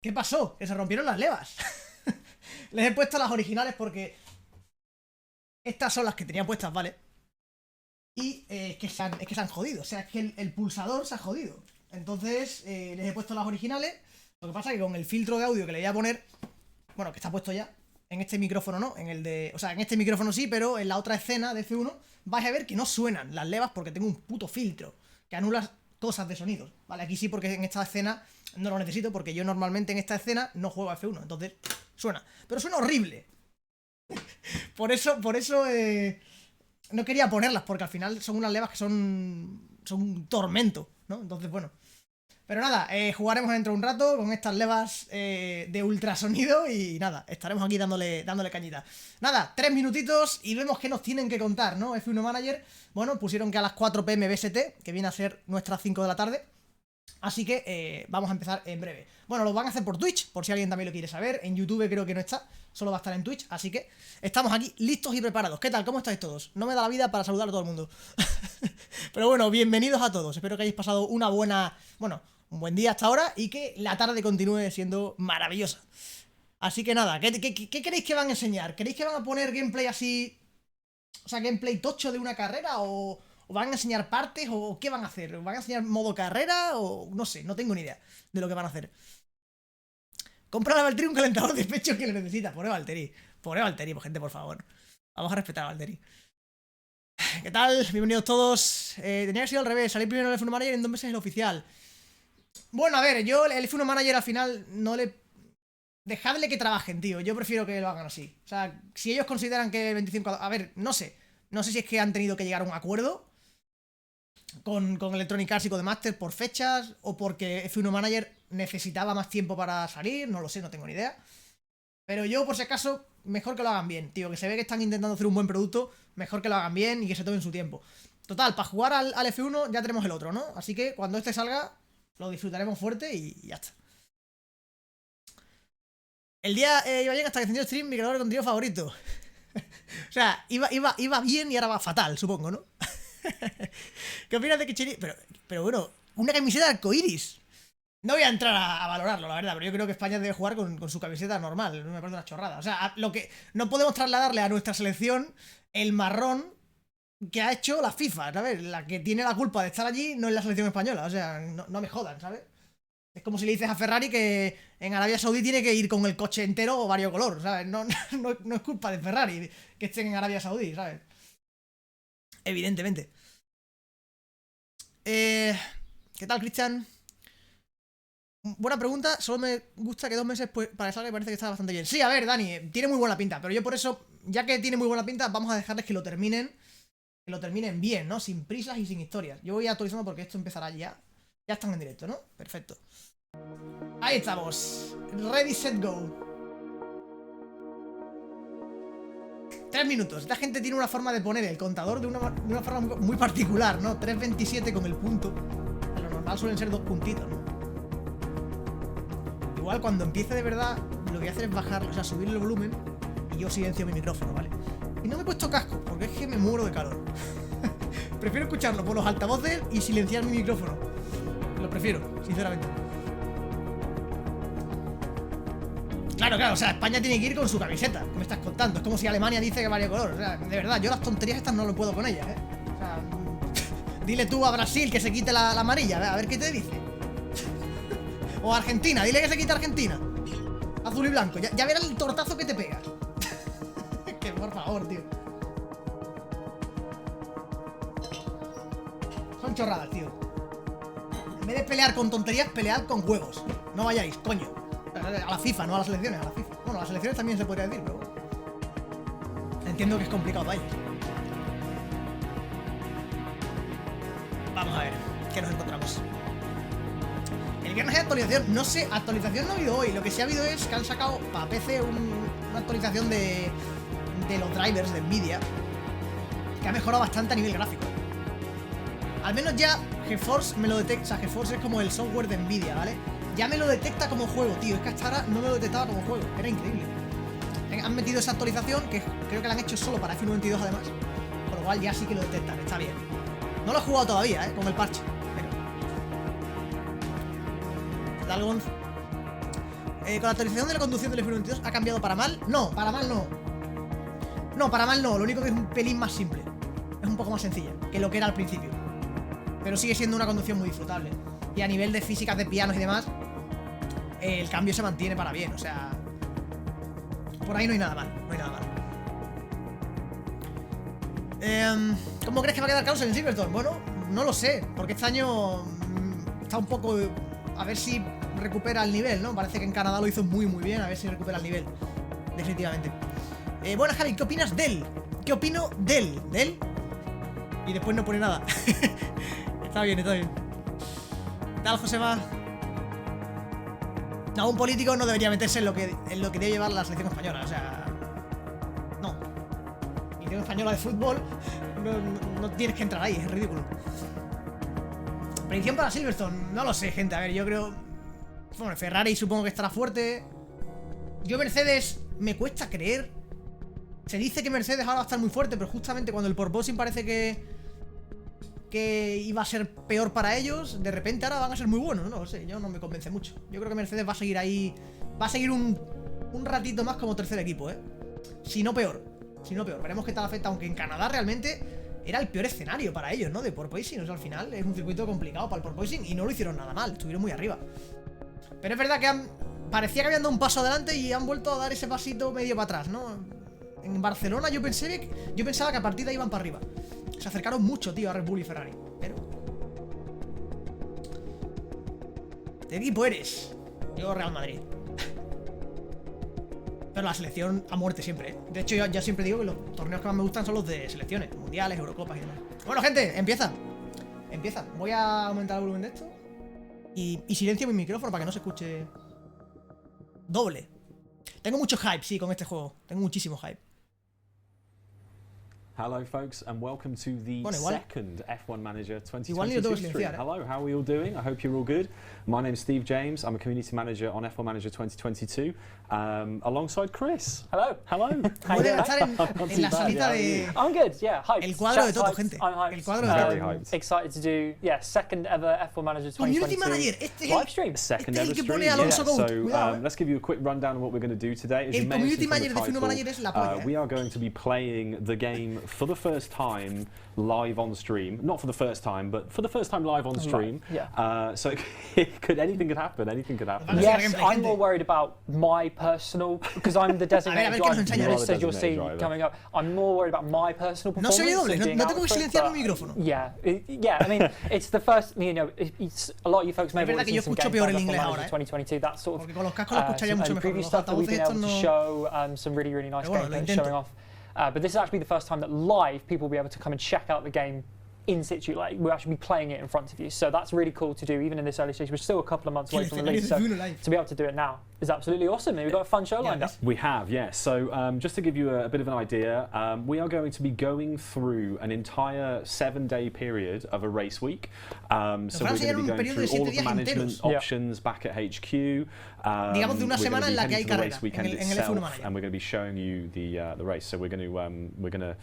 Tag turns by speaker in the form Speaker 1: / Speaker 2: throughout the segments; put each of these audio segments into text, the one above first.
Speaker 1: ¿Qué pasó? Que se rompieron las levas. Les he puesto las originales porque estas son las que tenía puestas, ¿vale? Y es que se han jodido. O sea, es que el pulsador se ha jodido. Entonces, les he puesto las originales. Lo que pasa es que con el filtro de audio que le voy a poner, bueno, que está puesto ya, en este micrófono no, en el de... O sea, en este micrófono sí, pero en la otra escena de F1 vais a ver que no suenan las levas porque tengo un puto filtro que anula cosas de sonidos, ¿vale? Aquí sí, porque en esta escena no lo necesito, porque yo normalmente en esta escena no juego a F1, entonces suena. Pero suena horrible. Por eso no quería ponerlas, porque al final son unas levas que son un tormento, ¿no? Entonces, bueno. Pero nada, jugaremos dentro de un rato con estas levas de ultrasonido y nada, estaremos aquí dándole cañita. Nada, 3 minutitos y vemos qué nos tienen que contar, ¿no? F1 Manager, bueno, pusieron que a las 4 p.m. BST, que viene a ser nuestras 5 de la tarde. Así que vamos a empezar en breve. Bueno, lo van a hacer por Twitch, por si alguien también lo quiere saber. En YouTube creo que no está, solo va a estar en Twitch. Así que estamos aquí listos y preparados. ¿Qué tal? ¿Cómo estáis todos? No me da la vida para saludar a todo el mundo. Pero bueno, bienvenidos a todos. Espero que hayáis pasado una buena... Bueno, un buen día hasta ahora y que la tarde continúe siendo maravillosa. Así que nada, ¿qué queréis que van a enseñar? ¿Queréis que van a poner gameplay así? O sea, gameplay tocho de una carrera o van a enseñar partes o qué van a hacer. ¿Van a enseñar modo carrera o no sé? No tengo ni idea de lo que van a hacer. Compra a Valtteri un calentador de pecho que le necesita. Pobre Valtteri, pues, gente, por favor. Vamos a respetar a Valtteri. ¿Qué tal? Bienvenidos todos. Tenía que ser al revés, salir primero en el F1 Manager y en 2 meses el oficial. Bueno, a ver, yo el F1 Manager al final no le... Dejadle que trabajen, tío. Yo prefiero que lo hagan así. O sea, si ellos consideran que el 25... A ver, no sé. No sé si es que han tenido que llegar a un acuerdo con Electronic Arts y Codemasters por fechas o porque F1 Manager necesitaba más tiempo para salir. No lo sé, no tengo ni idea. Pero yo, por si acaso, mejor que lo hagan bien, tío. Que se ve que están intentando hacer un buen producto. Mejor que lo hagan bien y que se tomen su tiempo. Total, para jugar al F1 ya tenemos el otro, ¿no? Así que cuando este salga, lo disfrutaremos fuerte y ya está. El día iba bien hasta que encendió el stream, mi creador de contenido favorito. O sea, iba bien y ahora va fatal, supongo, ¿no? ¿Qué opinas de que Chiri? Pero bueno, una camiseta de arcoiris. No voy a entrar a valorarlo, la verdad, pero yo creo que España debe jugar con su camiseta normal. No me parece una chorrada. O sea, lo que no podemos trasladarle a nuestra selección el marrón que ha hecho la FIFA, ¿sabes? La que tiene la culpa de estar allí no es la selección española. O sea, no me jodan, ¿sabes? Es como si le dices a Ferrari que en Arabia Saudí tiene que ir con el coche entero o color, ¿sabes? No es culpa de Ferrari que estén en Arabia Saudí, ¿sabes? Evidentemente. ¿Qué tal, Cristian? Buena pregunta, solo me gusta que 2 meses para que salga y parece que está bastante bien. Sí, a ver, Dani, tiene muy buena pinta, pero yo por eso, ya que tiene muy buena pinta, vamos a dejarles que lo terminen bien, ¿no? Sin prisas y sin historias. Yo voy actualizando porque esto empezará ya. Ya están en directo, ¿no? Perfecto. Ahí estamos. Ready, set, go. 3 minutos. Esta gente tiene una forma de poner el contador de una forma muy particular, ¿no? 3.27 con el punto. Lo normal suelen ser 2 puntitos, ¿no? Igual cuando empiece de verdad, lo que voy a hacer es bajar, o sea, subir el volumen y yo silencio mi micrófono, ¿vale? Y no me he puesto casco, porque es que me muero de calor. Prefiero escucharlo por los altavoces y silenciar mi micrófono. Lo prefiero, sinceramente. Claro, o sea, España tiene que ir con su camiseta. ¿Qué me estás contando? Es como si Alemania dice que varía color. O sea, de verdad, yo las tonterías estas no lo puedo con ellas, ¿eh? O sea, dile tú a Brasil que se quite la amarilla, a ver qué te dice. O a Argentina, dile que se quite Argentina. Azul y blanco, ya verás el tortazo que te pega. Que por favor, tío. Son chorradas, tío. En vez de pelear con tonterías, pelead con huevos. No vayáis, coño. A la FIFA, no a las selecciones, a la FIFA. Bueno, a las selecciones también se podría decir, pero bueno. Entiendo que es complicado, vaya. Vamos a ver, ¿qué nos encontramos? El viernes hay actualización, no sé, actualización no ha habido hoy. Lo que sí ha habido es que han sacado para PC una actualización de los drivers de Nvidia, que ha mejorado bastante a nivel gráfico. Al menos ya GeForce me lo detecta. O sea, GeForce es como el software de Nvidia, ¿vale? Ya me lo detecta como juego, tío. Es que hasta ahora no me lo detectaba como juego. Era increíble. Han metido esa actualización, que creo que la han hecho solo para F92 además. Por lo cual ya sí que lo detectan, está bien. No lo he jugado todavía, con el parche. Pero... Dalgon. Con la actualización de la conducción del F22 ha cambiado para mal. No, para mal no. No, para mal no. Lo único que es un pelín más simple. Es un poco más sencilla que lo que era al principio. Pero sigue siendo una conducción muy disfrutable. Y a nivel de físicas de pianos y demás, el cambio se mantiene para bien. O sea, por ahí no hay nada mal. No hay nada mal. ¿Cómo crees que va a quedar Carlos en Silverstone? Bueno, no lo sé, porque este año está un poco... A ver si recupera el nivel, ¿no? Parece que en Canadá lo hizo muy bien. A ver si recupera el nivel, definitivamente. Bueno, Javi, ¿qué opinas de él? ¿Qué opino de él? ¿De él? Y después no pone nada. Está bien, está bien. ¿Qué tal, Josema? No, un político no debería meterse en lo que debe llevar la selección española. O sea... No. La selección española de fútbol no tienes que entrar ahí, es ridículo. Predicción para Silverstone, no lo sé, gente. A ver, yo creo... Bueno, Ferrari supongo que estará fuerte. Yo Mercedes me cuesta creer. Se dice que Mercedes ahora va a estar muy fuerte, pero justamente cuando el porpoising parece que iba a ser peor para ellos, de repente ahora van a ser muy buenos. No lo sé, yo no me convence mucho. Yo creo que Mercedes va a seguir ahí. Va a seguir un ratito más como tercer equipo, Si no peor. Si no peor. Veremos qué tal afecta, aunque en Canadá realmente... Era el peor escenario para ellos, ¿no? De porpoising. O sea, al final es un circuito complicado para el porpoising y no lo hicieron nada mal. Estuvieron muy arriba. Pero es verdad que parecía que habían dado un paso adelante y han vuelto a dar ese pasito medio para atrás, ¿no? En Barcelona yo pensaba que a partir de ahí iban para arriba. Se acercaron mucho, tío, a Red Bull y Ferrari. Pero... ¿de qué equipo eres? Yo Real Madrid. Pero la selección a muerte siempre, De hecho, yo siempre digo que los torneos que más me gustan son los de selecciones, mundiales, Eurocopas y demás. Bueno, gente, empieza. Voy a aumentar el volumen de esto. Y silencio mi micrófono para que no se escuche doble. Tengo mucho hype, sí, con este juego. Tengo muchísimo hype.
Speaker 2: Hello, folks, and welcome to the second F1 Manager 2022 stream. Hello, how are we all doing? I hope you're all good. My name's Steve James. I'm a community manager on F1 Manager 2022, alongside Chris.
Speaker 3: Hello.
Speaker 2: Hello.
Speaker 1: Puede estar en la salita de...
Speaker 3: I'm good, yeah, hyped.
Speaker 1: El cuadro de Toto, gente.
Speaker 3: I'm hyped.
Speaker 1: El cuadro de
Speaker 2: Toto.
Speaker 3: Excited to do, second ever F1 Manager 2022
Speaker 1: Community Manager.
Speaker 3: live stream.
Speaker 2: Second ever stream. So let's give you a quick rundown of what we're going to do today.
Speaker 1: El Community Manager de F1 Manager es la polla.
Speaker 2: We are going to be playing the game for the first time live on stream. Not for the first time, but for the first time live on stream.
Speaker 3: Right. Yeah.
Speaker 2: So anything could happen. Anything could happen.
Speaker 3: Yes, I'm more worried about my personal, because I'm the designated driver. As you'll see coming up, I'm more worried about my personal performance.
Speaker 1: No se oye doble. No tengo que silenciar mi micrófono.
Speaker 3: Yeah. I mean, it's the first. You know, it's a lot of you folks may have seen some games like F1 2022. That sort of.
Speaker 1: Porque con los cascos lo escucharía mucho mejor.
Speaker 3: Previous stuff that we've been able to show some really nice gameplay showing off. But this is actually the first time that live people will be able to come and check out the game in situ. Like, we'll actually be playing it in front of you. So that's really cool to do, even in this early stage. We're still a couple of months away from release. So to be able to do it now is absolutely awesome. And we've got a fun show lined up.
Speaker 2: We have, yes. So just to give you a bit of an idea, we are going to be going through an entire 7-day period of a race week. So we're going to be going through all of the management options back at HQ.
Speaker 1: Digamos de una semana en la que hay carrera
Speaker 2: en el F1 Manager. And we're going to be showing you the race. So we're going to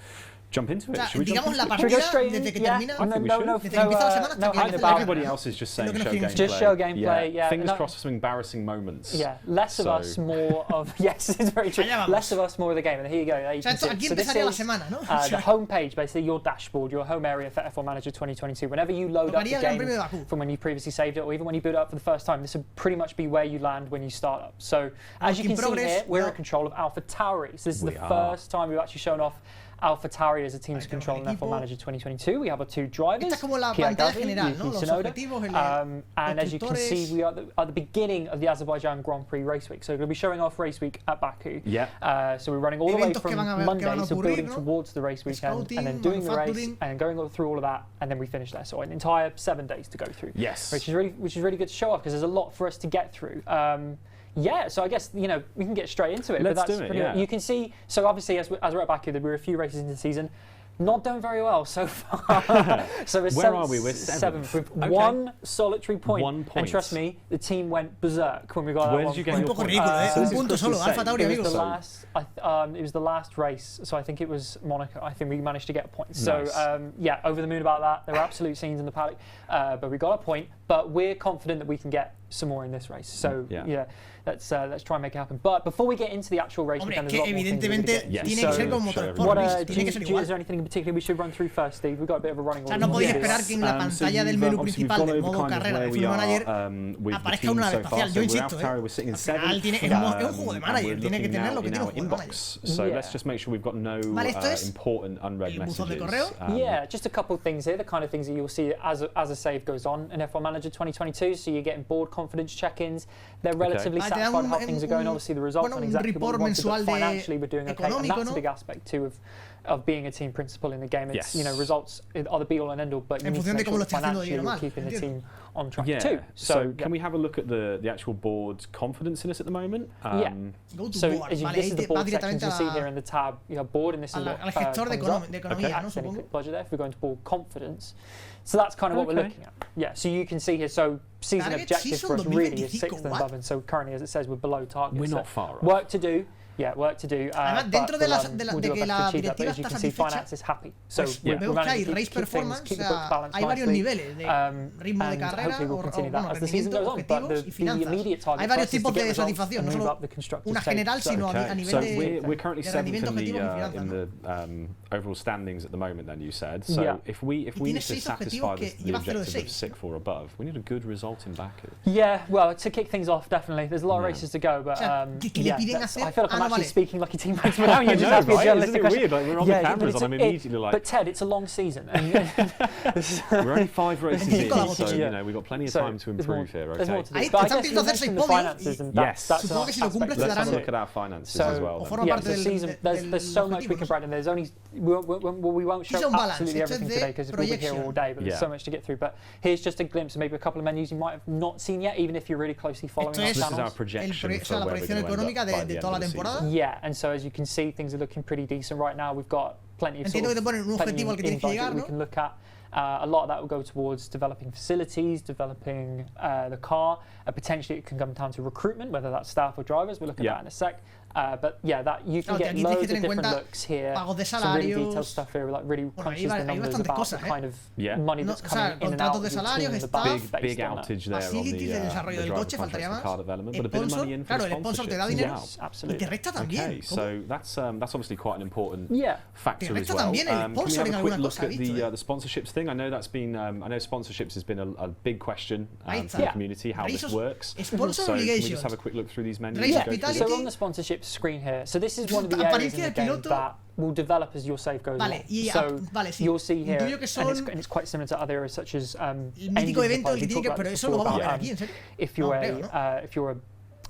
Speaker 2: jump into it.
Speaker 1: Digamos la partida desde que termina. Desde que empieza la semana hasta que
Speaker 2: everybody else is just saying show gameplay.
Speaker 3: Just show gameplay, yeah.
Speaker 2: Fingers crossed for some embarrassing moments.
Speaker 3: Yeah, less of us, more of... Yes, it's very true. Less of us, more of the game. And here you go.
Speaker 1: Aquí empezaría la semana, ¿no?
Speaker 3: The home page, basically your dashboard, your home area for F1 Manager 2022. Whenever you load up the game from when you previously saved it, or even when you boot it up for the first time, this would pretty much be where you land when you start up. So as you can see here, we're in control of AlphaTauri. So this is the first time we've actually shown off AlphaTauri as a team to control in F1 Manager 2022. We have our two drivers, Pierre Gasly, Yuki Tsunoda, and as you can see, we are at the beginning of the Azerbaijan Grand Prix race week. So we're going to be showing off race week at Baku.
Speaker 2: Yeah.
Speaker 3: So we're running all the way from Monday, so building towards the race weekend, and then doing the race, and going through all of that, and then we finish there. So an entire 7 days to go through.
Speaker 2: Yes.
Speaker 3: Which is really good to show off, because there's a lot for us to get through. Yeah, so I guess, we can get straight into it.
Speaker 2: Let's do it, yeah.
Speaker 3: You can see, so obviously as we're at Baku, there were a few races into the season. Not doing very well so far. So
Speaker 2: where are we? We're seventh.
Speaker 3: With one solitary point.
Speaker 2: 1 point.
Speaker 3: And trust me, the team went berserk when we got that.
Speaker 2: Where did you get your point?
Speaker 1: Un punto solo, AlphaTauri, amigos.
Speaker 3: It was the last race, so I think it was Monaco. I think we managed to get a point. So yeah, over the moon about that. There were absolute scenes in the paddock, but we got a point. But we're confident that we can get some more in this race. So yeah, let's try and make it happen. But before we get into the actual race,
Speaker 1: hombre, que evidentemente tiene que ser como motorsport. Tiene que ser igual.
Speaker 3: Is there anything in particular we should run through first, Steve? We've got a bit of a running order.
Speaker 1: O sea, no podéis esperar que en la pantalla del menú principal del modo carrera de Football Manager aparezca una nave espacial. Yo insisto, al final es un juego de manager, tiene que tener lo que tiene un juego de manager.
Speaker 2: So let's just make sure we've got no important unread messages.
Speaker 3: Yeah, just a couple of things here, the kind of things that you'll see as a save goes on in F1 Manager 2022. So you're getting board confidence check-ins. They're relatively satisfied with how things are going. Obviously, the results aren't exactly what we wanted, but financially we're doing okay. And that's a big aspect too of being a team principal in the game. It's results are the be-all and end-all, but you need to make sure financially you're keeping the team on track too.
Speaker 2: So can we have a look at the actual board's confidence in us at the moment?
Speaker 3: So this is the board section you see here in the tab. You have board, and this is what
Speaker 1: gestor de economía, ¿no?
Speaker 3: Supongo. Budget there. If we go into board confidence, so that's kind of what we're looking at. Yeah. So you can see here. So season objective for us really is 6th and above, and so currently, as it says, we're below target.
Speaker 2: We're not far off.
Speaker 3: Work to do. Yeah, work to do.
Speaker 1: Además, dentro de que la directiva está satisfecha,
Speaker 3: pues
Speaker 1: vemos que hay race performance, o sea, hay varios niveles de ritmo de carrera, rendimiento, objetivos y finanzas. Hay varios tipos de satisfacción, no solo una general, sino a nivel de rendimiento, objetivos y finanzas.
Speaker 2: In the overall standings at the moment, then you said. So if we need to satisfy the objective of 6th or above, we need a good result in Baku.
Speaker 3: Yeah, well, to kick things off, definitely. There's a lot of races to go, but I feel like I'm actually speaking like a team principal now. You're just asking a journalistic question.
Speaker 2: Weird? Like we're on the cameras, and I'm immediately like.
Speaker 3: But Ted, it's a long season.
Speaker 2: We're only 5 races in, so we've got plenty of time to improve here. Okay.
Speaker 3: There's more to do. But I guess you mentioned the finances, and that's
Speaker 2: let's have a look at our finances as well.
Speaker 3: Yeah, the season. There's so much we can write, and there's only we won't show absolutely everything today because we'll be here all day. But there's so much to get through. But here's just a glimpse of maybe a couple of menus you might have not seen yet, even if you're really closely following our channels.
Speaker 2: This is our projection for where we're going to end up by the end of the season.
Speaker 3: Yeah, and so as you can see, things are looking pretty decent right now. We've got plenty of budget we can look at. A lot of that will go towards developing facilities, developing the car. Potentially, it can come down to recruitment, whether that's staff or drivers. We'll look at that in a sec. But yeah, that you can get loads of different looks here. Some really detailed stuff here, like really crunches the numbers about the kind of money that's coming in and out of the team, the back
Speaker 2: big outage there on the driver contracts and car development, but a bit of money in for sponsorship.
Speaker 1: Yes, absolutely. Okay,
Speaker 2: so that's obviously quite an important factor as well. Can we have a quick look at the sponsorships thing? I know that's been I know sponsorships has been a big question from the community, how this works. So can we just have a quick look through these menus?
Speaker 3: So on the sponsorship screen here. So this is one of the areas in the game that will develop as your save goes on. So you'll see here, and it's quite similar to other areas such as if you're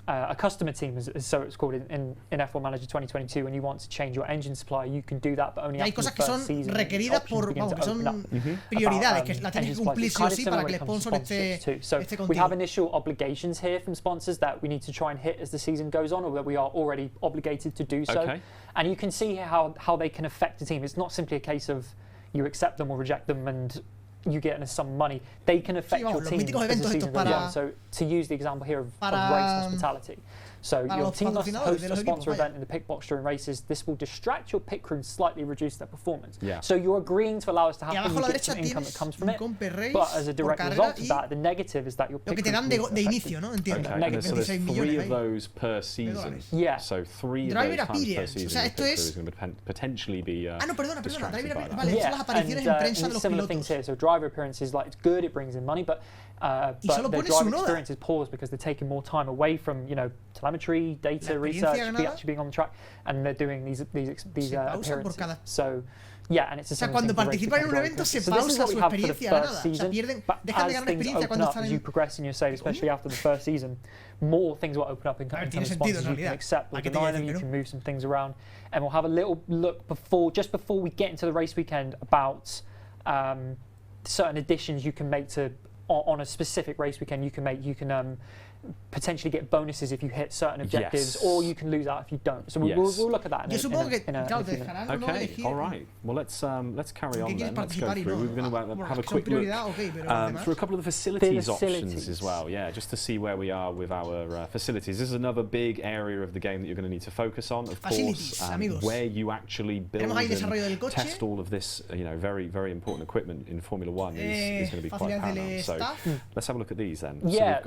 Speaker 3: a customer team, so it's called in F1 Manager 2022, and you want to change your engine supplier, you can do that, but only after the first season.
Speaker 1: Requeridas por, que son prioridades, que la tienes que cumplir sí o sí para que el sponsor esté contigo.
Speaker 3: We have initial obligations here from sponsors that we need to try and hit as the season goes on, or that we are already obligated to do so. And you can see here how they can affect the team. It's not simply a case of you accept them or reject them and you get some money. They can affect your team as the season goes on. So to use the example here of race hospitality. So your team must host a sponsor event in the pit box during races. This will distract your pit crew and slightly reduce their performance. So you're agreeing to allow us to happen, you get some income that comes from it. But as a direct result of that, the negative is that your pit crew
Speaker 2: so there's 3 of those per season. So 3 of those times per season the pit crew is going to potentially be distracted by that.
Speaker 3: And similar things here. So driver appearances, like it's good, it brings in money, but their driver experience is paused because they're taking more time away from telemetry, data, research, actually being on the track, and they're doing these appearances. So yeah, and it's a
Speaker 1: cuando participan en un evento se pausa su experiencia a nada. O sea, dejan de ganar experiencia cuando están
Speaker 3: as you progress in your save, especially after the first season, more things will open up in terms of sponsors. You can accept or deny them, you can move some things around, and we'll have a little look just before we get into the race weekend about certain additions you can make to on a specific race weekend. You can potentially get bonuses if you hit certain objectives, or you can lose out if you don't. So we'll look at that in a few minutes.
Speaker 2: Okay, all right. Well, let's carry on then. Let's go through. We're going to have a quick look through a couple of the facilities options as well. Yeah, just to see where we are with our facilities. This is another big area of the game that you're going to need to focus on, of course, where you actually build and test all of this, very, very important equipment in Formula One is going to be quite paramount. So let's have a look at these then.
Speaker 3: Yeah,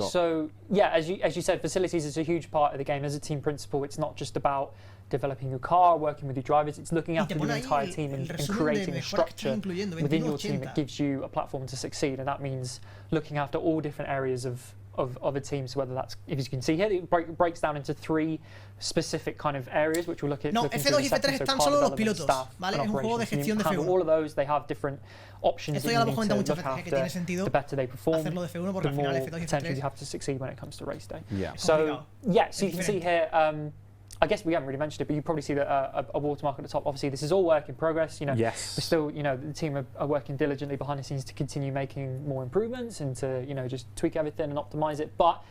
Speaker 3: as you said, facilities is a huge part of the game. As a team principal, it's not just about developing your car, working with your drivers, it's looking after the entire team and creating a structure within your team that gives you a platform to succeed. And that means looking after all different areas of a team. So whether that's, if you can see here, it breaks down into 3 specific kind of areas, which we'll look at.
Speaker 1: No, F2 y F3 están solo los pilotos, ¿vale? Es un juego de gestión de F1.
Speaker 3: All of those, they have different options.
Speaker 1: Esto ya lo hemos comentado muchas veces, que tiene sentido
Speaker 3: the better they perform,
Speaker 1: hacerlo de F1 porque al final F2 y
Speaker 3: potentially
Speaker 1: F3
Speaker 3: you have to succeed when it comes to race day.
Speaker 2: Yeah.
Speaker 3: So so you can see here. I guess we haven't really mentioned it, but you probably see that a watermark at the top. Obviously, this is all work in progress. We're still, the team are working diligently behind the scenes to continue making more improvements and to, just tweak everything and optimize it. But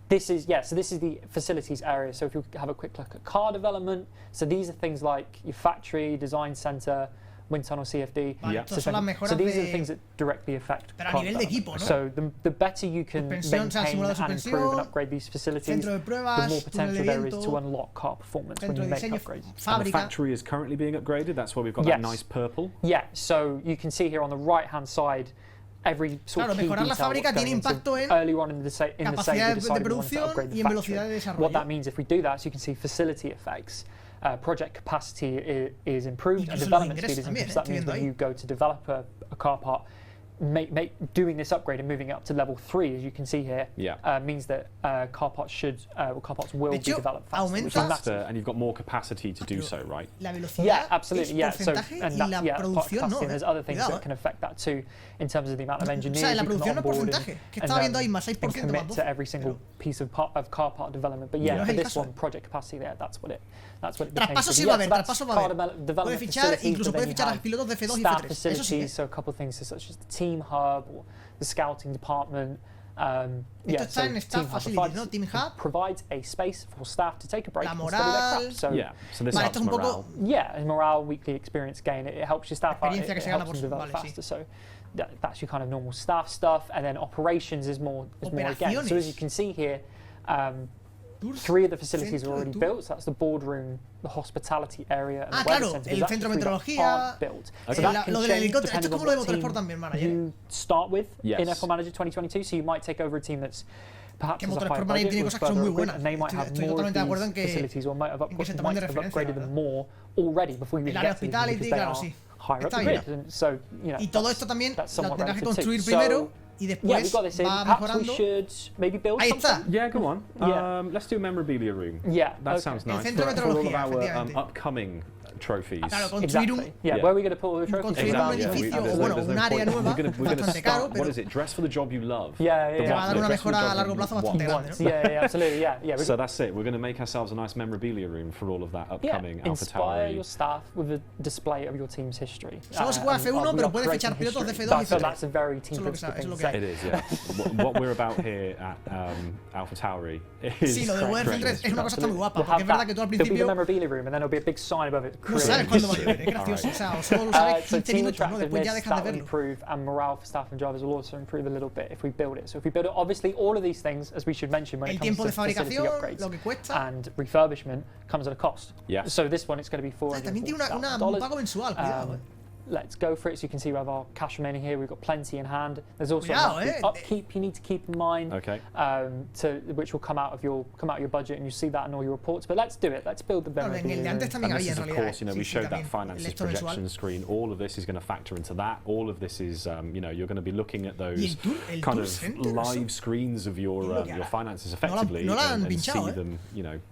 Speaker 3: this is the facilities area. So if you have a quick look at car development, so these are things like your factory, design center, wind tunnel CFD. So these are the things that directly affect car development. So the better you can maintain and improve and upgrade these facilities, the more potential there is to unlock car performance when you make upgrades.
Speaker 2: And the factory is currently being upgraded. That's why we've got that nice purple.
Speaker 3: Yeah, so you can see here on the right-hand side, every sort of key detail what's going into earlier on in the save, we decided we wanted to upgrade the factory. What that means if we do that, so you can see facility effects. Project capacity is improved and development speed is improved. So that means when you go to develop a car part, doing this upgrade and moving it up to level 3, as you can see here, means that car parts will be developed faster,
Speaker 2: and you've got more capacity to do so, right?
Speaker 3: Yeah, absolutely. Yeah, so and there's other things that can affect that too, in terms of the amount of engineers you can onboard and commit to every single piece of car part development. But yeah, for this one, project capacity there, that's what it
Speaker 1: Traspaso sí va a haber, traspaso va a haber. Puede fichar, incluso puede fichar a pilotos de F2 y F3. Eso sí.
Speaker 3: So a couple of things such as the team hub or the scouting department.
Speaker 1: Esto está en staff facilities, ¿no? Team hub
Speaker 3: provides a space for staff to take a break.
Speaker 1: La moral.
Speaker 2: So this helps morale.
Speaker 3: And morale, weekly experience gain. It helps your staff out. It helps them develop faster. So that's your kind of normal staff stuff, and then operations is more again. So as you can see here. 3 of the facilities are already built, so that's the boardroom, the hospitality area, and the weather center.
Speaker 1: El centro de meteorología, lo del helicóptero. Esto es como lo de Motorsport también, manager.
Speaker 3: You start with in F1 Manager 2022, so you might take over a team that's perhaps has a higher budget with further equipment, and they might have more of these facilities, or might have upgraded them more already before you even get to them, because they are higher up the grid. And so,
Speaker 1: y todo esto también lo tendrás que construir primero. Y después va mejorando.
Speaker 3: Maybe build
Speaker 1: Ahí está.
Speaker 2: Yeah, go on. Let's do a memorabilia room.
Speaker 3: Yeah,
Speaker 2: that sounds nice.
Speaker 1: El centro de meteorología,
Speaker 2: for all of our upcoming trophies.
Speaker 1: Claro, construir
Speaker 3: where are we going to put all the trophies?
Speaker 1: Construir un edificio, bueno, un área nueva, bastante caro, pero...
Speaker 2: What is it? Dress for the job you love.
Speaker 1: Va a dar una mejora a largo plazo bastante grande, ¿no?
Speaker 3: Yeah, absolutely, yeah.
Speaker 2: So that's it. We're going to make ourselves a nice memorabilia room for all of that upcoming AlphaTauri.
Speaker 3: Inspire your staff with a display of your team's history.
Speaker 1: Solo se juega F1, pero puede fichar pilotos de F2 y F3.
Speaker 3: So that's a very team principal thing.
Speaker 2: It is, yeah. What we're about here at AlphaTauri is...
Speaker 1: Sí, lo del Weather Filter es una cosa tan muy guapa, porque es verdad que tú al principio...
Speaker 3: There'll be the memorabilia room, and then there'll be a big sign above it.
Speaker 1: No sabes cuándo va a llover, es gracioso. O sea, solo lo sabes 15 minutos, ¿no? Después ya dejas de verlo.
Speaker 3: Improve, and morale for staff and drivers will also improve a little bit if we build it. So if we build it, obviously all of these things, as we should mention when it comes to facility upgrades and refurbishment, comes at a cost.
Speaker 2: Yeah.
Speaker 3: So this one, it's going to be $400,000.
Speaker 1: También tiene un pago mensual, cuidado.
Speaker 3: Let's go for it. So you can see we have our cash remaining here. We've got plenty in hand. There's also upkeep you need to keep in mind, which will come out of your budget, and you see that in all your reports. But let's do it. Let's build the memorabilia.
Speaker 2: And this is, of course, we showed that finances projection screen. All of this is going to factor into that. All of this is, you're going to be looking at those kind of live screens of your finances effectively and see them,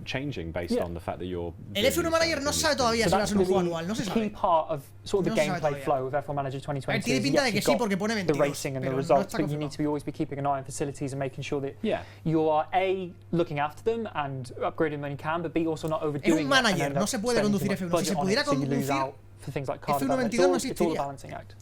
Speaker 2: changing based on the fact that you're.
Speaker 1: El F1 Manager no sabe todavía si va a ser un juego anual. No se sabe.
Speaker 3: Key part of sort of the gameplay flow of F1 Manager 2022.
Speaker 1: Tiene pinta de que sí porque pone 22,
Speaker 3: the racing and the results, but you need to always be keeping an eye on facilities and making sure that you are A, looking after them and upgrading them when you can, but B, also not overdoing it.
Speaker 1: Es un manager, no se puede conducir F1. Si se pudiera conducir,
Speaker 3: for things like car
Speaker 1: F1 22 no
Speaker 3: it's all a
Speaker 1: existiría.
Speaker 3: balancing act.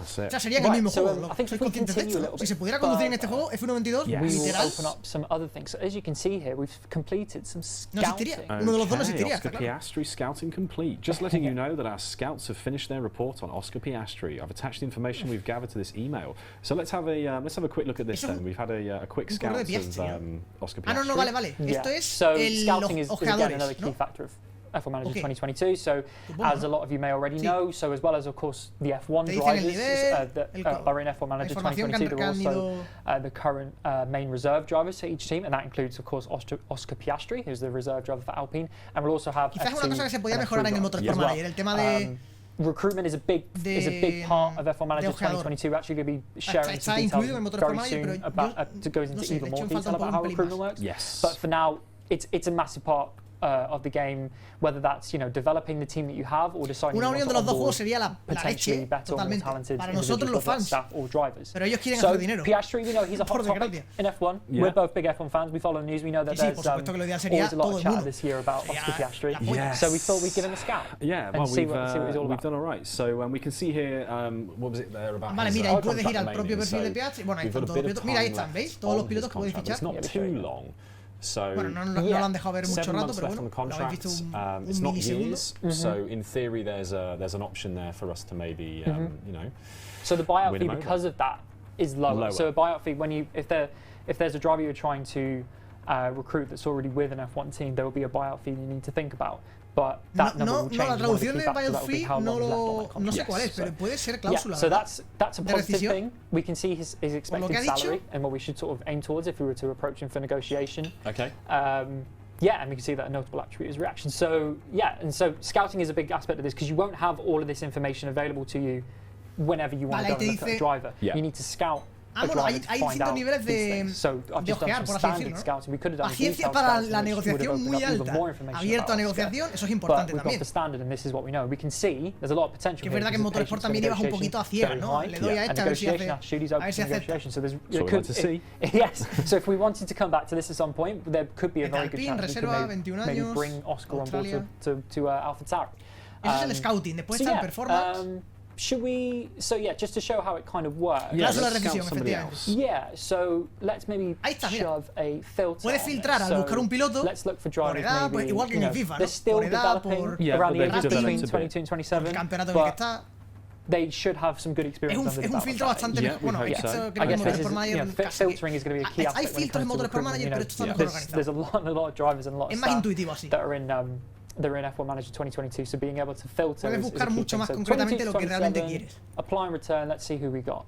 Speaker 1: O sea, sería que el mismo juego.
Speaker 3: I think
Speaker 1: soy consciente de esto. Si se pudiera conducir en este juego, F122,
Speaker 3: we will
Speaker 1: literal.
Speaker 3: open up some other things. So as you can see here, we've completed some scouting.
Speaker 1: No existiría. Uno de los dos no existiría.
Speaker 2: Oscar Piastri scouting complete. Just letting you know that our scouts have finished their report on Oscar Piastri. I've attached the information we've gathered to this email. So let's have a quick look at this then. We've had a quick scout of Oscar Piastri.
Speaker 1: Ah, no, vale. Esto es
Speaker 3: so scouting is again another key factor of F1 Manager 2022. So, as a lot of you may already know, so as well as, of course, the F1 drivers that are in F1 Manager 2022, they're also the current main reserve drivers for each team, and that includes, of course, Oscar Piastri, who's the reserve driver for Alpine, and we'll also have
Speaker 1: Quizás una cosa que se podía mejorar en el Motorsport Manager, el tema de
Speaker 3: recruitment is a big part of F1 Manager 2022. We're actually going to be sharing some details very soon about to go into even more detail about how recruitment works.
Speaker 2: Yes.
Speaker 3: But for now, it's a massive part of the game, whether that's developing the team that you have or deciding
Speaker 1: una unión de los dos juegos sería la
Speaker 3: potentially
Speaker 1: leche,
Speaker 3: better or more talented
Speaker 1: para nosotros los fans,
Speaker 3: staff or drivers.
Speaker 1: Pero ellos quieren hacer dinero.
Speaker 3: Piastri, we know he's a hot topic in F1. We're both big F1 fans. We follow the news. We know that there's always a lot of chatter this year about Oscar Piastri. So we thought we'd give him a scout.
Speaker 2: Yeah, well,
Speaker 3: see what he's all about.
Speaker 2: We've done all right. So we can see here, what was it there about?
Speaker 1: Vale, mira, y puedes ir al propio perfil de Piastri. Bueno, ahí están todos los pilotos. Mira, ahí están, ¿veis? Todos los pilotos que podéis fichar.
Speaker 2: It's not too long. So
Speaker 1: bueno, no lo han dejado ver mucho rato, pero bueno, lo habéis visto
Speaker 2: it's not years, so in theory there's an option there for us to maybe,
Speaker 3: So the buyout fee, because of that, is lower. So a buyout fee, if there's a driver you're trying to recruit that's already with an F1 team, there will be a buyout fee you need to think about. But that number will change.
Speaker 1: La traducción de buyout fee no sé cuál es, pero puede ser cláusula.
Speaker 3: So that's a positive thing. We can see his expected salary and what we should sort of aim towards if we were to approach him for negotiation.
Speaker 2: Okay.
Speaker 3: And we can see that a notable attribute is reaction. So and so scouting is a big aspect of this because you won't have all of this information available to you whenever you want to go and look at a driver. You need to scout.
Speaker 1: Bueno, hay distintos niveles de ojear, por así decirlo, ¿no? Paciencia para la negociación muy alta, abierto a negociación, eso es importante también. Que es verdad que en Motorsport también ibas un poquito a ciegas, ¿no? Le doy a este a ver si acepta.
Speaker 3: Yes, so if we wanted to come back to this at some point, there could be a very good chance we could maybe bring Oscar on board to AlphaTauri.
Speaker 1: Eso es el scouting, después está el performance.
Speaker 3: Should we? So just to show how it kind of works.
Speaker 1: Cláusula de revisión, efectivamente.
Speaker 3: So let's maybe shove a filter.
Speaker 1: Puedes filtrar al buscar un piloto por edad, pues igual que en el FIFA, ¿no?
Speaker 3: Por edad, por
Speaker 2: around
Speaker 3: the ages between 22 and 27.
Speaker 1: El campeonato en el que está.
Speaker 3: They should have some good experience.
Speaker 1: Es un filtro bastante mejor. Bueno, esto creo que en Motorsport Manager
Speaker 3: filtering is going to be a key aspect.
Speaker 1: Hay filtros en Motorsport Manager, pero esto está mejor organizado.
Speaker 3: There's a lot of drivers and a lot of
Speaker 1: es más intuitivo así.
Speaker 3: that are in F1 Manager 2022, so being able to filter
Speaker 1: puedes buscar mucho más concretamente lo que realmente quieres.
Speaker 3: Apply and return, let's see who we got.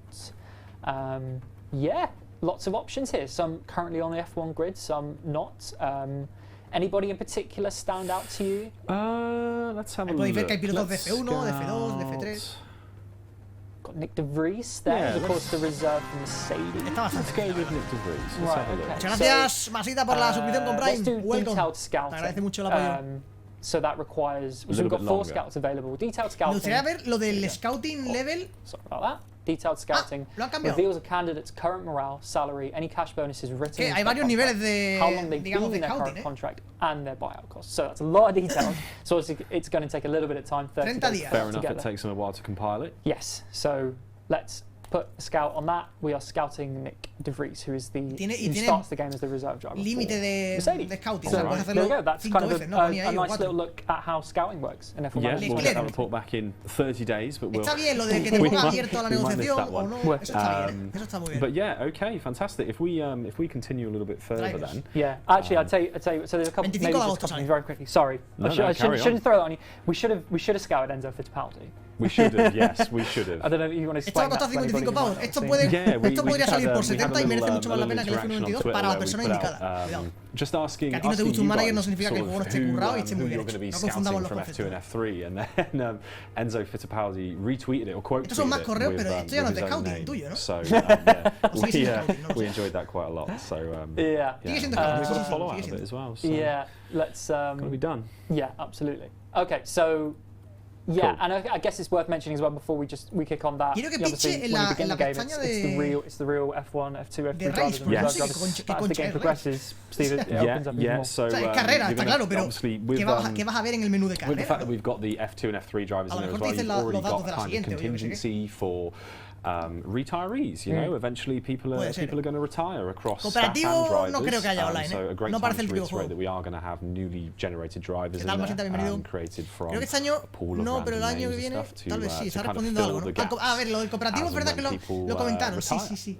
Speaker 3: Lots of options here. Some currently on the F1 grid, some not. Anybody in particular stand out to you?
Speaker 2: Let's have a look.
Speaker 1: Podéis ver que hay pilotos de F1, de F2, de F3.
Speaker 3: Got Nick de Vries there, of course the reserve for Mercedes.
Speaker 2: Let's go with Nick de Vries. Let's have a look.
Speaker 1: Muchas gracias, Masita, por la suscripción con Prime.
Speaker 3: Let's do detailed scouting.
Speaker 1: Te agradece mucho el apoyo.
Speaker 3: So that requires, we've got 4 scouts available. Detailed scouting.
Speaker 1: Me gustaría ver lo del scouting level.
Speaker 3: Sorry about that. Detailed scouting reveals a candidate's current morale, salary, any cash bonuses written.
Speaker 1: Hay varios niveles de,
Speaker 3: how long they've been in their current contract, and their buyout costs. So that's a lot of detail. So it's going to take a little bit of time.
Speaker 1: 30 días.
Speaker 2: Fair enough. It takes them a while to compile it.
Speaker 3: Yes. So let's put a scout on that. We are scouting Nick de Vries, who is who starts the game as the reserve driver.
Speaker 1: Límite de scouting.
Speaker 3: So there we go. That's kind of a nice little look at how scouting works in F1.
Speaker 2: Yeah, we'll get that report back in 30 days, but we'll.
Speaker 1: Está bien lo de que te ponga abierto a la negociación o no. Eso está bien. Eso está muy bien.
Speaker 2: But yeah, okay, fantastic. If we continue a little bit further then.
Speaker 3: Yeah, actually, I'd tell you. So there's a couple. Maybe just a couple very quickly. Sorry, I shouldn't throw that on you. We should have scouted Enzo Fittipaldi.
Speaker 2: We should have, yes, we should have.
Speaker 3: I don't know if you want to explain that.
Speaker 1: Esto va a costar 55 pavos. Esto podría salir por 70 y merece mucho más la pena que el F122 para la persona indicada. Cuidado.
Speaker 2: Just asking,
Speaker 1: que a ti no te guste un manager no significa que el juego no esté currado y esté muy bien hecho.
Speaker 2: No confundamos los conceptos. F2 and F3, and then Enzo Fittipaldi retweeted it or quote tweeted it.
Speaker 1: Estos son más correos, pero esto ya no es de scouting tuyo, ¿no?
Speaker 2: So we enjoyed that quite a lot. So
Speaker 1: sigue siendo scouting.
Speaker 2: We've got a follow out of it as well.
Speaker 3: Yeah, let's.
Speaker 2: Gotta be done.
Speaker 3: Yeah, absolutely. Okay, so. Yeah, and I guess it's worth mentioning as well before we kick on that.
Speaker 1: Quiero que pinche en la pestaña de...
Speaker 3: It's the real F1, F2, F3 drivers.
Speaker 1: Yes.
Speaker 3: As the game progresses, Steve, it opens up even more.
Speaker 2: So,
Speaker 1: carrera, está claro, pero ¿qué vas a ver en el menú de carrera?
Speaker 2: With the fact that we've got the F2 and F3 drivers in there as well, you've already got kind of contingency for retirees, you know, eventually people are going to retire across staff and drivers.
Speaker 1: No creo que haya online,
Speaker 2: so a great time to reiterate that we are going to have newly generated drivers in there, created from
Speaker 1: creo que este año
Speaker 2: a pool of
Speaker 1: no, pero el año que viene tal vez sí, está respondiendo algo, ¿no? A ver, lo del cooperativo es verdad que lo comentaron, sí.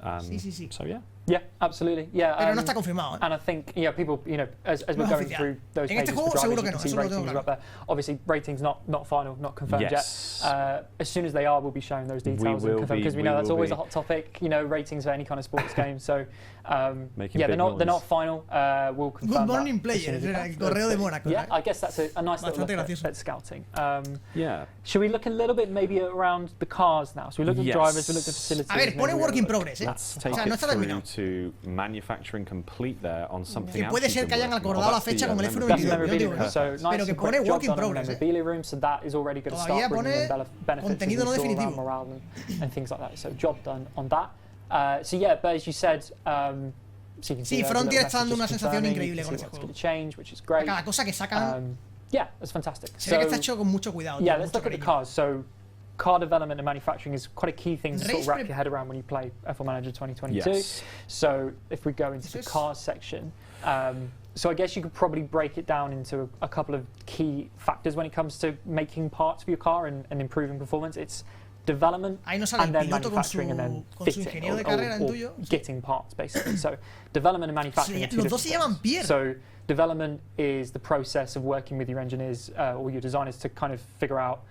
Speaker 2: So
Speaker 3: yeah, absolutely, yeah.
Speaker 1: Pero no está confirmado.
Speaker 3: And I think, people, as we're going through those pages,
Speaker 1: en este juego seguro que no,
Speaker 3: eso lo tengo claro. Up there. Obviously, ratings not final, not confirmed yet. As soon as they are, we'll be showing those details and confirm, because we know that's always a hot topic. Ratings for any kind of sports game. So, they're not final. We'll confirm.
Speaker 1: Good morning, players. El correo de Mónaco.
Speaker 3: Yeah, I guess that's a nice little look at scouting.
Speaker 2: Yeah.
Speaker 3: Should we look a little bit maybe around the cars now? So we looked at drivers, we looked at facilities.
Speaker 1: A ver, pone work in progress.
Speaker 2: Let's take it through to manufacturing complete there on something else.
Speaker 1: Que puede ser que hayan acordado la fecha con el F1
Speaker 3: So nice and quick job done on the memorabilia room, so that is already going to start bringing in benefits as we saw around morale and things like that. So job done on that. So yeah, but as you said, so you can see
Speaker 1: Frontier está dando una sensación increíble con ese juego.
Speaker 3: Change, which is great.
Speaker 1: Cada cosa que sacan.
Speaker 3: Yeah, that's fantastic.
Speaker 1: Se ve que está hecho con mucho cuidado.
Speaker 3: Yeah, let's look at the cars. So car development and manufacturing is quite a key thing to sort of wrap your head around when you play F1 Manager 2022.
Speaker 2: Yes.
Speaker 3: So if we go into the cars section, so I guess you could probably break it down into a couple of key factors when it comes to making parts for your car and improving performance. It's development and then manufacturing and then fitting or getting parts, basically. So development and manufacturing are two different things. So development is the process of working with your engineers or your designers to kind of figure out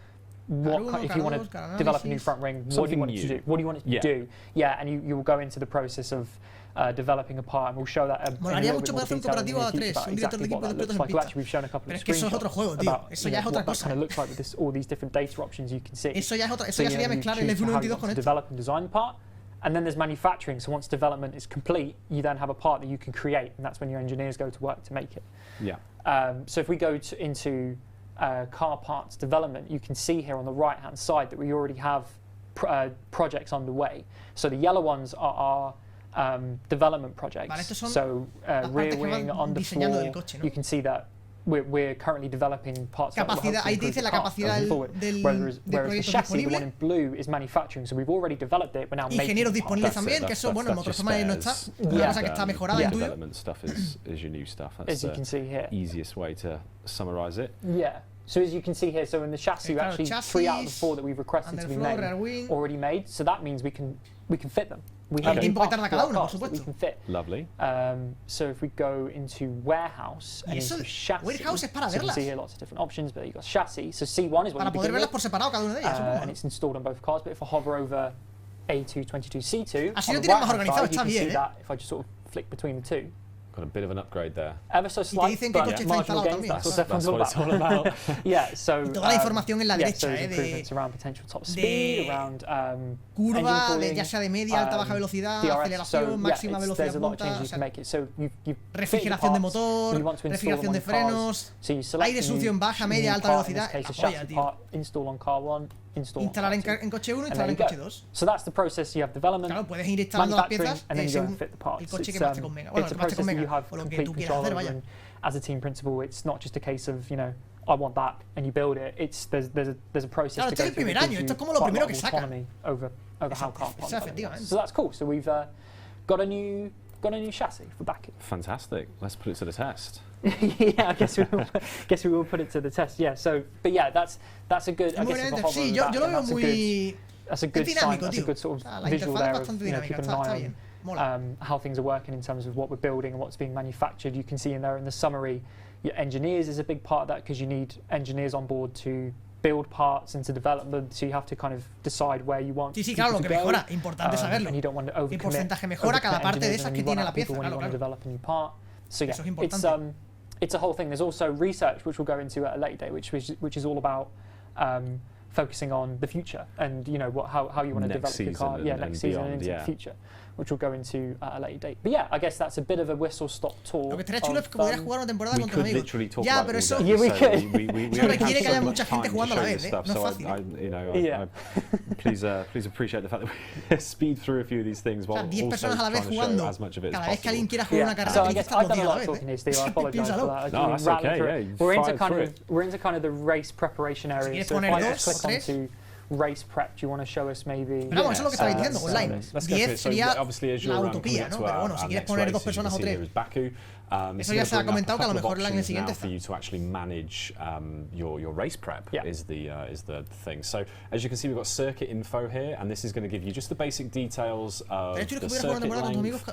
Speaker 3: if you want to develop a new front ring, what do you want it to do? What do you want it to do? Yeah, and you will go into the process of developing a part, and we'll show that in a little bit more detail in the future about exactly what that looks like. Well, actually, we've shown a couple of screenshots about what that kind of looks like with all these different data options you can see.
Speaker 1: So you choose how you want
Speaker 3: to develop and design the part. And then there's manufacturing. So once development is complete, you then have a part that you can create, and that's when your engineers go to work to make it.
Speaker 2: Yeah.
Speaker 3: So if we go into car parts development, you can see here on the right-hand side that we already have projects underway. So the yellow ones are our development projects. So rear wing, underfloor, you can see that we're currently developing parts that will help to improve the car going forward. Whereas the chassis, the one in blue, is manufacturing. So we've already developed it, but now making
Speaker 1: ingenieros disponibles también, que eso, bueno, el motor forma no está. Una cosa que está mejorada en tuyo.
Speaker 2: Development stuff is your new stuff. That's
Speaker 3: as you can see here.
Speaker 2: Easiest way to summarize it.
Speaker 3: Yeah. So as you can see here, so in the chassis, actually 3 out of the 4 that we've requested to be made already made. So that means we can fit them. We have
Speaker 1: tiempo que tarda cada uno, por supuesto.
Speaker 3: We can fit.
Speaker 2: Lovely.
Speaker 3: So if we go into warehouse and into chassis,
Speaker 1: warehouse es para
Speaker 3: so you can
Speaker 1: verlas.
Speaker 3: see here lots of different options, but you've got chassis. So C1 is what
Speaker 1: para poder verlas por separado cada una de ellas, supongo.
Speaker 3: And it's installed on both cars. But if I hover over A222C2,
Speaker 1: así lo tienen más organizado, está bien.
Speaker 3: That if I just sort of flick between the two.
Speaker 2: Got a bit of an upgrade there.
Speaker 3: Ever so slight, but marginal gains. That's what it's all about. Yeah, so
Speaker 1: toda la información en la derecha,
Speaker 3: improvements around potential top speed, around
Speaker 1: curva, ya sea de media, alta, baja velocidad, aceleración, máxima velocidad punta, refrigeración de motor, refrigeración de frenos, aire sucio en baja, media, alta velocidad, instalar en coche 1, instalar en coche 2.
Speaker 3: So that's the process. You have development,
Speaker 1: claro, puedes ir instalando las piezas según el coche que más te convenga. Bueno, el que más te convenga, o lo que tú quieras hacer, vaya.
Speaker 3: As a team principal, it's not just a case of, I want that and you build it. It's there's a process.
Speaker 1: Claro, esto es el primer año, esto es como lo primero que sacan.
Speaker 3: Over how car parts.
Speaker 1: Efectivamente.
Speaker 3: So that's cool. So we've got a new chassis for backing.
Speaker 2: Fantastic. Let's put it to the test.
Speaker 3: Yeah, I guess we will put it to the test. Yeah. So, but yeah, that's a good. I guess
Speaker 1: sí, yo lo veo muy.
Speaker 3: That's a good sign. That's a good sort of visual there of keeping an eye on how things are working in terms of what we're building and what's being manufactured. You can see in there in the summary, your engineers is a big part of that because you need engineers on board to build parts and to develop them, so you have to kind of decide where you want.
Speaker 1: Sí, claro, lo que mejora, importante saberlo.
Speaker 3: And you don't want to overcommit.
Speaker 1: ¿Qué porcentaje mejora cada parte de esas que tiene la pieza?
Speaker 3: Claro, claro. Develop a new part. So yeah,
Speaker 1: eso es importante.
Speaker 3: It's a whole thing. There's also research which we'll go into at a later date, which is all about focusing on the future and how you want to develop your car, next season and into the future, which we'll go into at a later date. But yeah, I guess that's a bit of a whistle-stop tour.
Speaker 1: Lo que estaría chulo es que pudieras jugar una temporada con tus amigos.
Speaker 2: Ya,
Speaker 1: pero eso
Speaker 2: requiere
Speaker 1: que haya mucha gente jugando a la vez, ¿eh? No es fácil.
Speaker 2: Please appreciate the fact that we speed through a few of these things while also trying to show as much of it as possible.
Speaker 1: Cada vez que alguien quiera jugar una carrera,
Speaker 3: so I guess I've done a lot of talking here, Steve. I apologise for that.
Speaker 2: No, that's okay.
Speaker 3: We're into kind of the race preparation area. So if I just click onto race prep, do you want to show us maybe?
Speaker 1: Pero vamos, eso es lo que estáis diciendo, online. 10 sería la utopía, ¿no? Pero bueno, si quieres poner 2 personas o 3. Eso ya se ha comentado que a lo mejor el año siguiente está.
Speaker 2: For you to actually manage your race prep is the thing. So as you can see, we've got circuit info here, and this is going to give you just the basic details of the circuit length,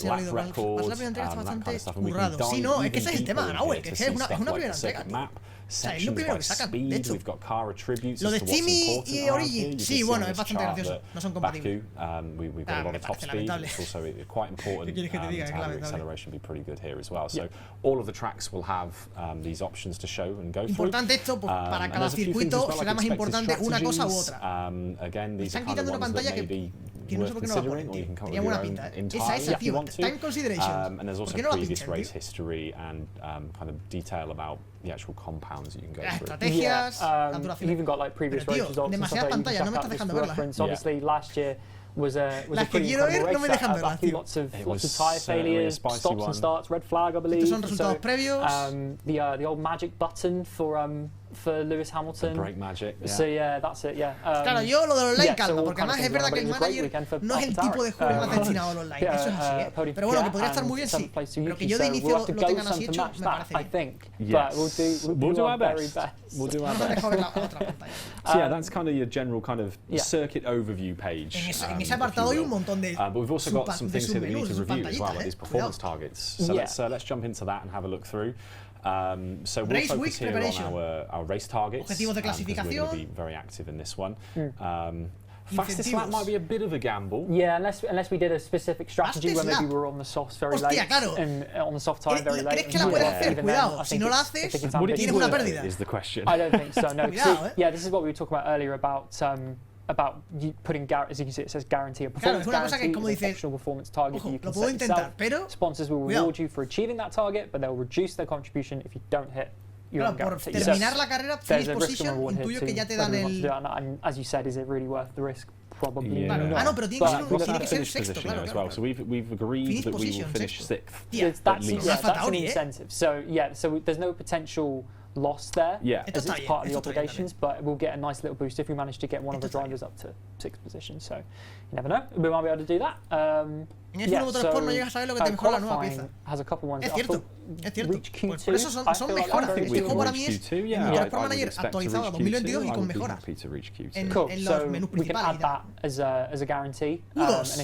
Speaker 2: lap records, that kind of stuff. And we can dive even deeper into see stuff like the circuit map, sections by speed. We've got car attributes as to what's important around here. You can see on this chart that Baku, we've got a lot of top speed. It's also quite important to have your acceleration be pretty good here as well. So all of the tracks will have these options to show and go through.
Speaker 1: Importante esto, para cada circuito será más importante una cosa u otra.
Speaker 2: Again, these are kind of ones that may be worth considering, or you can come up with your own entirely if you want to.
Speaker 1: Time consideration.
Speaker 2: And there's also previous race history and kind of detail about the actual compounds that you can go through.
Speaker 1: Estrategias, la duración.
Speaker 3: You've even got like previous race results.
Speaker 1: Demasiadas pantallas, no me estás dejando verlas.
Speaker 3: Obviously, last year was a pretty incredible race. Lots of tyre failures, stops and starts, red flag, I believe.
Speaker 1: Estos son resultados previos.
Speaker 3: The old magic button for Lewis Hamilton.
Speaker 2: The brake magic. Yeah.
Speaker 3: So yeah, that's it. Yeah.
Speaker 1: Claro, yo lo de online calma, porque además es verdad que el manager no es el tipo de juego más destinado al online. Eso es así, ¿eh? Pero bueno, que podría estar muy bien, sí. Pero que yo de inicio lo tengan así hecho, me parece bien.
Speaker 2: We'll do our best. We'll do our best. So yeah, that's kind of your general kind of circuit overview page.
Speaker 1: En ese apartado hay un montón de
Speaker 2: but we've also got some things here that we need to review as well, like these performance targets. So let's jump into that and have a look through. So we'll focus here on our race targets.
Speaker 1: Objetivos de clasificación.
Speaker 2: We're going to be very active in this one. Fastest lap might be a bit of a gamble.
Speaker 3: Yeah, unless we did a specific strategy where maybe we were on the softs very late. And on the soft tire very late.
Speaker 1: ¿Crees que la puedes hacer? Cuidado, si no la haces, tienes una pérdida.
Speaker 2: Is the question.
Speaker 3: I don't think so, no. Yeah, this is what we were talking about earlier about you putting, as you can see, it says guarantee a performance guarantee, optional performance target you can set yourself. Sponsors will reward you for achieving that target, but they'll reduce their contribution if you don't hit your own guarantee.
Speaker 1: Por terminar la carrera, finish position, intuyo que ya te dan el...
Speaker 3: And as you said, is it really worth the risk? Probably not.
Speaker 1: No, pero tiene que ser sexto, claro.
Speaker 2: As well. So we've agreed that we will finish sixth.
Speaker 3: That's an incentive. So there's no potential loss there as it's part of the obligations, but we'll get a nice little boost if we manage to get one of the drivers up to 6th position. So you never know, we might be able to do that. Qualifying has a couple ones.
Speaker 1: Es cierto.
Speaker 3: Reach Q2.
Speaker 1: Por eso son mejoras. Este juego para mí es el Sport Manager actualizado a 2022 y con mejoras en los menús
Speaker 3: principales. We can add that as a guarantee, and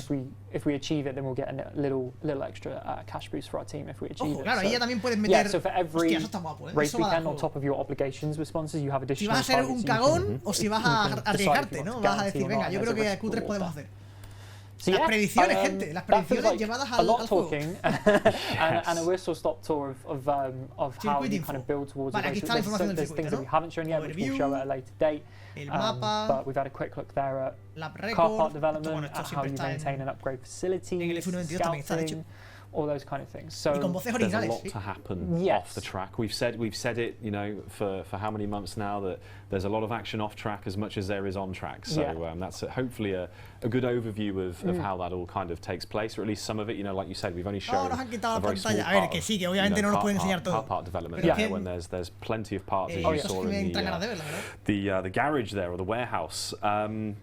Speaker 3: if we achieve it, then we'll get a little extra cash boost for our team if we achieve it.
Speaker 1: Claro, ahí ya también puedes meter.
Speaker 3: So for every race weekend on top of your obligations with sponsors, you have additional.
Speaker 1: Si vas a ser un cagón o si vas a arriesgarte, ¿no? Vas a decir, venga, yo creo que Q3 podemos hacer.
Speaker 3: So
Speaker 1: las predicciones, gente, las predicciones llevadas al juego.
Speaker 3: And a whistle-stop tour of how you kind of build towards a race. There's things that we haven't shown yet, which we'll show at a later date. But we've had a quick look there at car park development, at how you maintain and upgrade facilities, scouting, all those kind of things. So
Speaker 2: there's a lot to happen off the track. We've said it, you know, for how many months now, that there's a lot of action off track as much as there is on track. So that's hopefully a good overview of how that all kind of takes place, or at least some of it. You know, like you said, we've only shown a very small part of car park development when there's plenty of parts, as you saw in the garage there, or the warehouse.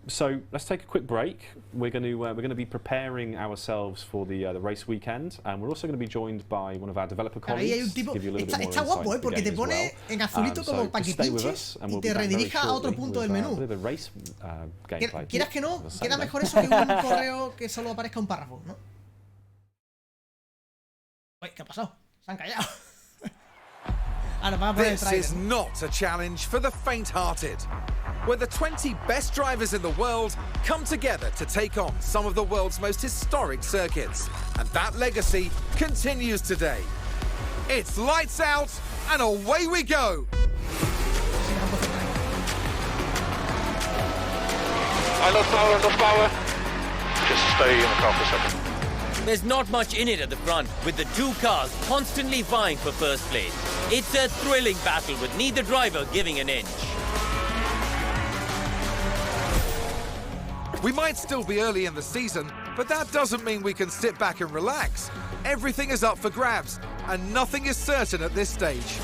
Speaker 2: So let's take a quick break. We're going to be preparing ourselves for the race weekend. And we're also going to be joined by one of our developer colleagues to give you a little bit more insight
Speaker 1: guapo, porque te pone en azulito como para que pinches y te redirija a otro punto del menú. Quieras que no, queda mejor eso que un correo que solo aparezca un párrafo, ¿no? Uy, ¿qué ha pasado? Se han callado.
Speaker 4: This is not a challenge for the faint-hearted, where the 20 best drivers in the world come together to take on some of the world's most historic circuits. And that legacy continues today. It's lights out and away we go!
Speaker 5: I lost power, Just stay in the car for a second.
Speaker 6: There's not much in it at the front, with the two cars constantly vying for first place. It's a thrilling battle with neither driver giving an inch.
Speaker 4: We might still be early in the season, but that doesn't mean we can sit back and relax. Everything is up for grabs, and nothing is certain at this stage.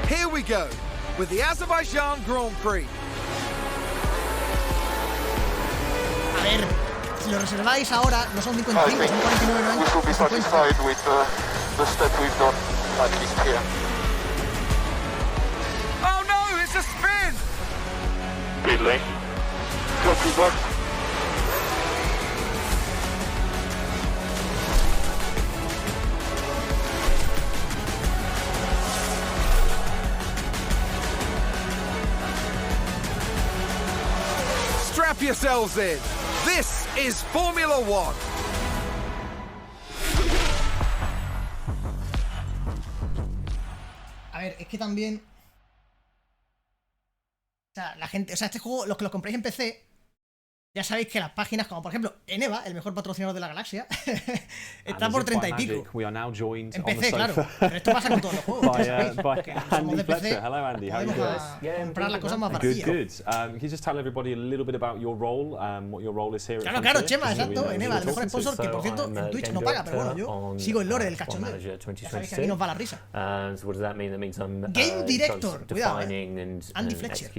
Speaker 4: Here we go, with the Azerbaijan Grand Prix.
Speaker 1: A ver, si lo reserváis ahora, no son 55, son 49,90.
Speaker 5: We should be satisfied with the step we've done, at least here.
Speaker 4: Oh no, it's a spin!
Speaker 5: Pit lane. Go feedback.
Speaker 4: Strap yourselves in. This is Formula One.
Speaker 1: A ver, es que también... O sea, la gente... O sea, este juego, los que lo compréis en PC, ya sabéis que las páginas, como por ejemplo Eneva, el mejor patrocinador de la galaxia, está por 30 y pico. En PC, claro. Pero esto pasa con todos los juegos. Somos de PC.
Speaker 2: Hello, Andy. How are you
Speaker 1: doing? Comprar las cosas más baratillas.
Speaker 2: Good. Can you just tell everybody a little bit about your role, what your role is here?
Speaker 1: Claro, Chema, exacto. Eneva, el mejor sponsor, que por cierto en Twitch no paga, pero bueno, yo sigo el lore del cachondeo. Ya sabéis que aquí nos va la risa. Game Director, cuidado, Andy Fletcher.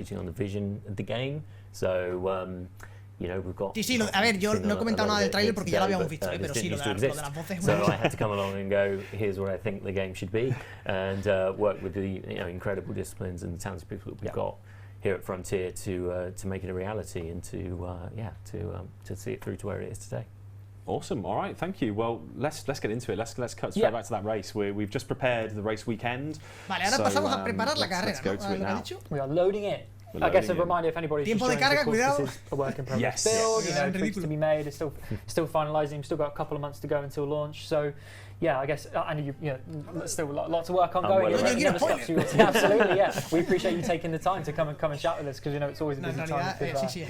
Speaker 1: Sí, a ver, yo no he comentado nada del tráiler porque ya lo habíamos visto, pero sí, lo de las voces.
Speaker 7: So I had to come along and go, here's what I think the game should be, and work with the incredible disciplines and talented people that we've got here at Frontier to make it a reality and to see it through to where it is today.
Speaker 2: Awesome. All right. Thank you. Well, let's get into it. Let's cut straight back to that race. We've just prepared the race weekend.
Speaker 1: Vale, ahora pasamos a preparar la carrera, ¿no?
Speaker 3: We are loading it. I guess a reminder if anybody's
Speaker 1: Tiempo de carga, cuidado.
Speaker 3: This is a work in progress build, tweaks to be made. It's still finalising. Still got a couple of months to go until launch. So, yeah, I guess Andy, still lots of work ongoing. Absolutely, yeah. We appreciate you taking the time to come and chat with us because it's always a busy time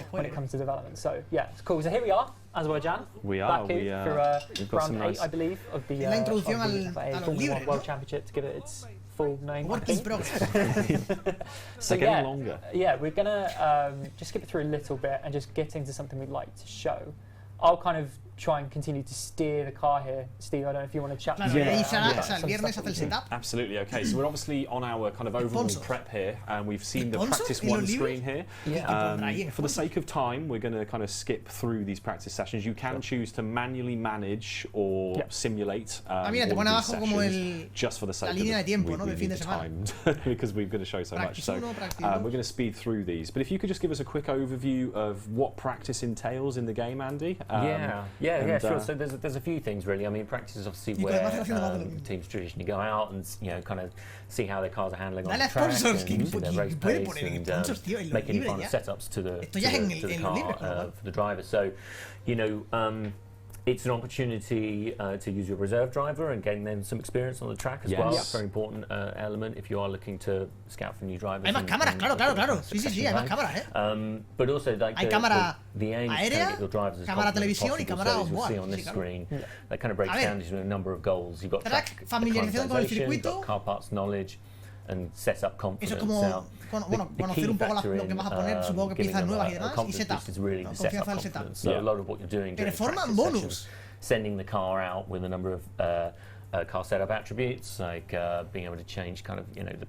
Speaker 3: when it comes to development. So, yeah, it's cool. So here we are, Azerbaijan.
Speaker 2: We are.
Speaker 3: For round 8, I believe, of the Formula 1 World Championship to give it its full name.
Speaker 1: Work in progress.
Speaker 3: So
Speaker 2: getting longer.
Speaker 3: Yeah, we're gonna just skip it through a little bit and just get into something we'd like to show. I'll kind of try and continue to steer the car here. Steve, I don't know if you want to chat.
Speaker 2: Absolutely. Okay, so we're obviously on our kind of overall prep here, and we've seen the practice one screen here. For the sake of time, we're going to kind of skip through these practice sessions. You can choose to manually manage or simulate all these sessions just for the sake of the time, because we're going to show so much. So we're going to speed through these. But if you could just give us a quick overview of what practice entails in the game, Andy.
Speaker 7: Yeah, sure. So there's a few things really. I mean, practice is obviously where teams traditionally go out and kind of see how their cars are handling on the track and their race pace and make any kind of setups to the car for the driver. So, it's an opportunity to use your reserve driver and gain them some experience on the track as well. It's a very important element if you are looking to scout for new drivers.
Speaker 1: Hay más cámaras, claro. Sí, hay más cámaras,
Speaker 7: But also, like,
Speaker 1: hay cámara
Speaker 7: the aim is to get your drivers as
Speaker 1: cámara televisión y cámara
Speaker 7: as you'll see on this screen. That kind of breaks down into a number of goals. You've got track
Speaker 1: familiarización con el circuito,
Speaker 7: car parts knowledge, and setup confidence.
Speaker 1: Eso es como conocer un poco lo que vas a poner, supongo que piezas nuevas y demás, y setup. Confianza del setup.
Speaker 7: So a lot of what you're doing during
Speaker 1: forman bonus.
Speaker 7: Sending the car out with a number of car setup attributes, like being able to change kind of, the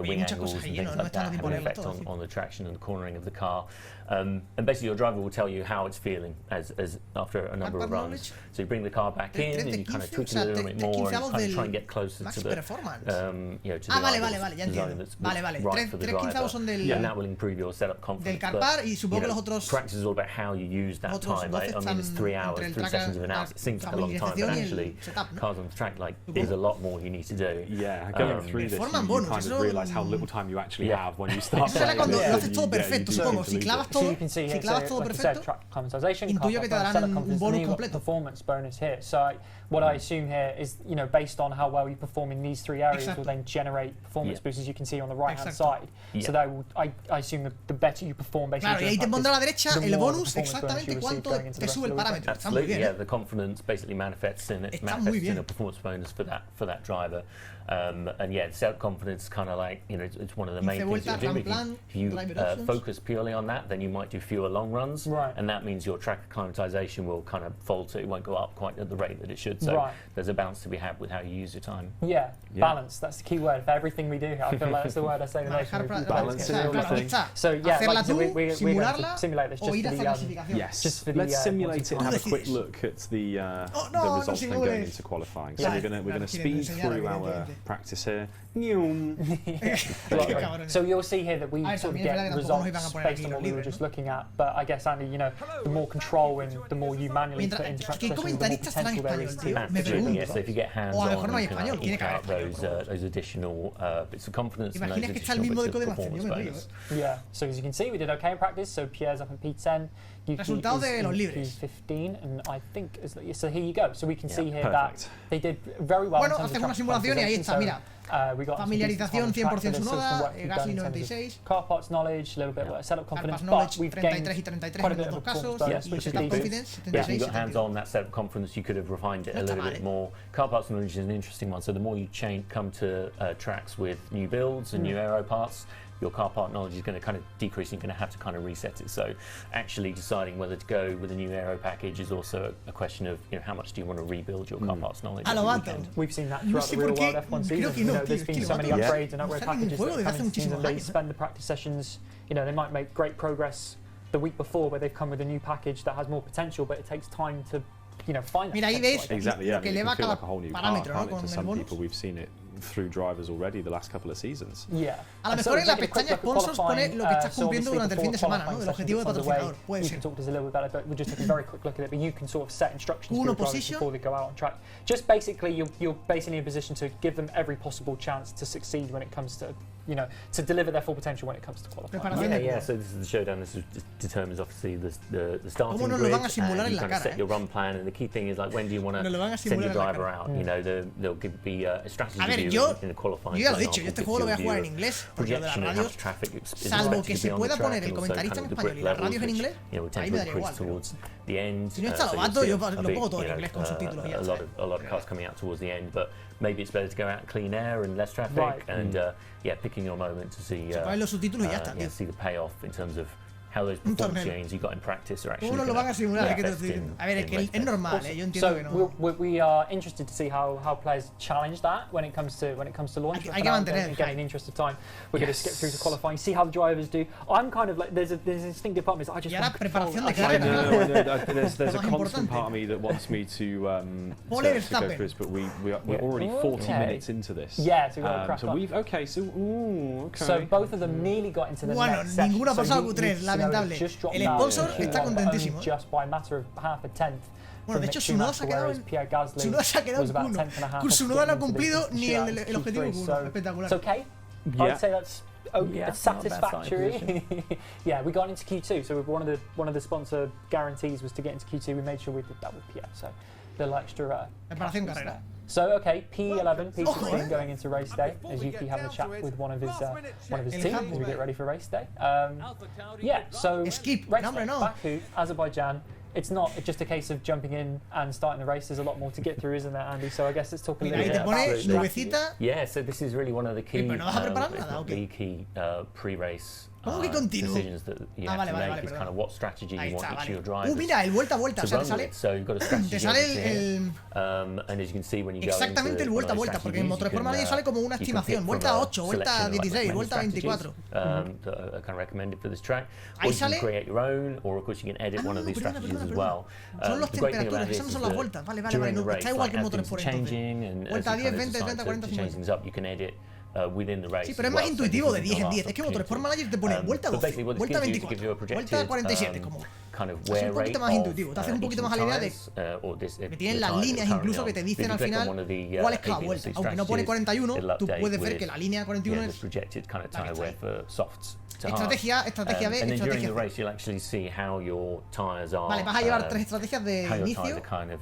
Speaker 7: wing angles and things like that, have an effect on the traction and the cornering of the car. And basically your driver will tell you how it's feeling as after a number of runs. So you bring the car back in and you kind of tweak it a little bit more and kind of try and get closer to the zone that's right for the driver. And that will improve your setup confidence. But practice is all about how you use that time. Right? I mean, it's 3 hours, 3 sessions of analysis. It seems like a long time, but actually, cars on the track, there's a lot more you need to do.
Speaker 2: Yeah, going through this, you kind of realise how little time you actually have when you start.
Speaker 1: Eso era cuando lo haces todo perfecto, supongo. Si clavas todo perfecto,
Speaker 3: intuyo
Speaker 1: que te darán un bonus completo.
Speaker 3: Performance bonus here. So what I assume here is, based on how well you perform in these 3 areas, will then generate performance boosts, as you can see on the right-hand side. So that will, I assume the better you perform, basically.
Speaker 1: Claro, y ahí te pondrá a la derecha el bonus exactamente cuánto te sube el parámetro. Está muy bien.
Speaker 7: Yeah, the confidence basically manifests in a performance bonus for that driver. And yeah, self-confidence is kind of like, it's one of the main things you do. If you focus purely on that, then you might do fewer long runs, and that means your track acclimatization will kind of falter. It won't go up quite at the rate that it should. So there's a balance to be had with how you use your time.
Speaker 3: Yeah, balance. That's the key word for everything we do. I feel like that's the word I say the most.
Speaker 2: Balance in everything.
Speaker 3: So yeah, we're going to simulate this
Speaker 2: just for the let's simulate it and have a quick look at the results then going into qualifying. So we're going to speed through our practice here.
Speaker 3: So you'll see here that we sort of get results based on what we were just looking at. But I guess, Andy, the more control and the more you manually put into practice sessions, the more potential there is to.
Speaker 7: Absolutely, yes. So if you get hands-on, you can eke out those additional bits of confidence and those additional bits of performance bonus.
Speaker 3: Yeah. So as you can see, we did okay in practice. So Pierre's up in P10.
Speaker 1: Resultado de los libres.
Speaker 3: P15, and I think so. Here you go. So we can see here that they did very well.
Speaker 1: Bueno, hacemos una simulación y ahí está. Mira. Familiarización 100% su noda, Gasly 96.
Speaker 3: Car parts knowledge, a little bit of setup confidence,
Speaker 1: but we've gained 33 y 33 en los dos casos.
Speaker 7: Y setup confidence, 76. Yeah, if you got hands-on that setup confidence, you could have refined it a little bit more. Car parts knowledge is an interesting one. So the more you come to tracks with new builds and new aero parts, your car part knowledge is going to kind of decrease and you're going to have to kind of reset it. So actually deciding whether to go with a new aero package is also a question of how much do you want to rebuild your car parts knowledge.
Speaker 3: We've seen that throughout the real world F1 season. There's been so many upgrades and upgrade packages that come into season. They spend the practice sessions, they might make great progress the week before where they've come with a new package that has more potential, but it takes time to find that.
Speaker 1: Mira, ahí veis
Speaker 2: exactly, yeah. It can feel like a whole new parámetro, ¿no? To some people, we've seen it through drivers already the last couple of seasons.
Speaker 3: Yeah.
Speaker 1: A lo mejor en la pestaña sponsors pone lo que estás cumpliendo durante el fin de semana, ¿no? El objetivo de patrocinador. Puede ser.
Speaker 3: Talk to us a little bit about it, but we'll just take a very quick look at it. But you can sort of set instructions for drivers before they go out on track. Just basically, you're basically in a position to give them every possible chance to succeed when it comes to, to deliver their full potential when it comes to qualifying.
Speaker 7: Yeah. So this is the showdown. This determines obviously the starting grid. You kind of set your run plan, and the key thing is like when do you want to send your driver out? There'll be a strategy in the qualifying.
Speaker 1: Yo ya lo he dicho, yo este juego lo voy a jugar en inglés, porque lo de las radios, salvo que se pueda poner el comentarista en español y las radios en inglés, ahí me daría igual. Si no está Lobato, yo lo pongo todo en inglés con subtítulos.
Speaker 7: A lot of cars coming out towards the end, but maybe it's better to go out in clean air and less traffic, and picking your moment to see
Speaker 1: los subtítulos y ya está,
Speaker 7: see the payoff in terms of how those performance gains you got in practice are actually.
Speaker 1: ¿Cómo lo van a simular? A ver, es que es normal, yo entiendo que no.
Speaker 3: We are interested to see how players challenge that when it comes to launch.
Speaker 1: Hay que mantener.
Speaker 3: Again, in the interest of time, we're going to skip through to qualifying, see how the drivers do. I'm kind of like there's a distinctive part of me. I just want
Speaker 1: preparación de carrera.
Speaker 2: There's a constant part of me that wants me to go through this, but we're already 40 minutes into this.
Speaker 3: Yeah, so we've got to crack
Speaker 2: on.
Speaker 3: So both of them nearly got into the next session.
Speaker 1: Ninguno ha pasado Q3, lamentable. El sponsor está contentísimo.
Speaker 3: Just by a matter of half a tenth.
Speaker 1: Bueno, de hecho, Tsunoda se ha quedado en Q1. Tsunoda no ha cumplido ni el objetivo Q1. Espectacular.
Speaker 3: It's okay. I would say that's satisfactory. Yeah, we got into Q2, so one of the sponsor guarantees was to get into Q2. We made sure we did that with Pierre, so a little extra.
Speaker 1: Preparación carrera.
Speaker 3: So okay, P11, P16 going into race day, as Yuki having a chat with one of his team as we get ready for race day. So
Speaker 1: skip
Speaker 3: race day, Baku, Azerbaijan. It's not just a case of jumping in and starting the race. There's a lot more to get through, isn't there, Andy? So I guess let's talk a little bit about
Speaker 1: strategy.
Speaker 7: Yeah, so this is really one of the key, pre-race decisions that you have to make is kind of what strategy you want each of your drivers
Speaker 1: mira, el vuelta a vuelta,
Speaker 7: to run with. So you've got a strategy here, and as you can see when you go
Speaker 1: exactamente el vuelta a vuelta, porque en Motorsport Manager sale como una estimación, vuelta 8, vuelta 16, vuelta 24.
Speaker 7: That are kind of recommended for this track. Or you can create your own, or of course you can edit one of these strategies as well.
Speaker 1: Son las temperaturas, esas no son las vueltas. Vale, no, está igual que en Motorsport entonces. Vuelta 10, 20, 30, 40, 50.
Speaker 7: You can edit within the race.
Speaker 1: Sí, pero es más intuitivo de 10 en 10. Es que Motorsport Manager te pone vuelta 12, vuelta 24, vuelta 47, como es un poquito más intuitivo, te hace un poquito más a la idea de que tienen las líneas incluso que te dicen al final cuál es cada vuelta. Aunque no pone 41, tú puedes ver que la línea 41 es
Speaker 7: to hard.
Speaker 1: Estrategia B,
Speaker 7: and then during
Speaker 1: estrategia
Speaker 7: the
Speaker 1: C.
Speaker 7: race, you'll actually see how your tyres are.
Speaker 1: Vale, vas a llevar 3 estrategias de
Speaker 7: how your
Speaker 1: inicio.
Speaker 7: tyres are kind of,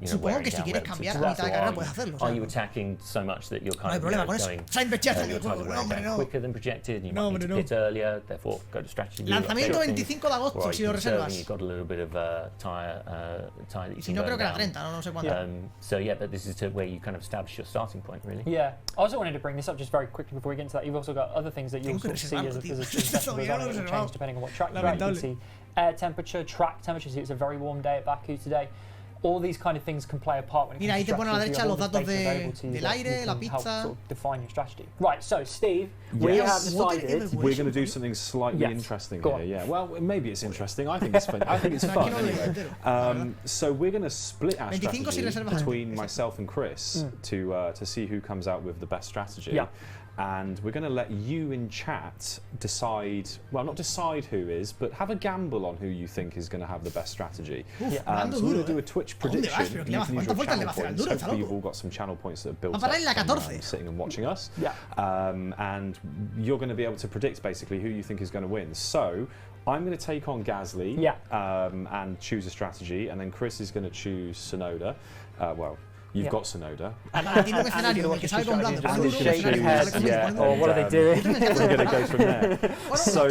Speaker 1: Supongo que si quieres cambiar a mitad de carrera puedes hacerlo.
Speaker 7: Are you attacking so much that you're
Speaker 1: No hay
Speaker 7: kind
Speaker 1: problema
Speaker 7: of
Speaker 1: con eso.
Speaker 7: going?
Speaker 1: Sainz rechaza
Speaker 7: Your tyres are wearing down quicker than projected. You might need to pit earlier, therefore go to strategy.
Speaker 1: Lanzamiento 25 de agosto, si lo reservas.
Speaker 7: You've got a little bit of tyre that you
Speaker 1: Si no, creo que era 30, no sé cuánto.
Speaker 7: So yeah, but this is to where you kind of establish your starting point, really.
Speaker 3: Yeah. I also wanted to bring this up just very quickly before we get into that. You've also got other things that you'll sort of see as a change depending on what track you're at. You can see air temperature, track temperature. See, it's a very warm day at Baku today. All these kind of things can play a part when it comes to strategy.
Speaker 1: Mira, ahí te pone a la derecha los datos del aire, la pista.
Speaker 3: Sort of define your strategy. Right, so Steve,
Speaker 2: we
Speaker 3: have decided
Speaker 2: we're going to do something slightly interesting here. Yeah, well, maybe it's interesting. I think it's fun. I think it's fun anyway. So we're going to split our strategy between myself and Chris to see who comes out with the best strategy.
Speaker 3: Yeah.
Speaker 2: And we're going to let you in chat decide, well, not decide who is, but have a gamble on who you think is going to have the best strategy. So we're going to do a Twitch prediction. You can use your channel points. Hopefully you've all got some channel points that have built up from sitting and watching us. And you're going to be able to predict basically who you think is going to win. So I'm going to take on Gasly and choose a strategy, and then Chris is going to choose Sonoda. You've got Sonoda.
Speaker 1: Tiene un escenario en el que sabe con blando.
Speaker 3: Or what are they doing?
Speaker 2: We're going to go from there. So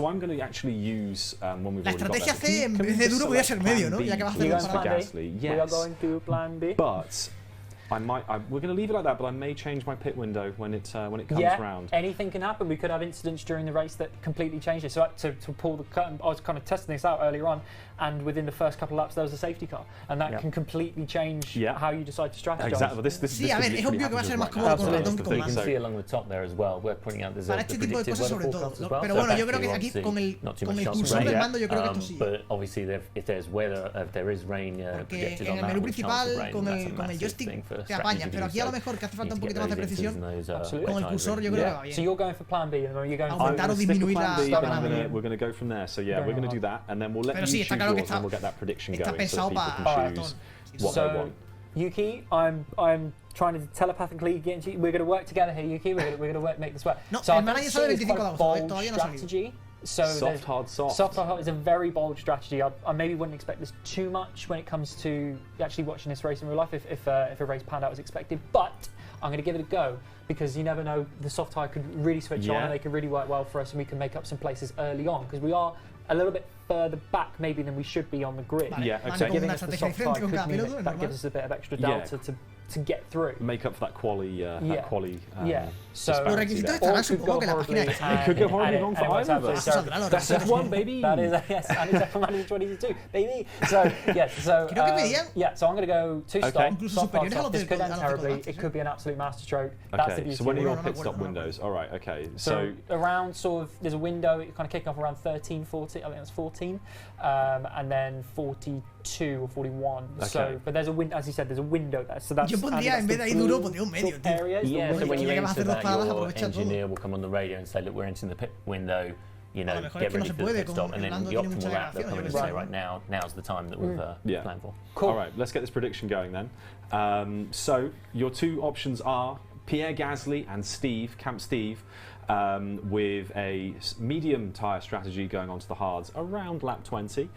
Speaker 2: I'm going to actually use one we've already got.
Speaker 1: La estrategia C en vez de duro podría ser medio, ¿no? Ya que vas a hacer
Speaker 2: for Gasly.
Speaker 3: We are going to plan B.
Speaker 2: But we're going to leave it like that, but I may change my pit window when it comes round.
Speaker 3: Anything can happen. We could have incidents during the race that completely change it. So to pull the curtain, I was kind of testing this out earlier on, and within the first couple of laps there was a safety car, and that can completely change how you decide to strategize.
Speaker 2: Exactly. This
Speaker 1: sí, a ver, es obvio que va a ser más cómodo con ratón que con
Speaker 7: mando. You can see along the top there as well. We're pointing out there's
Speaker 1: para este tipo de cosas sobre todo. Pero bueno, yo creo que aquí con el cursor del mando yo creo que esto sí.
Speaker 7: But obviously if there is rain projected on that,
Speaker 1: en el menú principal con el joystick te apañas, pero aquí a lo mejor que hace falta un poquito más de precisión con el cursor yo creo que va bien.
Speaker 3: So you're going for plan B, and you're going
Speaker 1: aumentar o disminuir la
Speaker 2: we're going to go from there. So yeah, we're going to do that, and then we'll let you choose yours, and we'll get that prediction going so that people can choose what they want.
Speaker 3: Yuki, I'm trying to telepathically get into you. We're going to work together here, Yuki. We're going to make this work.
Speaker 1: No, el manager sabe 25 de agosto, todavía no salió.
Speaker 3: So
Speaker 2: soft, hard, soft.
Speaker 3: Soft, hard is a very bold strategy. I maybe wouldn't expect this too much when it comes to actually watching this race in real life if a race panned out as expected, but I'm going to give it a go because you never know, the soft tyre could really switch on and they could really work well for us, and we can make up some places early on because we are a little bit further back maybe than we should be on the grid.
Speaker 2: So
Speaker 3: giving us the soft tyre that gives us a bit of extra delta to get through.
Speaker 2: Make up for that quali.
Speaker 3: So
Speaker 1: los requisitos estarán, supongo que la página
Speaker 2: it could go horribly wrong for either of us. That's F1, baby.
Speaker 3: That is and it's F1 Manager 22, baby. So so I'm going to go 2 stop. This could end terribly. It could be an absolute masterstroke. That's the beauty.
Speaker 2: So when are your pit stop windows? All right. Okay.
Speaker 3: So around sort of there's a window kind of kicking off around 13, 14. I think that's 14, and then 42 or 41. So but there's a window, as you said, there's a window there. So that's
Speaker 1: yo pondría en vez de ahí duro pondría un medio,
Speaker 7: tío. So when you enter that, your engineer will come on the radio and say, look, we're entering the pit window, you know, get ready for the pit stop, and then the optimal lap they'll come in and say, right, now's the time that we've planned for.
Speaker 3: Cool.
Speaker 2: All right, let's get this prediction going then. So your two options are Pierre Gasly and Camp Steve, with a medium tyre strategy going on to the hards around lap 20.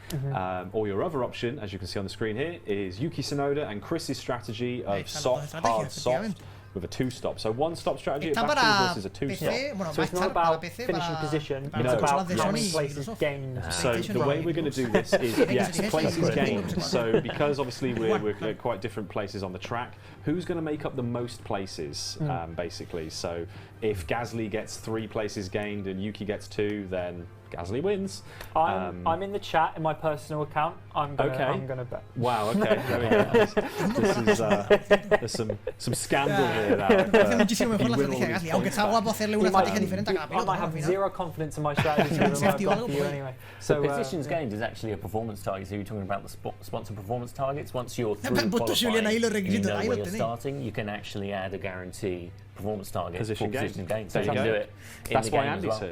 Speaker 2: Or your other option, as you can see on the screen here, is Yuki Tsunoda and Chris's strategy of soft, hard, soft, with a 2-stop. So 1-stop strategy at Baku versus a 2-stop.
Speaker 3: So it's not about finishing position, it's about how many places gained.
Speaker 2: So the way we're going to do this is, places gained. So because obviously we're at quite different places on the track, who's going to make up the most places, basically? So if Gasly gets 3 places gained and Yuki gets 2, then Gasly wins.
Speaker 3: I'm in the chat in my personal account. I'm gonna bet.
Speaker 2: Wow. Okay. There we go. This is there's some scandal here now.
Speaker 1: Hace muchísimo mejor la estrategia de Gasly, aunque está guapo hacerle una estrategia diferente a cada piloto.
Speaker 3: I might have zero confidence in my strategy anyway.
Speaker 7: So positions gained is actually a performance target. So you're talking about the sponsor performance targets. Once you're through qualifying, you know where you're starting. You can actually add a guarantee performance target
Speaker 2: position
Speaker 7: gain. So you can do it in
Speaker 2: That's
Speaker 7: the game
Speaker 2: why Andy's
Speaker 7: as well.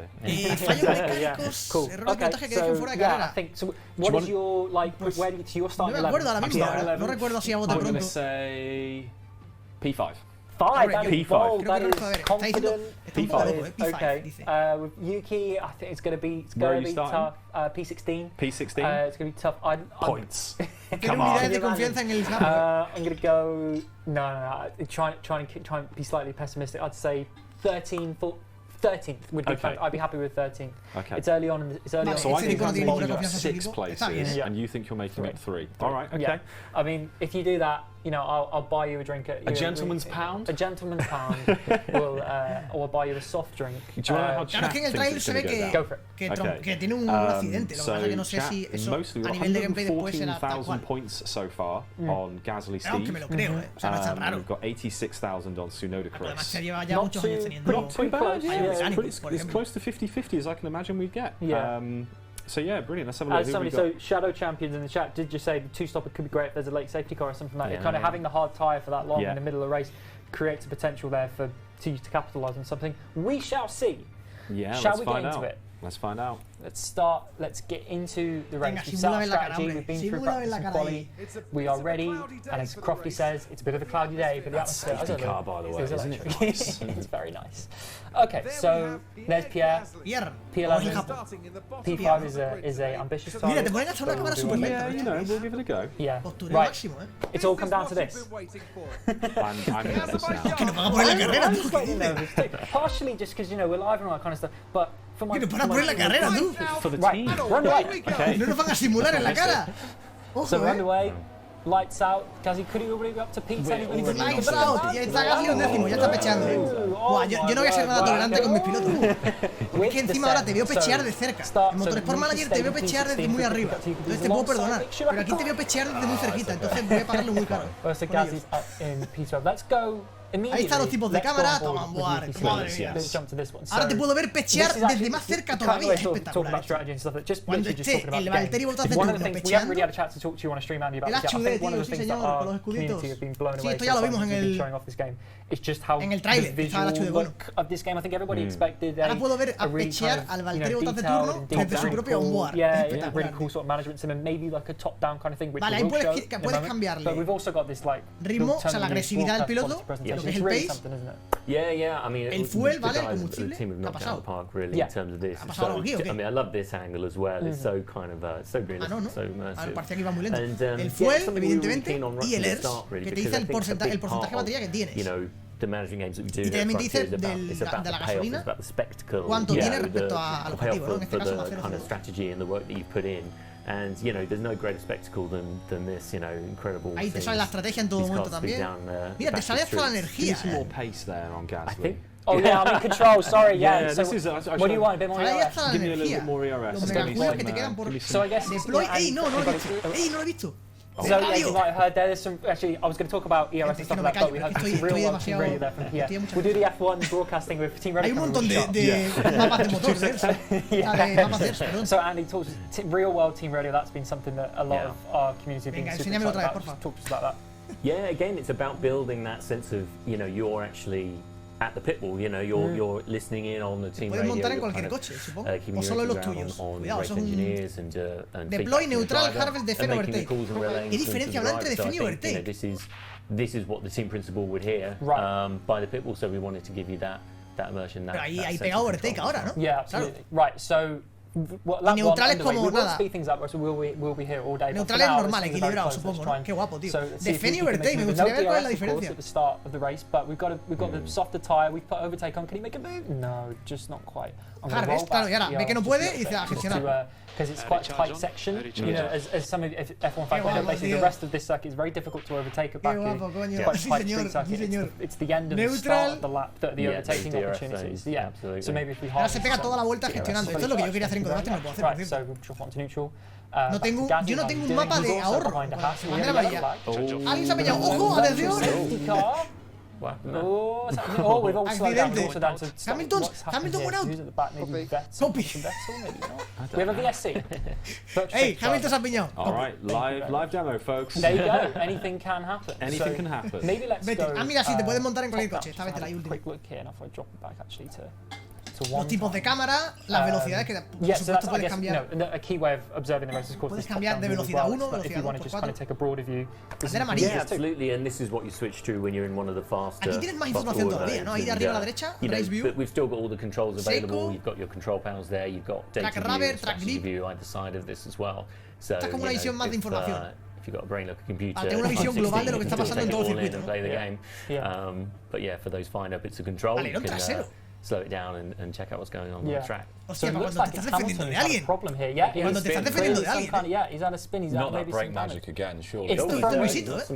Speaker 2: here.
Speaker 1: Cool.
Speaker 3: Okay, so I think so. What is your where do you start?
Speaker 1: No me acuerdo ahora mismo. No recuerdo si a bote
Speaker 2: I'm
Speaker 1: pronto.
Speaker 2: going to say P5.
Speaker 3: 5. That is bold. That is confident.
Speaker 1: P5.
Speaker 3: Okay. With Yuki, I think it's going to be tough. P16.
Speaker 2: P16.
Speaker 3: It's going to be tough.
Speaker 2: Points.
Speaker 1: Come on. I'm
Speaker 3: going to go. No. Try and be slightly pessimistic. I'd say 13th would be fine. I'd be happy with 13th.
Speaker 2: Okay.
Speaker 3: It's early on.
Speaker 2: So I think I'm making up 6 places, and you think you're making up 3. All right. Okay.
Speaker 3: Yeah. I mean, if you do that, I'll buy you a drink.
Speaker 2: A gentleman's pound.
Speaker 3: A gentleman's pound. Or buy you a soft drink.
Speaker 2: Do you know how chat thinks it's going to go down?
Speaker 3: Go for it.
Speaker 1: Que tiene un accidente. Lo que pasa es que no sé si eso a nivel de gameplay después será tal cual.
Speaker 2: 114,000 points so far on Gasly Steve.
Speaker 1: Aunque me lo creo, o sea, no es tan raro.
Speaker 2: We've got 86,000 on Tsunoda Chris.
Speaker 1: Además se lleva ya muchos años teniendo.
Speaker 2: Not too bad. It's close to 50-50 as I can imagine we'd get.
Speaker 3: Yeah.
Speaker 2: So yeah, brilliant. Let's have a look.
Speaker 3: So Shadow Champions in the chat did just say the 2-stopper could be great if there's a late safety car or something like that. Kind of having the hard tyre for that long in the middle of the race creates a potential there for to capitalise on something. We shall see.
Speaker 2: Yeah,
Speaker 3: shall we get into it?
Speaker 2: Let's find out.
Speaker 3: Let's get into the race. We've set our strategy, we've been through practice and quali. We are ready, and as Crofty says, it's a bit of a cloudy day, but the atmosphere
Speaker 2: is car, by the way, isn't it?
Speaker 3: Nice? It's very nice. Okay, so there's Pierre. P11. P5 is a ambitious target.
Speaker 1: Mira, te ponen hasta una cámara super lenta.
Speaker 2: Yeah, we'll give it a go.
Speaker 3: Yeah. Right. It's all come down to this.
Speaker 2: I'm nervous now.
Speaker 1: Que nos van a poner la carrera, tú, ¿qué dices?
Speaker 3: Partially just because, we're live and all that kind of stuff, but for my...
Speaker 1: Que nos van a poner la carrera, tú.
Speaker 2: For the team.
Speaker 3: Run away.
Speaker 2: Okay.
Speaker 1: No nos van a simular en la cara.
Speaker 3: So run away. Lights out. Gasly, could he already be up to P10?
Speaker 1: Lights out. Ya está Gasly un décimo, ya está pecheando. Buah, yo no voy a ser nada tolerante con mis pilotos. Es que encima ahora te veo pechear de cerca. En Motorsport Manager te veo pechear desde muy arriba. Entonces te puedo perdonar. Pero aquí te veo pechear desde muy cerquita. Entonces voy a pagarlo muy caro.
Speaker 3: So Gasly's up in P12. Let's go.
Speaker 1: Ahí están los tipos de cámara, toman madre mía. Ahora te puedo ver pechear desde más cerca todavía, es espectacular. Cuando esté el Valtteri Bottas de turno pecheando, el HUD, tío, sí señor, con los escuditos. Sí, esto ya lo vimos en el trailer, estaba el HUD bueno. Ahora puedo ver a pechear al Valtteri Bottas de turno desde su propio onboard, es espectacular. Vale, ahí puedes cambiarle ritmo, o sea, la agresividad del piloto, lo que es el pace, el fuel, ¿vale? El combustible, ¿qué ha pasado? ¿Ha pasado algo aquí o qué?
Speaker 7: I mean, I love this angle as well. It's so kind of so realistic, so immersive.
Speaker 1: Parecía que iba muy lento. El fuel, evidentemente, y el ERS, que te dice el porcentaje de batería que tienes.
Speaker 7: The managing games that we do
Speaker 1: y también dice de la gasolina cuánto tiene respecto al objetivo, ¿no? En este caso,
Speaker 7: kind of strategy and the work that you've put in. And there's no greater spectacle than this, incredible.
Speaker 1: Ahí te sale la estrategia en todo momento también. Mira, te sale hasta la energía.
Speaker 2: More pace there on Gasly.
Speaker 3: Oh yeah, I'm in control. Sorry, yeah. So what do you want? A bit more ERS.
Speaker 2: Give me a little bit more ERS.
Speaker 1: Los megajuegos que te quedan por deploy. ¡Ey, no lo he visto!
Speaker 3: So yeah, you might have heard there's some. Actually, I was going to talk about ERS and stuff like that, but we have some real world team radio there from here. We'll do the F1 broadcasting with Team Radio.
Speaker 1: Hay un montón de mapas de motor, perdón.
Speaker 3: So Andy talks real world team radio. That's been something that a lot of our community have been super excited about. Talk to us about that.
Speaker 7: Yeah, again, it's about building that sense of you're actually at the pit wall, you're listening in on the team radio.
Speaker 1: Puedes montar en cualquier coche, supongo. O solo en los tuyos. Cuidado, eso es un deploy neutral harvest de Fenn overtake. ¿Qué diferencia habrá entre defend y overtake?
Speaker 7: This is what the team principal would hear by the pit wall, so we wanted to give you that immersion.
Speaker 1: Pero ahí pega overtake ahora, ¿no?
Speaker 3: Yeah, absolutely. Right, so
Speaker 1: y neutrales como nada.
Speaker 3: Neutrales
Speaker 1: normal, equilibrado, supongo, ¿no? Qué guapo, tío. Defend y overtake, me gustaría ver cuál es la diferencia.
Speaker 3: At the start of the race, but we've got the softer tyre. We've put overtake on. Can he make a move? No, just not quite.
Speaker 1: Harvest, claro, y ahora ve que no puede y dice a gestionar.
Speaker 3: Because it's quite a tight section, as some of F1 fans know, basically the rest of this circuit is very difficult to overtake it back in. It's quite a tight street circuit. It's the end of the start of the lap, the overtaking opportunities. Yeah, so maybe if we
Speaker 1: ahora se pega toda la vuelta gestionando. Esto es lo que yo quería hacer en Codebate, no lo puedo hacer, por cierto.
Speaker 3: So we drop onto neutral.
Speaker 1: Yo no tengo un mapa de ahorro. Bandera amarilla. Alguien se ha pillado. ¡Ojo, atención!
Speaker 3: Oh, we've all slowed down.
Speaker 1: Hamilton went out. Copy.
Speaker 3: We have a VSC.
Speaker 1: Hey, Hamilton se ha pillado.
Speaker 2: All right, live demo, folks.
Speaker 3: There you go. Anything can happen.
Speaker 2: Anything can happen.
Speaker 3: Maybe let's go.
Speaker 1: Mira, sí, te puedes montar en cualquier coche. Esta vez la última.
Speaker 3: Quick look here, and if I drop it back actually to
Speaker 1: los tipos de cámara, las velocidades que por supuesto puedes cambiar.
Speaker 3: A key way of observing the race, of course,
Speaker 1: puedes cambiar de velocidad 1,
Speaker 3: velocidad 2,
Speaker 1: velocidad 2 por 4.
Speaker 7: Yeah, absolutely, and this is what you switch to when you're in one of the faster.
Speaker 1: Aquí tienes más información todavía, ¿no? Ahí de arriba a la derecha, race view.
Speaker 7: But we've still got all the controls available. You've got your control panels there. You've got data view, strategy view either side of this as well. So
Speaker 1: es como una visión más de información.
Speaker 7: If you've got a brain like a computer,
Speaker 1: tengo una visión global de lo que está pasando en todo el circuito.
Speaker 7: Play the game. But yeah, for those finer bits of control, you can slow it down and check out what's going on the track.
Speaker 1: Hostia, cuando te estás defendiendo de alguien. Cuando te estás defendiendo de alguien.
Speaker 3: Yeah, he's had a spin. He's
Speaker 8: not that brake magic again, surely.
Speaker 1: Esto es Luisito, Ojo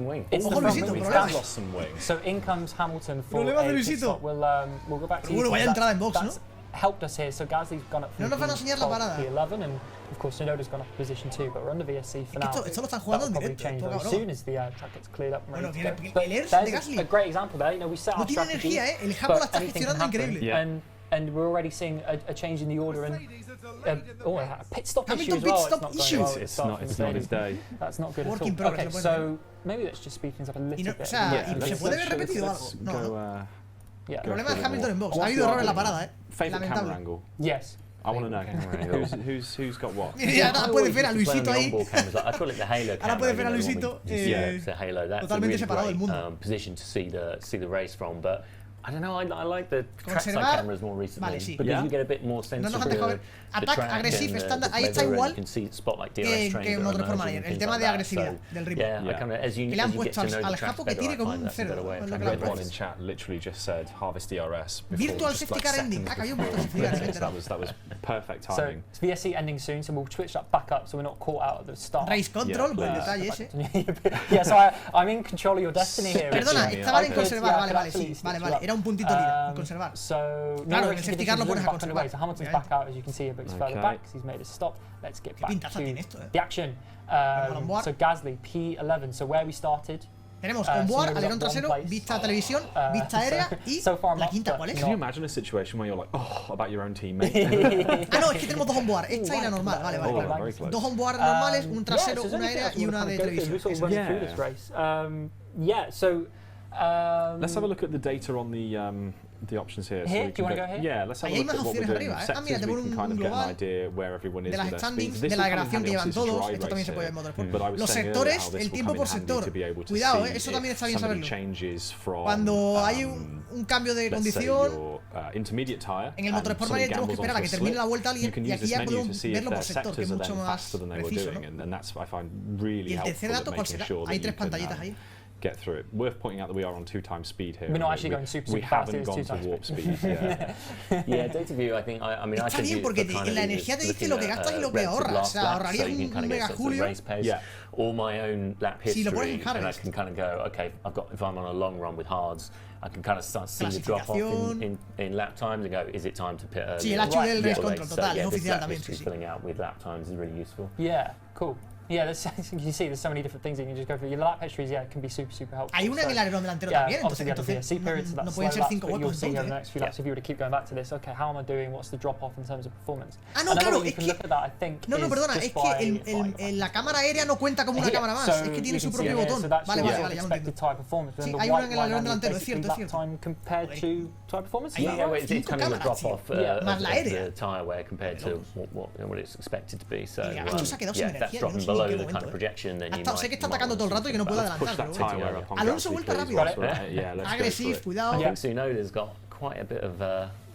Speaker 1: Luisito, problemas.
Speaker 8: Lost some wing.
Speaker 3: So in comes Hamilton for
Speaker 1: problemas de Luisito.
Speaker 3: We'll go back to
Speaker 1: Bueno, vaya entrada en box, ¿no?
Speaker 3: Helped us here, so Gasly's gone up from
Speaker 1: no nos van a enseñar la parada.
Speaker 3: P11, and of course Tsunoda's gone up to position 2, but we're under VSC for now.
Speaker 1: Esto lo están jugando en directo.
Speaker 3: Change very soon as the track gets cleared up.
Speaker 1: Bueno, el ERS de Gasly.
Speaker 3: A great example there. You know, we set
Speaker 1: no
Speaker 3: our
Speaker 1: tiene
Speaker 3: strategy,
Speaker 1: energía, el Hamilton la está gestionando increíble.
Speaker 3: And we're already seeing a change in the order and a pit stop issue as
Speaker 1: pit
Speaker 3: well.
Speaker 1: Stop issue.
Speaker 2: It's not his day.
Speaker 3: That's not good
Speaker 1: at
Speaker 3: all. Okay, so maybe let's just speed things up a little bit.
Speaker 1: O sea, ¿se puede ver repetido algo? No. El problema de Hamilton en box. Ha habido error en la parada,
Speaker 2: Lamentable. Angle?
Speaker 3: Yes.
Speaker 2: I want to know who's got what.
Speaker 1: Ya, ahora puedes ver a Luisito ahí.
Speaker 7: I call it the halo camera.
Speaker 1: Ahora puedes ver a Luisito totalmente separado del mundo.
Speaker 7: Position to see the race from, but I don't know, I like the trackside cameras more recently.
Speaker 1: Vale, sí.
Speaker 7: Because you get a bit more sense of the
Speaker 1: Attack, aggressive, estándar, ahí está igual
Speaker 7: que
Speaker 1: en Motorsport Manager. El tema de agresividad, del ritmo. Que le han puesto al Japo que tire como un cerdo.
Speaker 2: Red One in chat literally just said harvest DRS.
Speaker 1: Virtual safety car ending. Ah, cayó virtual safety car ending.
Speaker 2: That was perfect timing.
Speaker 3: So VSC ending soon, so we'll switch that back up so we're not caught out at the start.
Speaker 1: Race control, buen detalle ese.
Speaker 3: Yeah, so I'm in control of your destiny here.
Speaker 1: Perdona, estaba en conservar, vale, sí, vale. Era un puntito lila, en conservar. Claro, en el safety car lo pones a conservar.
Speaker 3: So Hamilton's back out, as you can see, but he's further back. He's made a stop. Let's get back to the action. So Gasly, P11. So where we started.
Speaker 1: Tenemos onboard, alerón trasero, vista televisión, vista aérea y la quinta, ¿cuál es?
Speaker 2: Can you imagine a situation where you're like, oh, about your own teammate?
Speaker 1: No, es que tenemos dos onboard, esta y la normal, vale. Dos onboard normales, un trasero, una aérea y una de televisión.
Speaker 3: Yeah, so
Speaker 2: let's have a look at the data on the options here.
Speaker 3: Here, do you want to go here?
Speaker 2: Yeah, let's have a look at what we're doing. Sectors, we can kind of get an idea where everyone is with their speeds.
Speaker 1: De la degradación que llevan todos, esto también se puede ver en Motorsport. Los sectores, el tiempo por sector. Cuidado, eso también está bien saberlo. Cuando hay un cambio de condición, en el Motorsport Manager tenemos que esperar a que termine la vuelta alguien y aquí ya podemos verlo por sector, que es mucho más preciso, ¿no? Y el tercer dato, ¿cuál será? Hay tres pantallitas ahí.
Speaker 2: Get through it. Worth pointing out that we are on 2x speed here.
Speaker 3: We're not actually going super fast.
Speaker 2: We haven't gone to warp speed.
Speaker 7: Yeah, data view. I mean, I
Speaker 1: está bien porque la energía te dice lo que gastas y lo que ahorras. O sea, ahorrarías un megajulio.
Speaker 7: All my own lap history,
Speaker 1: si lo pones en
Speaker 7: and I can kind of go, okay, if I'm on a long run with hards, I can kind of start see the drop off in lap times and go, is it time to pit early?
Speaker 1: Sí, el HV del race control total, es oficial también.
Speaker 7: Filling out with lap times is really useful.
Speaker 3: Yeah, cool. Yeah, you see, there's so many different things that you can just go through. Your lap histories, can be super helpful.
Speaker 1: Hay una en el alerón delantero también,
Speaker 3: entonces
Speaker 1: no pueden ser 5 huecos.
Speaker 3: You'll see over the next few laps if you were to keep going back to this. Okay, how am I doing? What's the drop off in terms of performance?
Speaker 1: No, claro, es que perdona, es que la cámara aérea no cuenta como una cámara más, es que tiene su propio botón. Vale, ya lo entiendo. Sí, hay una en el alerón delantero, es cierto.
Speaker 3: Compared to tyre performance.
Speaker 7: Yeah, it's kind of a drop off
Speaker 1: más la aérea.
Speaker 7: The tyre wear compared to what it's expected to be. So
Speaker 1: esto se ha quedado sin energía,
Speaker 7: dropping below the kind of projection.
Speaker 1: Sé que está atacando todo el rato y que no puede adelantar. Alonso vuelta rápido. Agresivo, cuidado.
Speaker 7: I think Tsunoda's got quite a bit of.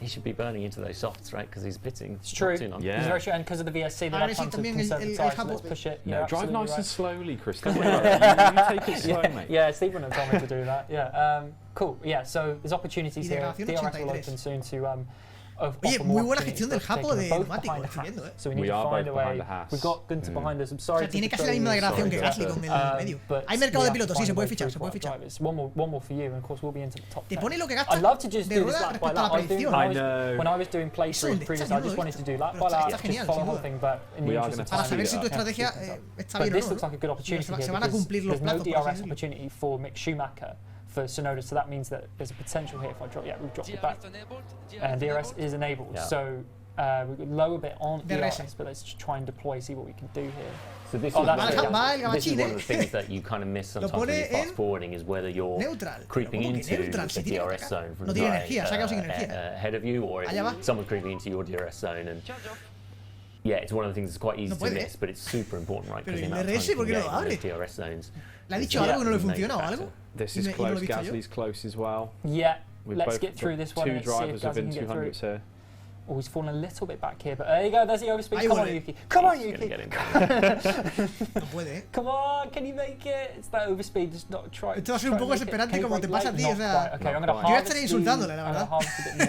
Speaker 7: He should be burning into those softs, right? Because he's pitting.
Speaker 3: It's true. He's very true, and because of the VSC, the lap time to conserve the tyres, let's push it.
Speaker 2: No, drive nice and slowly, Chris. You take it slow, mate.
Speaker 3: Yeah, Steve wouldn't have told me to do that. Yeah, cool. Yeah, so there's opportunities here. DRS will open soon to.
Speaker 1: Oye, muy buena gestión del Japo de neumático, estoy viendo,
Speaker 3: So we need to find a way. We've got Gunter behind us. I'm sorry.
Speaker 1: O sea, tiene casi la misma degradación que Gasly con el medio. Hay mercado de pilotos, sí, se puede fichar,
Speaker 3: One more for you, and of course we'll be into the top 10.
Speaker 1: Te pone lo que gasta de rueda respecto a la predicción.
Speaker 3: When I was doing playthroughs previously, I just wanted to do lap by lap, just follow the whole thing, but in the interest of time.
Speaker 1: Para saber si tu estrategia está bien o no.
Speaker 3: This looks like a good opportunity here because there's no DRS opportunity for Mick Schumacher for Tsunoda, so that means that there's a potential here if I drop. Yeah, we've dropped it back, and DRS is enabled. So lower bit on DRS, but let's just try and deploy, see what we can do here.
Speaker 7: So this is one of the things that you kind of miss sometimes when you're fast forwarding is whether you're creeping into the DRS zone from ahead of you, or if someone's creeping into your DRS zone. And yeah, it's one of the things that's quite easy to miss, but it's super important, right? Because the amount of time you can get in those DRS zones.
Speaker 1: ¿Le ha dicho algo que no le funciona o algo?
Speaker 2: This is close. Gasly's close as well.
Speaker 3: Yeah, let's get through this one.
Speaker 2: Two drivers within 200s here.
Speaker 3: Oh, he's fallen a little bit back here, but there you go, there's the overspeed. Come on, Yuki. Come on, Yuki. Come on, can you make it? It's that overspeed, just not try.
Speaker 1: Esto va a ser un poco desesperante como te pasa a ti, o sea. Yo ya estaría insultándole, la verdad.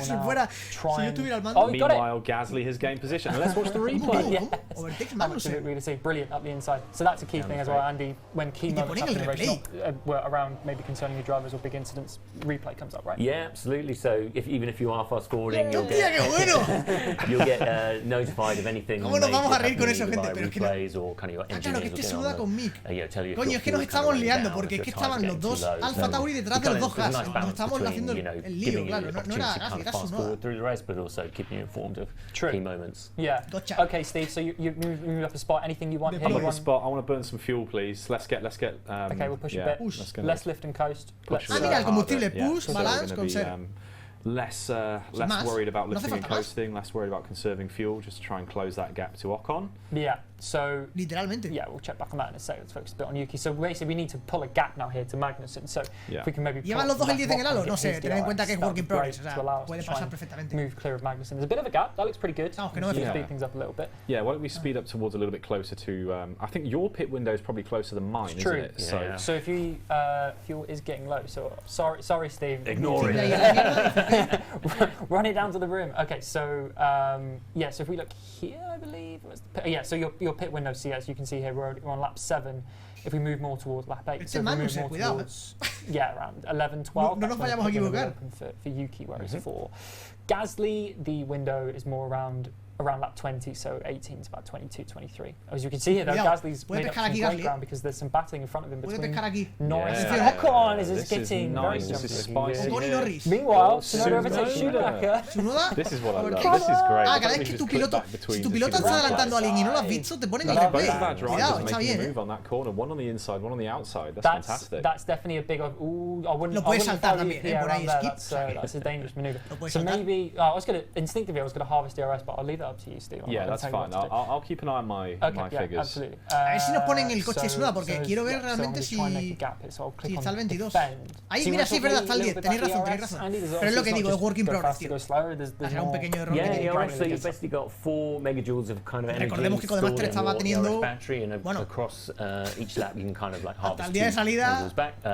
Speaker 1: Si yo estuviera al mando.
Speaker 2: Meanwhile, Gasly has gained position. And let's watch the replay.
Speaker 1: Overtakes
Speaker 3: Magnussen. Brilliant up the inside. So that's a key thing as well, Andy. When key moments happen in the race, around maybe concerning your drivers or big incidents, replay comes up, right?
Speaker 7: Yeah, absolutely. So even if you are fast forwarding, you'll get notified of anything.
Speaker 1: ¿Cómo nos vamos a reír con eso, gente?
Speaker 7: Pero replays or kind of your
Speaker 1: claro, que este suda con Mick.
Speaker 7: Coño,
Speaker 1: es que nos estamos liando porque es que estaban los dos Alfa Tauri detrás de los dos Haas. Nos estamos haciendo el lío, claro. No era Gasly, era su noda.
Speaker 7: Through the race, but also keeping you informed of key moments.
Speaker 3: Yeah. Gotcha. Okay, Steve. So you moved up a spot. Anything you want here?
Speaker 2: I'm up a spot. I want to burn some fuel, please. Let's get.
Speaker 3: Okay, we'll push a bit. Let's lift and coast.
Speaker 1: Mira, el combustible. Push, balance, conserve.
Speaker 2: Less worried about lifting and coasting, less worried about conserving fuel, just to try and close that gap to Ocon.
Speaker 3: Yeah, so...
Speaker 1: Literalmente.
Speaker 3: Yeah, we'll check back on that in a second. Let's focus a bit on Yuki. So basically we need to pull a gap now here to Magnussen. So if we can maybe...
Speaker 1: ¿Llevan los dos el 10 en el halo? No sé, tened en cuenta que es work in progress, o sea, puede pasar perfectamente.
Speaker 3: Move clear of Magnussen. There's a bit of a gap, that looks pretty good.
Speaker 1: No, que no me
Speaker 3: speed things up a little bit.
Speaker 2: Yeah, why don't we speed up towards a little bit closer to... I think your pit window is probly closer than mine, isn't it?
Speaker 3: Yeah. So if you, fuel is getting low, so sorry Steve.
Speaker 2: Ignore it.
Speaker 3: Run it down to the rim. Okay, so yeah, so if we look here, I believe, yeah, so your pit window, see, as you can see here, we're on lap 7. If we move more towards lap 8, so if we move more towards, yeah, around 11, 12,
Speaker 1: no nos vayamos a equivocar.
Speaker 3: For Yuki, whereas for Gasly, the window is more around lap 20, so 18 is about 22, 23. As you can see here, though, Gasly's made up some great ground because there's some battling in front of him between Norris and Ocon. Is getting
Speaker 2: nice. This is spicy.
Speaker 3: Meanwhile, Tsunoda overtakes Schumacher.
Speaker 2: This is what I love. This is great.
Speaker 1: Cada vez que tu piloto está adelantando a alguien y no lo has visto, te ponen el replay. Cuidado, está bien,
Speaker 2: move on that corner, one on the inside, one on the outside. That's fantastic.
Speaker 3: That's definitely a big. Ooh, I wouldn't.
Speaker 1: Lo puedes saltar también, por ahí skip.
Speaker 3: That's a dangerous maneuver. So maybe I was gonna instinctively harvest DRS, but I'll leave it up to you, Steve.
Speaker 2: Yeah, that's fine. I'll keep an eye on my figures.
Speaker 3: Absolutely.
Speaker 1: A ver si nos ponen el coche Suda, porque quiero ver realmente si está el 22. Ahí, mira, sí, es verdad, está el 10. Tenéis razón. Pero es lo que digo, es work in progress, tío. Será un pequeño error que tiene.
Speaker 7: So you've basically got 4 megajoules of kind of energy.
Speaker 1: Recordemos que Codemaster estaba teniendo,
Speaker 7: bueno, across each lap you can kind of like harvest
Speaker 1: hasta el día de salida,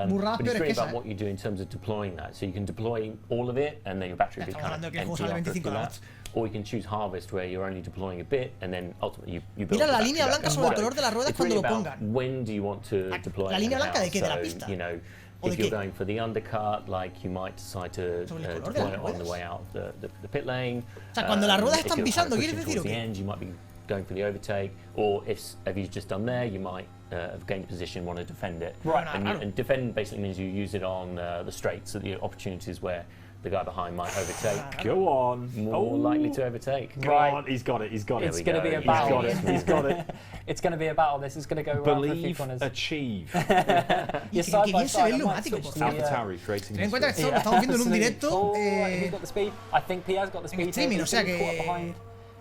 Speaker 1: burradas
Speaker 7: but it's
Speaker 1: peores
Speaker 7: really
Speaker 1: que
Speaker 7: about what you do in terms of deploying that. So you can deploy all of it and then your battery will be kind of empty after a lap. Or you can choose harvest where you're only deploying a bit and then ultimately you build.
Speaker 1: Mira la línea blanca sobre el color de las ruedas cuando lo pongan.
Speaker 7: When do you want to deploy?
Speaker 1: La línea blanca de qué, de la pista.
Speaker 7: You know, if you're going for the undercut, like you might decide to deploy it on the way out of the pit lane.
Speaker 1: O sea, cuando las ruedas están pisando, ¿quieres decir o
Speaker 7: qué? End, you might be going for the overtake, or if you've just done there, you might have gained position, want to defend it.
Speaker 3: Right.
Speaker 7: And defend basically means you use it on the straights, so the opportunities where the guy behind might overtake.
Speaker 2: Go on.
Speaker 7: More likely to overtake.
Speaker 2: Right. On. He's got it.
Speaker 3: It's going to be a battle.
Speaker 2: He's got it.
Speaker 3: It's going to be a battle. This is going to go
Speaker 2: around
Speaker 3: for a few corners.
Speaker 2: Achieve.
Speaker 1: Y que bien se ve el neumático.
Speaker 2: Ten
Speaker 1: en cuenta que esto lo estamos viendo en un directo.
Speaker 3: He's got the speed. I think Pia's got the speed.
Speaker 1: En streaming, o sea que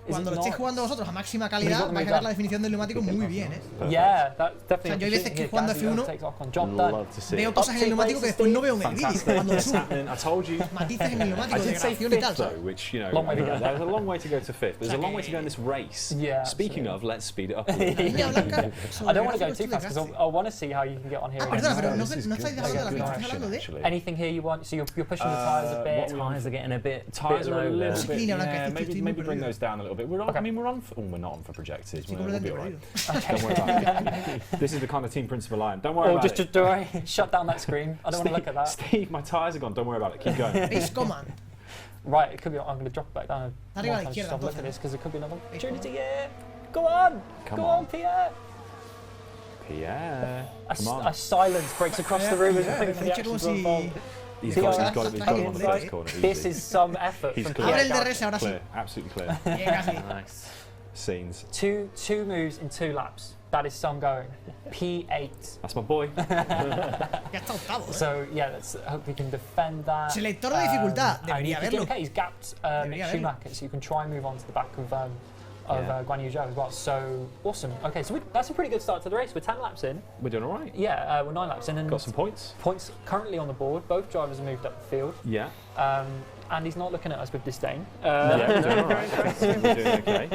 Speaker 1: cuando lo estéis jugando vosotros a máxima calidad, vais a ver la definición del neumático muy bien,
Speaker 3: Yeah, that's definitely.
Speaker 1: O sea, yo hay veces que jugando F1 veo cosas en el neumático que después no veo en el vídeo cuando lo subo. Matices en el neumático de gradación y tal.
Speaker 2: Which, you know, there's a long way to go to 5th. There's a long way to go in this race. Speaking of, let's speed it up a little.
Speaker 3: I don't want to go too fast because I want to see how you can get on here.
Speaker 1: Perdona, pero no estáis dejando de la pista, estás hablando de
Speaker 3: anything here you want. So you're pushing the tyres a bit.
Speaker 7: Tyres are getting a bit
Speaker 2: low. Maybe bring those down a little bit. I mean, we're not on for projectors. We'll be alright. Don't worry about it. This is the kind of team principle I am. Don't worry about it.
Speaker 3: Just do I shut down that screen? I don't want to look at that.
Speaker 2: Steve, my tyres are gone. Don't worry about it. Keep going.
Speaker 1: Ace command.
Speaker 3: Right, it could be. I'm going to drop it back down.
Speaker 1: Arriba a la izquierda.
Speaker 3: Look at this because it could be another opportunity. Yeah. Go on. Go on, Pierre.
Speaker 2: Pierre.
Speaker 3: A silence breaks across the room as well.
Speaker 2: He's got him on the first corner.
Speaker 3: This is some effort from Pierre.
Speaker 1: Abre el DRS ahora sí.
Speaker 2: Absolutely clear.
Speaker 7: Nice.
Speaker 2: Scenes.
Speaker 3: Two moves in 2 laps. That is some going. P8.
Speaker 2: That's my boy.
Speaker 1: Ya está octavo.
Speaker 3: So yeah, let's hope we can defend that.
Speaker 1: Selector de dificultad. Debería haberlo.
Speaker 3: Okay, he's gapped Schumacher, so you can try and move on to the back of Guan Yu Zhou as well. So awesome. Okay, so that's a pretty good start to the race. We're 10 laps in.
Speaker 2: We're doing all right.
Speaker 3: Yeah, we're 9 laps in. And
Speaker 2: got some points.
Speaker 3: Points currently on the board. Both drivers have moved up the field.
Speaker 2: Yeah.
Speaker 3: And he's not looking at us with disdain.
Speaker 2: Yeah, we're doing all right. We're doing okay.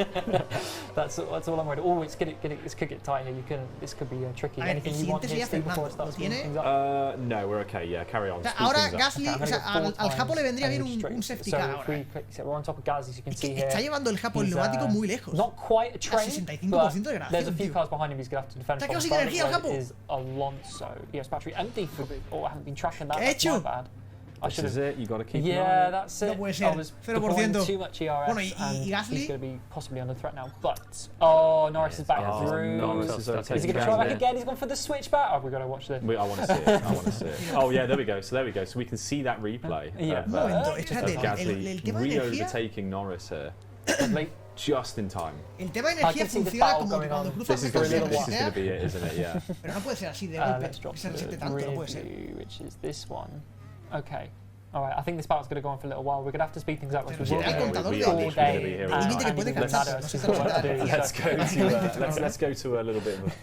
Speaker 3: That's all I'm worried. Oh, this could get tight here. This could be tricky. Anything you want to see before it starts speeding things up?
Speaker 2: No, we're okay. Yeah, carry on.
Speaker 1: Ahora Gasly, al Japo le vendría bien un safety car ahora.
Speaker 3: So we're on top of Gasly, as you can see here.
Speaker 1: Está llevando el Japo el neumático muy lejos.
Speaker 3: Not quite a train,
Speaker 1: 65% de gradación.
Speaker 3: There's a few cars behind him he's going to have to defend.
Speaker 1: Está quedado sin energía el Japo.
Speaker 3: Is Alonso. Yes, battery empty. I haven't been tracking that.
Speaker 1: That's
Speaker 3: my bad.
Speaker 2: This is it, you got to keep
Speaker 3: an eye on it. That's it.
Speaker 1: No puede ser.
Speaker 3: I was deploying too much ERS,
Speaker 1: bueno,
Speaker 3: and
Speaker 1: Gasly?
Speaker 3: he's going to be possibly under threat now. But, Norris is back through.
Speaker 2: Norris is
Speaker 3: he going to try back again? He's gone for the switch back. Oh, we've got to watch this.
Speaker 2: I want to see it. Oh, yeah, there we go. So we can see that replay of Gasly re-overtaking Norris here. Just in time.
Speaker 1: El tema de energía funciona como que cuando cruzas
Speaker 2: This is going to be it, isn't it? Yeah.
Speaker 1: Pero no puede ser así de golpe. Que se resete tanto, no puede ser.
Speaker 3: Which is this one. Okay. All right, I think this battle's going to go on for a little while. We're going to have to speed things up.
Speaker 1: Let's go
Speaker 2: to a little bit of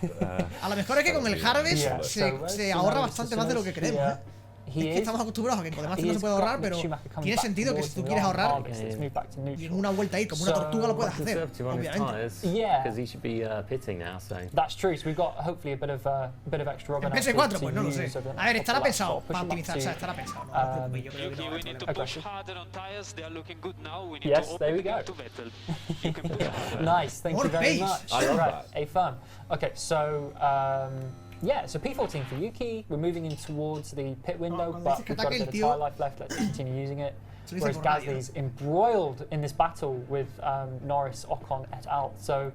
Speaker 1: a lo mejor es que con el Harvest se ahorra bastante más de lo que creemos. Es que estamos acostumbrados a que con demás no se puede ahorrar, pero tiene sentido que si tú quieres ahorrar y en una vuelta ir como una tortuga lo puedes hacer, obviamente.
Speaker 7: Because he should be pitting now, so.
Speaker 3: That's true. So we've got hopefully a bit of extra rubber.
Speaker 1: En PS4 pues no lo sé. A ver, estará pensado para optimizar, o sea, estará pensado.
Speaker 3: Yes, there we go. Nice, thank you very much. Right, a fun. Okay, so yeah, so P14 for Yuki. We're moving in towards the pit window, but we've got a bit of tyre life left. Let's continue using it. Whereas Gasly's embroiled in this battle with Norris, Ocon et al. So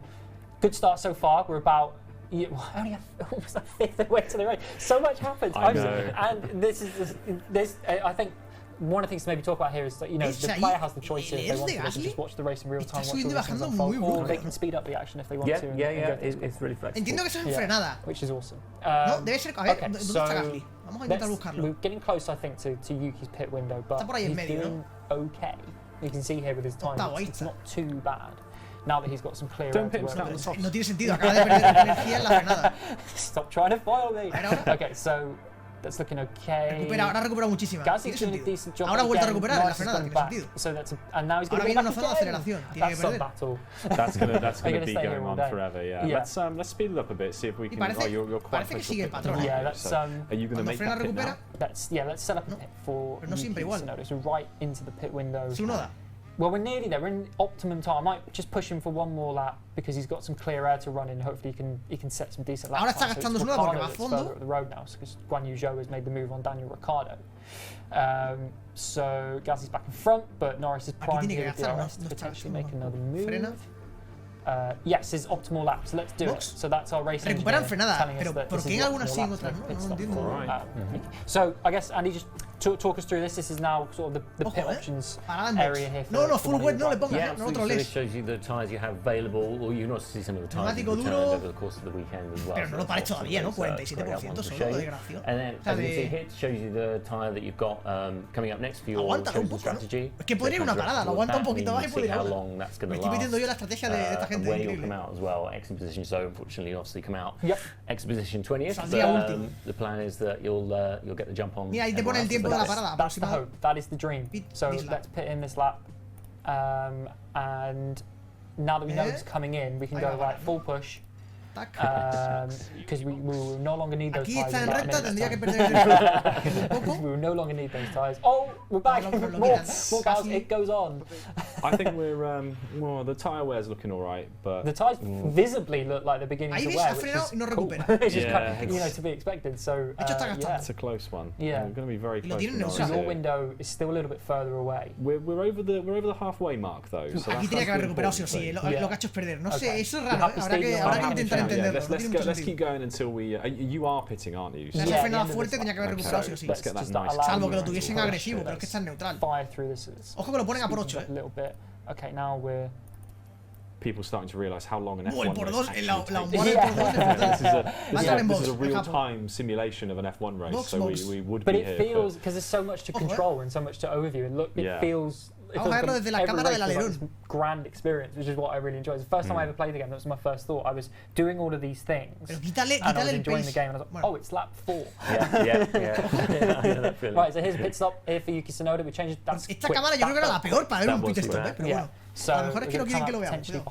Speaker 3: good start so far. We're about only almost a fifth of the way to the race. So much happens. And this I think one of the things to maybe talk about here is that, the player has the choice here if they want to. They can just watch the race in real time, watch the race unfold, or they can speed up the action if they want to.
Speaker 7: Yeah, it's really flexible.
Speaker 1: Entiendo que eso es en frenada.
Speaker 3: Which is awesome.
Speaker 1: No, debe ser. A ver, ¿dónde está Gasly? Vamos a intentar buscarlo.
Speaker 3: We're getting close, I think, to Yuki's pit window, but he's doing okay. You can see here with his time, it's not too bad. Now that he's got some clear air to work with.
Speaker 1: No tiene sentido, acaba de perder energía en la frenada.
Speaker 3: Stop trying to foil me. Okay, so that's looking okay.
Speaker 1: Ahora recupera muchísima.
Speaker 3: Gasly's doing a decent job.
Speaker 1: Ahora ha vuelto a recuperar en la frenada, tiene sentido.
Speaker 3: So and now he's going
Speaker 1: to viene una zona de aceleración. Tiene que perder.
Speaker 3: Battle.
Speaker 2: That's gonna be going on forever. Yeah. Let's speed it up a bit. See if we can. You're quite.
Speaker 1: Parece que sigue el patrón.
Speaker 3: Yeah, that's.
Speaker 2: Are you going to make that pit now?
Speaker 3: Let's set up a pit for.
Speaker 1: Pero no siempre igual.
Speaker 3: So right into the pit window.
Speaker 1: Tsunoda.
Speaker 3: Well, we're nearly there. We're in optimum time. I might just push him for one more lap because he's got some clear air to run in. Hopefully, he can set some decent laps.
Speaker 1: Ahora está gastando Tsunoda porque va a fondo.
Speaker 3: Further up the road now because Guan Yu Zhou has made the move on Daniel Ricciardo. So Gasly's back in front, but Norris is primed here with DRS to potentially make another move. Yes, his optimal lap. So let's do it. So that's our race engineer
Speaker 1: Recuperan frenada,
Speaker 3: telling us
Speaker 1: pero
Speaker 3: that
Speaker 1: ¿por qué algunas sí y otras no? No entiendo.
Speaker 3: So I guess Andy, just talk us through this. This is now sort of the pit options area here.
Speaker 1: No, full wet no le pongas.
Speaker 7: Yeah,
Speaker 1: no
Speaker 7: so this shows you the tyres you have available, or you can also see some of the tyres you've returned over the course of the weekend as well.
Speaker 1: Pero no lo pares todavía, ¿no? 47% solo de degradación.
Speaker 7: And then, as you can see here, it shows you the tyre that you've got coming up next for your chosen strategy.
Speaker 1: Es que podría ir una parada, lo aguanta un poquito más y puede ir
Speaker 7: how long that's going to last.
Speaker 1: Me estoy pidiendo yo la estrategia de esta gente increíble.
Speaker 7: As well, exit position. So unfortunately, you obviously come out.
Speaker 3: Yep.
Speaker 7: Exit position 20th. But, the plan is that you'll get the jump on.
Speaker 1: Mira, ahí te pone el tiempo de la parada.
Speaker 3: That's the hope. That is the dream. So let's put in this lap, and now that we know it's coming in, we can go right full push. Because we will no longer need those tyres. We will no longer need those tyres. Oh, we're back. More gas, it goes on.
Speaker 2: I think we're well, the tyre wear's looking all right, but
Speaker 3: the tyres visibly look like they're beginning to wear, which is cool. It's just kind of, to be expected. So
Speaker 2: it's a close one.
Speaker 3: Yeah,
Speaker 2: we're going to be very close.
Speaker 3: So your window is still a little bit further away.
Speaker 2: We're over the halfway mark though. So
Speaker 1: aquí tenía que haber recuperado sí o sí. Lo que ha hecho es perder. No sé, eso es raro. Habrá que intentar entenderlo.
Speaker 2: Let's keep going until we. You are pitting, aren't you?
Speaker 1: Si has frenado fuerte tenía que haber recuperado sí o sí. Salvo que lo tuviesen agresivo, pero es que está en neutral. Ojo que lo ponen a por 8.
Speaker 3: Okay, now we're.
Speaker 2: People starting to realise how long an F1
Speaker 1: race
Speaker 2: actually
Speaker 1: takes.
Speaker 2: This is a real-time simulation of an F1 race, so we would be here.
Speaker 3: But it feels, because there's so much to control and so much to overview, and look, it feels...
Speaker 1: Vamos a verlo desde la cámara del alerón.
Speaker 3: Grand experience, which is what I really enjoy. It's the first time I ever played the game. That was my first thought. I was doing all of these things, and I was enjoying the game. And I was like, oh, it's lap 4.
Speaker 7: Yeah.
Speaker 3: Right, so here's a pit stop here for Yuki Tsunoda. We changed it.
Speaker 1: Esta cámara yo creo que era la peor para ver un pit stop, pero bueno.
Speaker 3: So
Speaker 1: a lo mejor es que no quieren que lo veamos.
Speaker 3: Potentially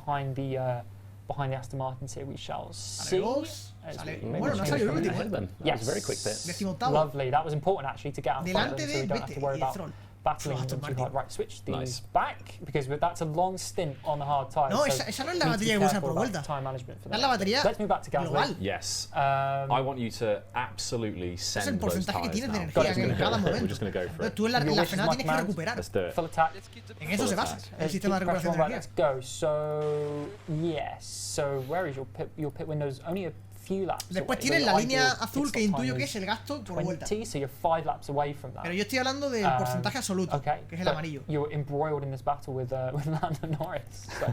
Speaker 3: behind the Aston Martins here, we shall see.
Speaker 1: Bueno, no ha salido el último.
Speaker 3: Yes,
Speaker 7: very quick bit.
Speaker 3: Lovely. That was important actually to get out in front of them, so we don't have to worry about battling them too hard. Right, switch these back, because that's a long stint on the hard tyres.
Speaker 1: No, esa no es la batería que usas por vuelta. Es la batería global.
Speaker 2: Yes. I want you to absolutely send those tyres now.
Speaker 1: Es el porcentaje que tienes de energía en cada momento.
Speaker 2: We're just going to go for it.
Speaker 1: Tú en la frenada tienes que recuperar.
Speaker 2: Let's do it.
Speaker 3: Full attack.
Speaker 1: En eso se basa el sistema de recuperación de energía.
Speaker 3: Let's go. So, yes. So, where is your pit windows? Only a few laps.
Speaker 1: Después tienes la línea azul que intuyo que es el gasto por vuelta.
Speaker 3: So you're 5 laps away from that.
Speaker 1: Pero yo estoy hablando del porcentaje absoluto, que es el amarillo.
Speaker 3: You're embroiled in this battle with Lando Norris. So,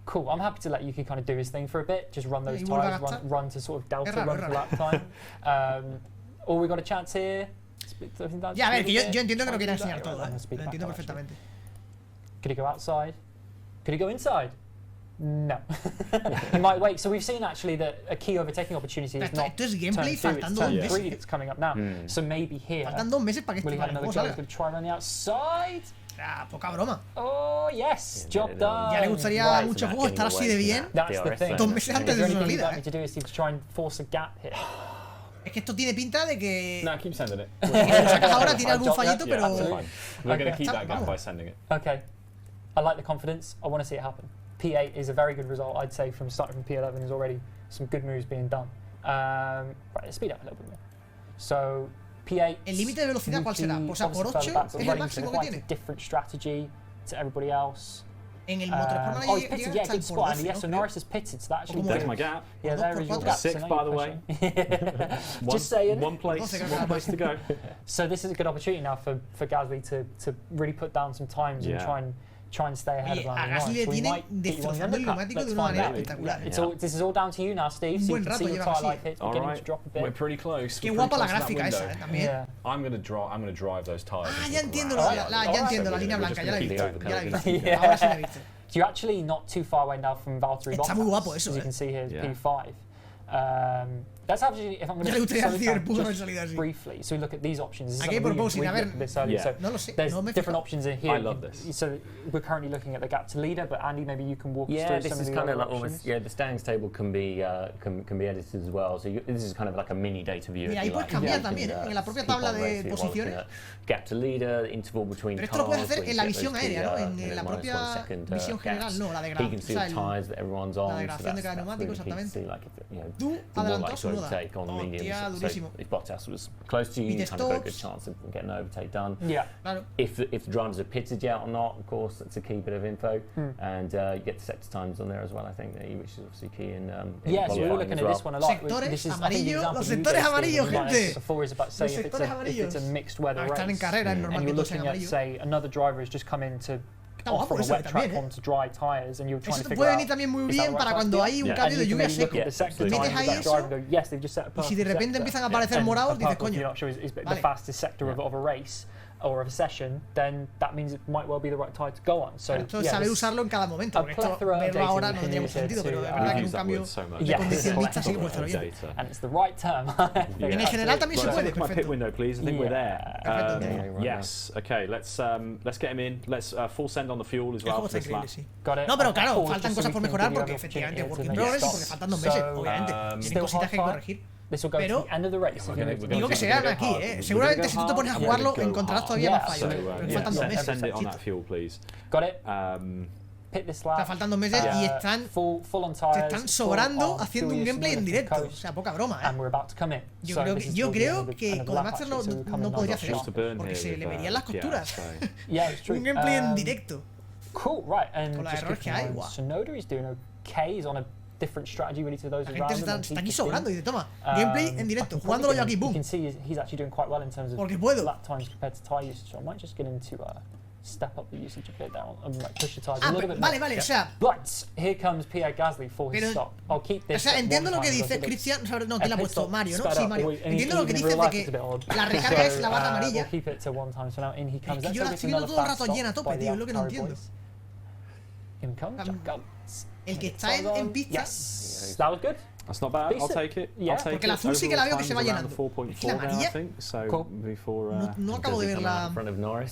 Speaker 3: cool. I'm happy to let Yuki kind of do his thing for a bit. Just run those tyres, run to sort of delta, run for lap time. Or we got a chance here.
Speaker 1: Ya, a ver, que yo entiendo que no quiera enseñar todo, lo entiendo perfectamente.
Speaker 3: Could he go outside? Could he go inside? No. He might wait. So we've seen actually that a key overtaking opportunity is not turn 2, it's turn 3 that's coming up now. So maybe here.
Speaker 1: Faltan 2 meses para que
Speaker 3: will he have another go? He's going to try around the outside.
Speaker 1: Ah, poca broma.
Speaker 3: Oh, yes. Job done.
Speaker 1: Ya le gustaría mucho juego estar así de bien.
Speaker 3: That's the thing.
Speaker 1: 2 meses antes de su salida.
Speaker 3: What to do is to try and force a gap here.
Speaker 1: Es que esto tiene pinta de que...
Speaker 2: No, keep sending it.
Speaker 1: Si lo sacas ahora tiene algún fallito, pero...
Speaker 2: We're going to keep that gap by sending it.
Speaker 3: Okay. I like the confidence. I want to see it happen. P8 is a very good result, I'd say, from starting from P11. There's already some good moves being done. Right, let's speed up a little bit more. So, P8.
Speaker 1: ¿El límite de velocidad cuál será? O sea, por 8 es el máximo que tiene.
Speaker 3: Different strategy to everybody else.
Speaker 1: En el Motorsport
Speaker 3: oh, he's pitted, yeah, good spot. And yes, so Norris has pitted, so that actually
Speaker 2: there's my gap.
Speaker 3: Yeah, there is your gap.
Speaker 2: 6th, by the way.
Speaker 3: Just saying.
Speaker 2: One place to go.
Speaker 3: So this is a good opportunity now for Gasly to really put down some times and try and stay ahead of Lando Norris. We might get you on the undercut. Let's find out. This is all down to you now, Steve. So you can see your tyre life hits beginning to drop a bit.
Speaker 2: We're pretty close.
Speaker 1: Qué guapa la gráfica esa, también.
Speaker 2: I'm going to drive those tyres.
Speaker 1: Ah, ya entiendo la línea blanca, ya la he visto. Ahora sí la he visto.
Speaker 3: So you're actually not too far away now from Valtteri Bottas.
Speaker 1: Está muy guapo eso,
Speaker 3: as you can see here, P5. That's actually, if I'm going to briefly, so we look at these options.
Speaker 1: Aquí hay proposing, a ver,
Speaker 3: no lo sé, there's different options in here.
Speaker 2: I love this.
Speaker 3: So we're currently looking at the gap to leader, but Andy, maybe you can walk us through some of the
Speaker 7: this is kind of like almost, the standings table can be edited as well. So this is kind of like a mini data view.
Speaker 1: Mira, ahí puedes cambiar también, en la propia tabla de posiciones.
Speaker 7: Gap to leader, interval between cars.
Speaker 1: Pero esto lo puedes hacer en la visión aérea, ¿no? En la propia visión general, no, la de
Speaker 7: He can see the tyres that everyone's on.
Speaker 1: La degradación de cada neumático, exactamente. Tú adelantó su nuda. Hostia, durísimo.
Speaker 7: If Bottas was close to you, you kind of got a good chance of getting an overtake done.
Speaker 3: Yeah.
Speaker 7: If the drivers are pitted yet or not, of course, that's a key bit of info. And you get the sector times on there as well, I think, which is obviously key in
Speaker 3: yeah, so we're looking at this one a lot.
Speaker 1: Sectores amarillos, los sectores amarillos, gente.
Speaker 3: Before is about say if it's a mixed weather race, and you're looking at say another driver has just come in to offer a wet track onto dry tyres, and you're trying to figure out.
Speaker 1: Puede venir también muy bien para cuando hay un cambio de lluvia seco. Metes ahí eso, y si de repente empiezan a aparecer morados, dices coño.
Speaker 3: The fastest sector of a race or of a session, then that means it might well be the right tire to go on. So
Speaker 1: esto saber usarlo en cada momento, porque esto verlo ahora no tendría mucho sentido, pero de verdad que un cambio de condición mixta sí que puede estar bien.
Speaker 3: And it's the right term.
Speaker 1: En el general también se puede.
Speaker 2: My pit window, please. I think we're there. Yes. Okay. Let's get him in. Let's full send on the fuel as well for this lap.
Speaker 1: No, pero claro, faltan cosas por mejorar porque efectivamente work in progress y porque faltan 2 meses, obviamente. Tienen cositas que corregir.
Speaker 3: This will go to the end of the race.
Speaker 1: Digo que se gana aquí, seguramente si tú te pones a jugarlo encontrarás todavía más fallos. Pero faltan 2 meses.
Speaker 2: Send it on that fuel, please.
Speaker 3: Got it. Pit this lap.
Speaker 1: Está faltando meses y están sobrando haciendo un gameplay en directo. O sea, poca broma, Yo creo que Codemaster no podría hacer eso, porque se le verían las costuras. Un gameplay en directo.
Speaker 3: Cool, right. And
Speaker 1: con los errores que hay,
Speaker 3: Sonoda is doing okay. He's on a different strategy really to those around him.
Speaker 1: La gente está aquí sobrando y dice, toma, gameplay en directo, jugándolo yo aquí, boom.
Speaker 3: You can see he's actually doing quite well in terms of lap times compared to tyre usage. So I might just get him to step up the usage a bit down and like push the tyres a little bit more.
Speaker 1: Vale, o sea...
Speaker 3: But here comes Pierre Gasly for his stop. I'll keep this.
Speaker 1: O sea, entiendo lo que dice Cristian, no, ¿quién le ha puesto? Mario, ¿no? Sí, Mario. Entiendo lo que dices de que la recarga es la barra amarilla.
Speaker 3: We'll keep it to 1 time, so now in he comes.
Speaker 1: Es que yo la estoy viendo todo el rato llena a tope, tío, es lo que no entiendo. El que está en pista...
Speaker 3: Yes, that was good.
Speaker 2: That's not bad. I'll take it.
Speaker 3: Yeah.
Speaker 1: Porque la azul sí que la veo que se va llenando.
Speaker 2: Es
Speaker 1: que la amarilla... No acabo de ver la...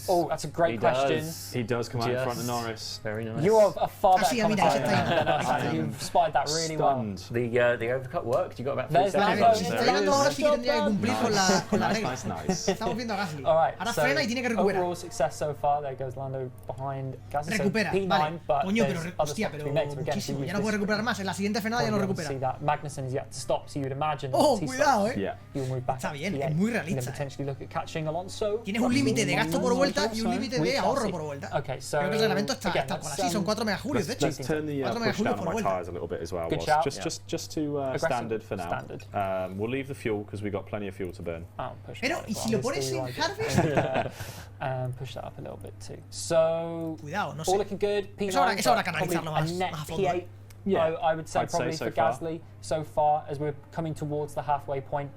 Speaker 3: Oh, that's a great question.
Speaker 2: He does come out in front of Norris.
Speaker 7: Very nice.
Speaker 3: You are a far better
Speaker 1: commentator.
Speaker 3: You've spotted that really well.
Speaker 7: The overcut worked. You got about 3 seconds.
Speaker 1: Está llegando ahora sí que tendría que cumplir con la regla. Estamos viendo a Gasly. Ahora frena y tiene que recuperar.
Speaker 3: Overall success so far. There goes Lando behind Gasly.
Speaker 1: Recupera, vale. Coño, pero hostia, pero muchísimo. Ya no puede recuperar más. En la siguiente frenada ya no recupera.
Speaker 3: Magnussen is yet to stop, so you would imagine.
Speaker 1: Oh, cuidado,
Speaker 3: You'll move back.
Speaker 1: Está bien, es muy realista.
Speaker 3: And then potentially look at catching Alonso.
Speaker 1: Tienes un límite de gasto por vuelta y un límite de ahorro por vuelta.
Speaker 3: Okay, so
Speaker 1: creo que el reglamento está por así, son 4 megajulios, de hecho.
Speaker 2: Let's turn the push down on my tyres a little bit as well. Just to standard for now. We'll leave the fuel because we've got plenty of fuel to burn.
Speaker 1: Pero ¿y si lo pones en harvest?
Speaker 3: Push that up a little bit too. So
Speaker 1: cuidado, no sé.
Speaker 3: All looking good.
Speaker 1: Es hora que analizarlo más a fondo.
Speaker 3: Yeah, I would say probably for Gasly so far as we're coming towards the halfway point.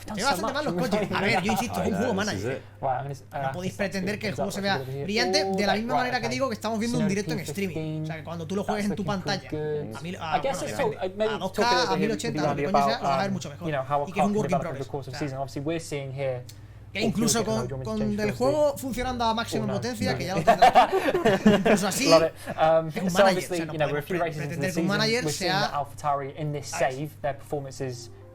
Speaker 1: Te va bastante mal los coches. A ver, yo insisto, es un juego manager. No podéis pretender que el juego se vea brillante de la misma manera que digo que estamos viendo un directo en streaming. O sea, que cuando tú lo juegues en tu pantalla, a 2K, a 1080, lo que coño sea, lo vas a ver mucho mejor. Y que es un work in progress. Que incluso con el juego funcionando a máxima potencia, que ya lo tendrá, incluso así, es un manager. O sea, no podemos pretender que un manager sea...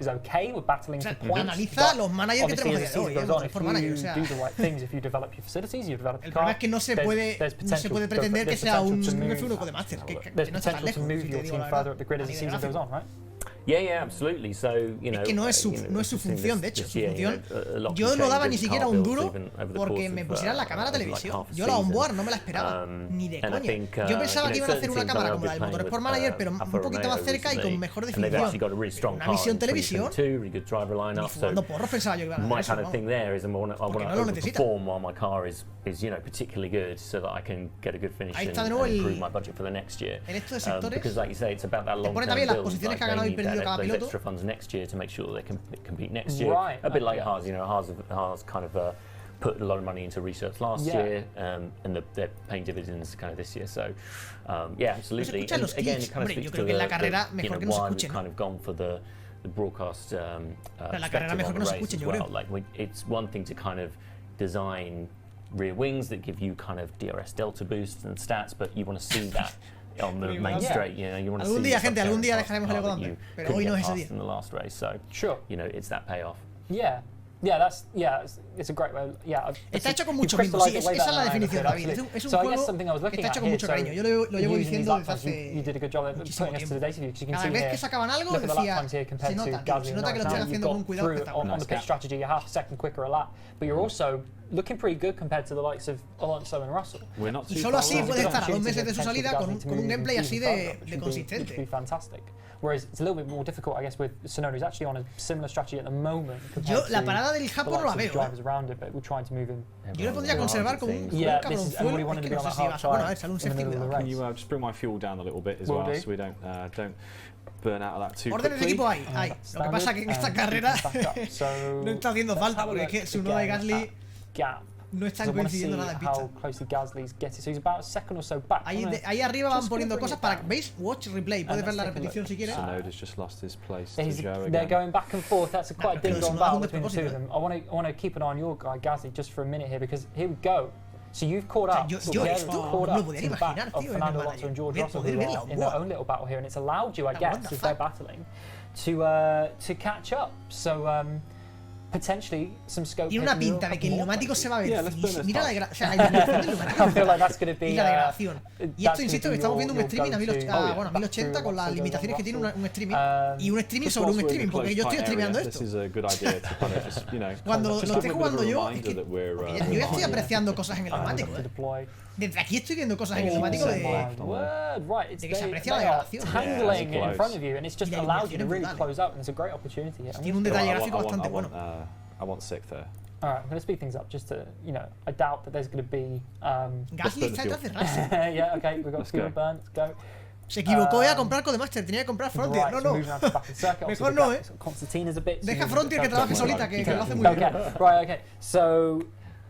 Speaker 3: is okay. We're battling for points.
Speaker 1: Analiza los managers que tenemos a día de hoy,
Speaker 3: por manager, o sea. El
Speaker 1: problema es que no se puede pretender que sea un F1 Codemaster, que no está tan lejos, si te digo la verdad.
Speaker 7: Yeah, absolutely. So, you know,
Speaker 1: es que no es su función, de hecho. Su función, yo no daba ni siquiera un duro porque me pusieran la cámara de televisión. Yo la onboard no me la esperaba, ni de coña. Yo pensaba que iban a hacer una cámara como la del motor Sport Manager, pero un poquito más cerca y con mejor definición. Una visión televisión, ni fumando porros pensaba yo que iban a hacer eso, porque no lo necesita. Ahí está de nuevo el esto de sectores. Te pone también las posiciones que ha ganado y perdido cada piloto.
Speaker 7: Extra funds next year to make sure they can compete next year. A bit like Haas, you know, Haas kind of put a lot of money into research last year, and they're paying dividends kind of this year. So, yeah, absolutely. And again, it kind of speaks to the, you know, why we've kind of gone for the broadcast perspective on the race as well. Like, it's one thing to kind of design rear wings that give you kind of DRS delta boosts and stats, but you want to see that on the main straight, you know, you want to see
Speaker 1: algún día dejaremos el Ecuador, pero hoy no es ese día.
Speaker 7: In the last race, so you know, it's that payoff.
Speaker 3: It's a great way.
Speaker 1: Está hecho con mucho mimo, sí, esa es la definición, David. Es un juego que está hecho con mucho cariño. Yo lo llevo diciendo desde hace muchísimo tiempo. Cada vez que sacaban algo decía, se nota que lo están haciendo con un cuidado espectacular.
Speaker 3: On the pit strategy, you're half a second quicker a lap, but you're also looking pretty good compared to the likes of Alonso and Russell.
Speaker 1: Y solo así puede estar a 2 meses de su salida con un gameplay así de consistente.
Speaker 3: Whereas it's a little bit more difficult, I guess, with Sonoda, who's actually on a similar strategy at the moment.
Speaker 1: Yo la parada del Japón no la veo. Yo le pondría a conservar como un cabrón fuel. Es que no sé si vas a... Bueno, a ver, sale un safety cuidado.
Speaker 2: Can you just bring my fuel down a little bit as well, so we don't burn out of that too
Speaker 1: órdenes de equipo hay. Lo que pasa es que en esta carrera no está haciendo falta, porque es que Tsunoda y Gasly no están coincidiendo nada en pista. Ahí arriba van poniendo cosas para... ¿Veis? Watch replay. Puedes ver la repetición si quieres.
Speaker 2: Sonoda's just lost his place to Joe again.
Speaker 3: They're going back and forth. That's quite a ding-dong battle between the two of them. I want to keep an eye on your guy Gasly just for a minute here, because here we go. So you've caught up.
Speaker 1: Yo esto no lo podría imaginar, tío,
Speaker 3: Fernando Alonso and George Russell in their own little battle here, and it's allowed you, I guess, as they're battling, to catch up. So potentially some scope.
Speaker 1: Tiene una pinta de que el neumático se va a ver. Mira la degradación del neumático.
Speaker 3: I feel like that's going to be.
Speaker 1: Y la degradación. Y esto, insisto, que estamos viendo un streaming a 1080 con las limitaciones que tiene un streaming. Y un streaming sobre un streaming, porque yo estoy streameando esto. Cuando lo esté jugando yo, es que yo ya estoy apreciando cosas en el neumático. Desde aquí estoy viendo cosas en el neumático de que se aprecia la degradación. Tiene un detalle gráfico bastante bueno.
Speaker 2: I want sixth there.
Speaker 3: All right, I'm going to speed things up just to, I doubt that there's going to be.
Speaker 1: Gasly está detrás de Russell.
Speaker 3: Yeah, okay, we've got fuel burn. Let's go.
Speaker 1: Se equivocó a comprar Codemaster, tenía que comprar Frontier. No. Mejor no, Deja Frontier que trabaje solita, que lo hace muy bien.
Speaker 3: Right, okay. So,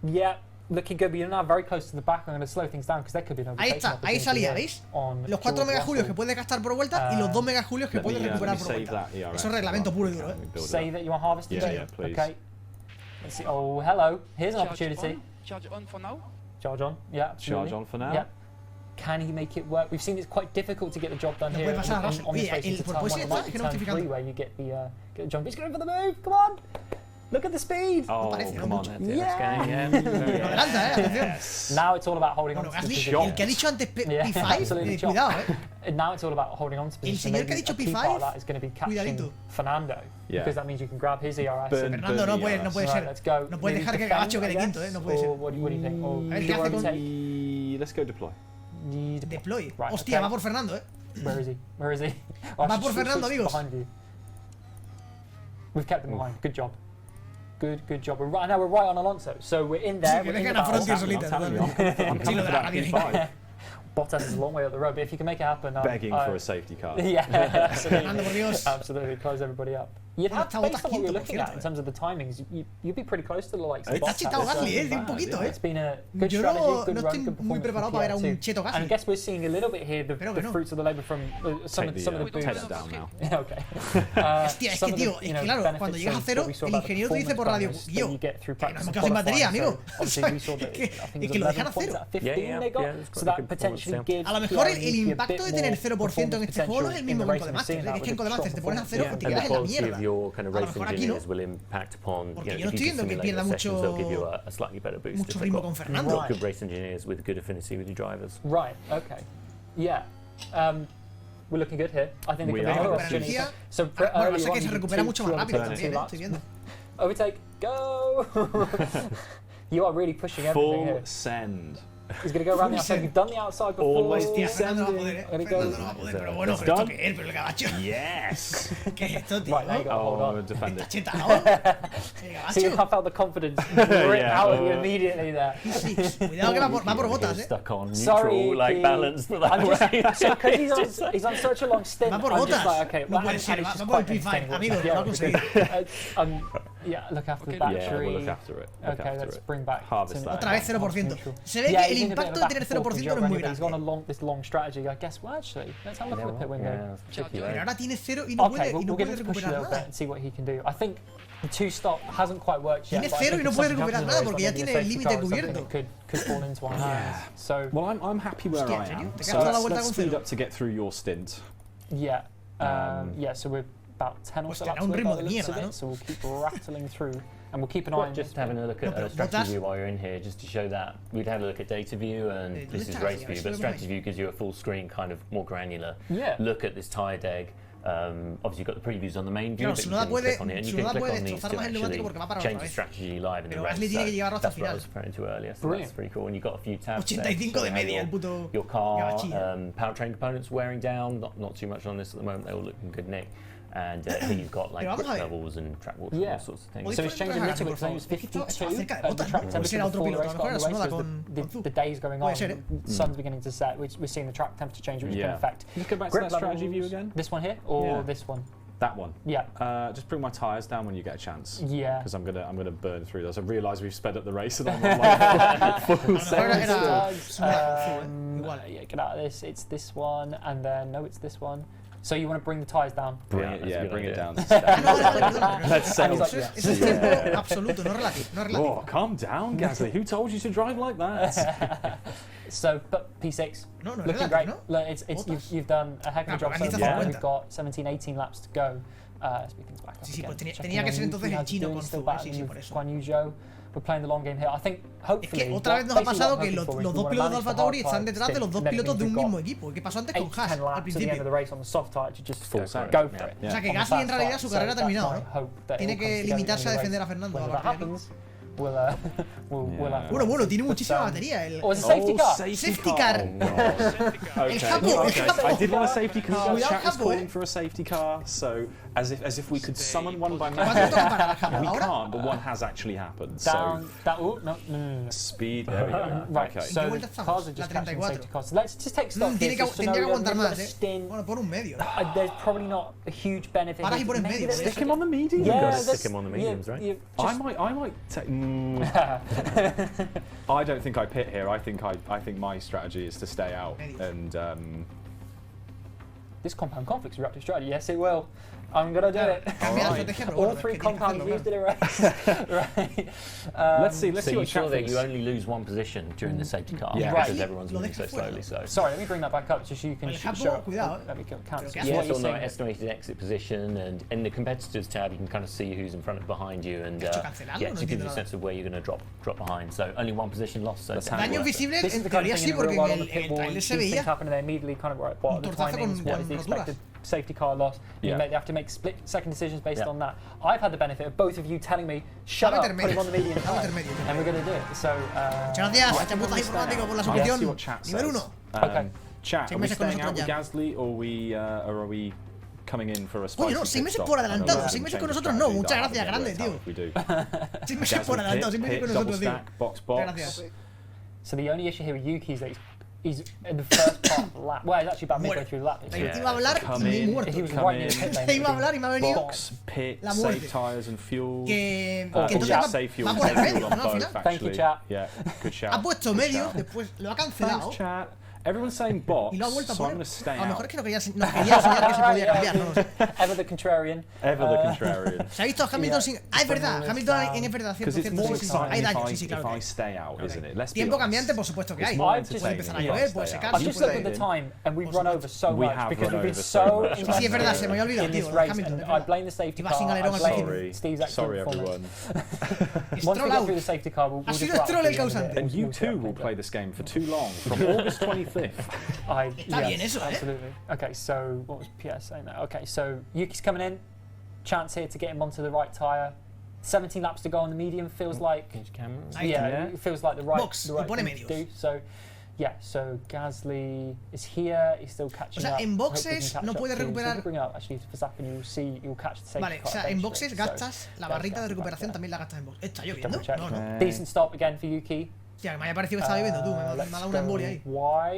Speaker 3: yeah, looking good. But you're now very close to the back. I'm going to slow things down because there could be an
Speaker 1: Ahí está, ahí salía, ¿veis? Los 4 megajulios que puedes gastar por vuelta y los 2 megajulios que puedes recuperar por vuelta. Eso es reglamento puro y duro,
Speaker 3: Save it, you want harvest?
Speaker 2: Yeah, please.
Speaker 3: Okay. Let's see. Oh, hello. Here's an opportunity.
Speaker 5: Charge on for now.
Speaker 3: Charge on, yeah. Absolutely.
Speaker 2: Charge on for now.
Speaker 3: Yeah. Can he make it work? We've seen it's quite difficult to get the job done here
Speaker 1: on
Speaker 3: this race into turn 1 and turn 3 where you get the jump. He's going for the move. Come on. Look at the speed.
Speaker 2: Oh, come on.
Speaker 3: Yeah. Now it's all about holding on to position.
Speaker 1: El que ha dicho antes P5, cuidado,
Speaker 3: Now it's all about holding on to position.
Speaker 1: El señor que ha dicho
Speaker 3: P5, is going to be catching Fernando. Because that means you can grab his ERS.
Speaker 1: Fernando no puede ser.
Speaker 3: Let's go.
Speaker 1: No puede dejar que Gabacho quede quinto, no puede ser.
Speaker 3: What do you think?
Speaker 1: A ver qué hace con...
Speaker 2: Let's go deploy.
Speaker 1: Deploy. Hostia, va por Fernando,
Speaker 3: Where is he? Where is he?
Speaker 1: Va por Fernando, amigos.
Speaker 3: We've kept him behind. Good job. Good job. Now we're right on Alonso, so we're in there.
Speaker 1: Sí, que dejan a Frontier solita. Sí, lo de la radio.
Speaker 3: Bottas is a long way up the road, but if you can make it happen,
Speaker 2: begging for a safety car.
Speaker 3: Yeah,
Speaker 1: absolutely.
Speaker 3: Absolutely, close everybody up. You'd have, based on what we're looking at in terms of the timings, you'd be pretty close to the likes of Bottas.
Speaker 1: Está chetado Gasly, de un poquito,
Speaker 3: It's been a good strategy, good run, good
Speaker 1: muy preparado para ver a un cheto Gasly.
Speaker 3: And I guess we're seeing a little bit here the fruits of the labour from some of the boosts.
Speaker 2: Heads down now.
Speaker 3: Okay.
Speaker 1: Hostia, es que tío, es que claro, cuando llegas a cero, el ingeniero te dice por radio, yo, que nos hemos quedado sin batería, amigo. Es que lo dejan a cero. A lo mejor el impacto de tener 0% en este juego no es el mismo que en Codemasters. Es que en Codemasters te pones a cero y te quedas en la mierda. A lo mejor aquí no. Porque yo no estoy viendo que pierda mucho ritmo con Fernando.
Speaker 3: Right, okay. Yeah. We're looking good here. I think
Speaker 1: we are. Bueno, sé que se recupera mucho más rápido también, estoy viendo.
Speaker 3: Overtake, go! You are really pushing everything here.
Speaker 2: Full send.
Speaker 3: He's going to go around the outside. You've done the outside before.
Speaker 2: Always
Speaker 1: Fernando no va a poder, Fernando no va a poder, pero bueno, pero esto qué es, pero el Gabacho.
Speaker 2: Yes.
Speaker 1: ¿Qué es esto, tío?
Speaker 3: Right, now you got to hold on.
Speaker 1: Está chetado. El Gabacho.
Speaker 3: See, I felt the confidence rip out of you immediately there.
Speaker 1: Cuidado que va por botas,
Speaker 7: Stuck on neutral, like balance for that.
Speaker 3: So because he's on such a long stint,
Speaker 1: va por
Speaker 3: I'm
Speaker 1: botas.
Speaker 3: just like, okay,
Speaker 1: no puede ser, va por el P5, amigo, lo va a conseguir.
Speaker 3: Yeah, look after the battery.
Speaker 2: Yeah, we'll look after it.
Speaker 3: Okay, let's bring back.
Speaker 2: Harvest that.
Speaker 1: Otra vez 0%. Se ve que el impacto de tener 0% no es muy grande.
Speaker 3: He's on this long strategy. I guess, well, actually, let's have a look at the pit window.
Speaker 1: Pero ahora tiene 0 y no puede recuperar nada.
Speaker 3: And see what he can do. I think the 2-stop hasn't quite worked yet.
Speaker 1: Tiene 0 y no puede recuperar nada porque ya tiene el límite cubierto.
Speaker 3: Could fall into our hands. So,
Speaker 2: well, I'm happy where I am. So let's speed up to get through your stint.
Speaker 3: Yeah. Yeah. So we're about 10 or so laps away by the looks of it. So we'll keep rattling through. And we'll keep an eye on
Speaker 7: just having a look at strategy view while you're in here, just to show that we'd have a look at data view, and this is race view, but strategy view gives you a full screen, kind of more granular look at this tyre deg. Obviously you've got the previews on the main view, but you can click on it and you can click on these to actually change the strategy live in the race. So that's what I was referring to earlier, so that's pretty cool. And you've got a few tabs there, your car, powertrain components wearing down, not too much on this at the moment, they're all looking good nick. And here you've got like grip levels and track water and all sorts of things.
Speaker 3: So it's changing a little bit, because it was 52 at the track temperature before the race got underway, so the day's going on, the sun's beginning to set, we're seeing the track temperature change, which is going to affect.
Speaker 2: Let's go back to that strategy view again.
Speaker 3: This one here, or this one?
Speaker 2: That one.
Speaker 3: Yeah.
Speaker 2: Just bring my tyres down when you get a chance.
Speaker 3: Yeah.
Speaker 2: Because I'm gonna burn through those. I realise we've sped up the race and I'm on like full
Speaker 3: yeah, get out of this. It's this one, and then no, it's this one. So you want to bring the tyres down?
Speaker 2: Bring it down. Let's settle.
Speaker 1: Eso es tiempo absoluto, no relativo.
Speaker 2: Oh, calm down, Gasly. Who told you to drive like that?
Speaker 3: So, but P6, looking great. Look, you've done a heck of a job so far. We've got 17, 18 laps to go. Speaking's back up
Speaker 1: Sí, pues
Speaker 3: again.
Speaker 1: tenía que ser entonces el chino con Zhu, sí, por eso.
Speaker 3: Guan Yu Zhou. We're playing the long game here. I think, hopefully,
Speaker 1: es que otra vez nos ha pasado que los dos pilotos de Alfa Tauri están detrás de los dos pilotos de un mismo equipo. ¿Qué pasó antes con Haas al principio? O sea que Gasly en realidad su carrera ha terminado, ¿no? Tiene que limitarse a defender a Fernando. Bueno, tiene muchísima batería.
Speaker 3: Safety car.
Speaker 1: Safety car. El Japo.
Speaker 2: I did want a safety car. Chat was calling for a safety car, so as if we could summon one by magic. We can't, but one has actually happened. So speed. There we go.
Speaker 3: Right.
Speaker 2: Okay.
Speaker 3: So cars are just catching safety cars. So let's just take stock.
Speaker 1: Tendría que aguantar más, Bueno, por un medio.
Speaker 3: There's probably not a huge benefit.
Speaker 1: Para y por en medio.
Speaker 2: Stick him on the medium.
Speaker 7: Yeah, stick him on the mediums, right?
Speaker 2: I might take. I don't think I pit here. I think my strategy is to stay out and.
Speaker 3: This compound conflict's a reactive strategy. Yes, it will. I'm gonna do it. All 3 compounds used in a race. Right.
Speaker 2: Let's see
Speaker 7: so
Speaker 2: what
Speaker 7: sure that you only lose 1 position during the safety car because everyone's moving so slowly. So
Speaker 3: sorry, let me bring that back up just so you can show. Let me count.
Speaker 7: Yeah, it's on the estimated exit position, and in the competitors tab you can kind of see who's in front and behind you, and to give you a sense of where you're going to drop behind. So only 1 position lost. So
Speaker 1: daños visibles en teoría sí, porque en el trailer se veía.
Speaker 3: Happening immediately kind of right at the timings, what is the expected safety car loss. You have to make split-second decisions based on that. I've had the benefit of both of you telling me, shut up, put him on the medium, and we're going to do it. So,
Speaker 1: muchas gracias, chaputas informáticos, por la suscripción. Nivel 1.
Speaker 2: Okay. Chat, are we staying out with Gasly, or are we coming in for a spicy
Speaker 1: Oye, no, 6 meses por adelantado, 6 meses con nosotros no, muchas gracias, grande, tío. 6 meses por adelantado, 6 meses con nosotros, tío. Gracias.
Speaker 3: So the only issue here with Yuki is that he's in the first part of the lap. Well, he's actually about midway through the lap.
Speaker 1: Te iba a hablar y me he muerto. Te iba a hablar y me ha venido la muerte.
Speaker 2: Save tires and fuel.
Speaker 1: Que entonces va por el medio, ¿no? Al final.
Speaker 3: Thank you, chat.
Speaker 2: Yeah, good shout.
Speaker 1: Ha puesto medio, después lo ha cancelado.
Speaker 2: Everyone's saying box,
Speaker 1: y lo ha vuelto a
Speaker 2: so I'm
Speaker 1: poner.
Speaker 2: going to stay
Speaker 1: A lo mejor
Speaker 2: out.
Speaker 1: es que no quería enseñar que se podía cambiar, no lo sé.
Speaker 3: Ever the contrarian.
Speaker 2: Ever the contrarian.
Speaker 1: Se ha visto a Hamilton sin... Ah, es verdad, Hamilton en es verdad, cierto, hay daño, sí, claro. Tiempo cambiante, por supuesto que hay. Puede empezar a llover, puede secarse.
Speaker 3: I've just looked at the time and we've run over so much because we've been so
Speaker 1: sí, es verdad, se me había olvidado, tío, Hamilton.
Speaker 3: I blame the safety car. I blame Steve's excellent performance. Once we get through the safety car, we'll just
Speaker 1: troll el causante.
Speaker 2: And you too will play this game for too long, from August 25th.
Speaker 1: Está bien eso,
Speaker 3: absolutely. Okay, so what was PS saying there? Okay, so Yuki's coming in. Chance here to get him onto the right tyre. 17 laps to go on the medium. Feels like it feels like the right thing to do. So yeah, so Gasly is here. He's still catching up.
Speaker 1: O sea, en boxes no puede recuperar.
Speaker 3: Bring up actually for Verstappen, you'll catch the safety car.
Speaker 1: Vale, o sea, en boxes gastas la barrita de recuperación, también la gastas en boxes. ¿Está lloviendo? No.
Speaker 3: Decent stop again for Yuki.
Speaker 1: Ya, me había parecido que estaba lloviendo tú, me ha dado una embolia ahí.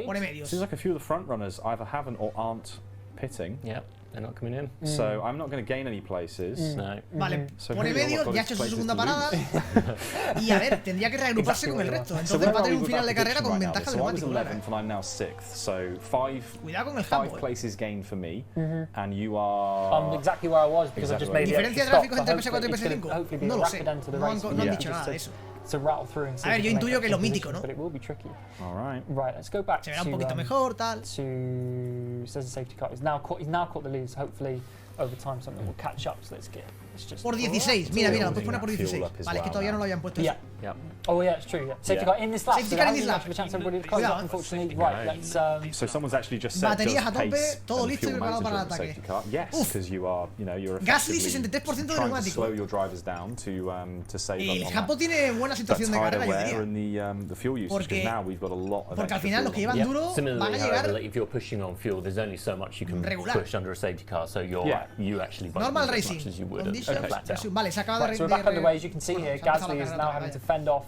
Speaker 1: Pone medios.
Speaker 2: Seems like a few of the front runners either haven't or aren't pitting.
Speaker 7: Yeah, they're not coming in.
Speaker 2: So I'm not going to gain any places.
Speaker 7: No.
Speaker 1: Vale, pone medios, ya ha hecho su segunda parada. Y a ver, tendría que reagruparse con el resto. Entonces va a tener un final de carrera con ventaja de neumático. Cuidado con el campo.
Speaker 2: 5 places gained for me, and you are.
Speaker 3: I'm exactly where I was because I just made
Speaker 1: ¿Diferencia de gráficos entre PS4 y PS5? No lo sé. No han dicho nada de eso. A ver, yo intuyo que lo mítico, ¿no?
Speaker 3: But it will be tricky.
Speaker 2: All right.
Speaker 3: Right, let's go back.
Speaker 1: Se verá un poquito mejor, tal.
Speaker 3: Says the safety car. He's now caught the lead. So hopefully, over time, something will catch up. So let's just.
Speaker 1: Por 16. Mira, lo puedes poner por 16. Vale, es que todavía no lo habían puesto eso.
Speaker 3: Yeah. Oh yeah, it's true. Yeah. Safety car in this lap.
Speaker 1: Safety car in this lap.
Speaker 3: Unfortunately, right. Let's.
Speaker 2: So someone's actually just said
Speaker 1: baterías a tope, todo listo y preparado para el ataque.
Speaker 2: Yes, because you're
Speaker 1: Gasly 63% de neumático.
Speaker 2: Slow your drivers down to save
Speaker 1: el Japón tiene buena situación de carrera, yo
Speaker 2: diría. The fuel usage, because now we've got a lot of.
Speaker 1: Porque al final los que llevan duro van a llegar.
Speaker 7: If you're pushing on fuel, there's only so much you can push under a safety car, so you actually
Speaker 1: normal racing
Speaker 7: as much as you would
Speaker 1: Vale, se acaba de.
Speaker 3: So we're back underway, as you can see here. Gasly is now having to fend off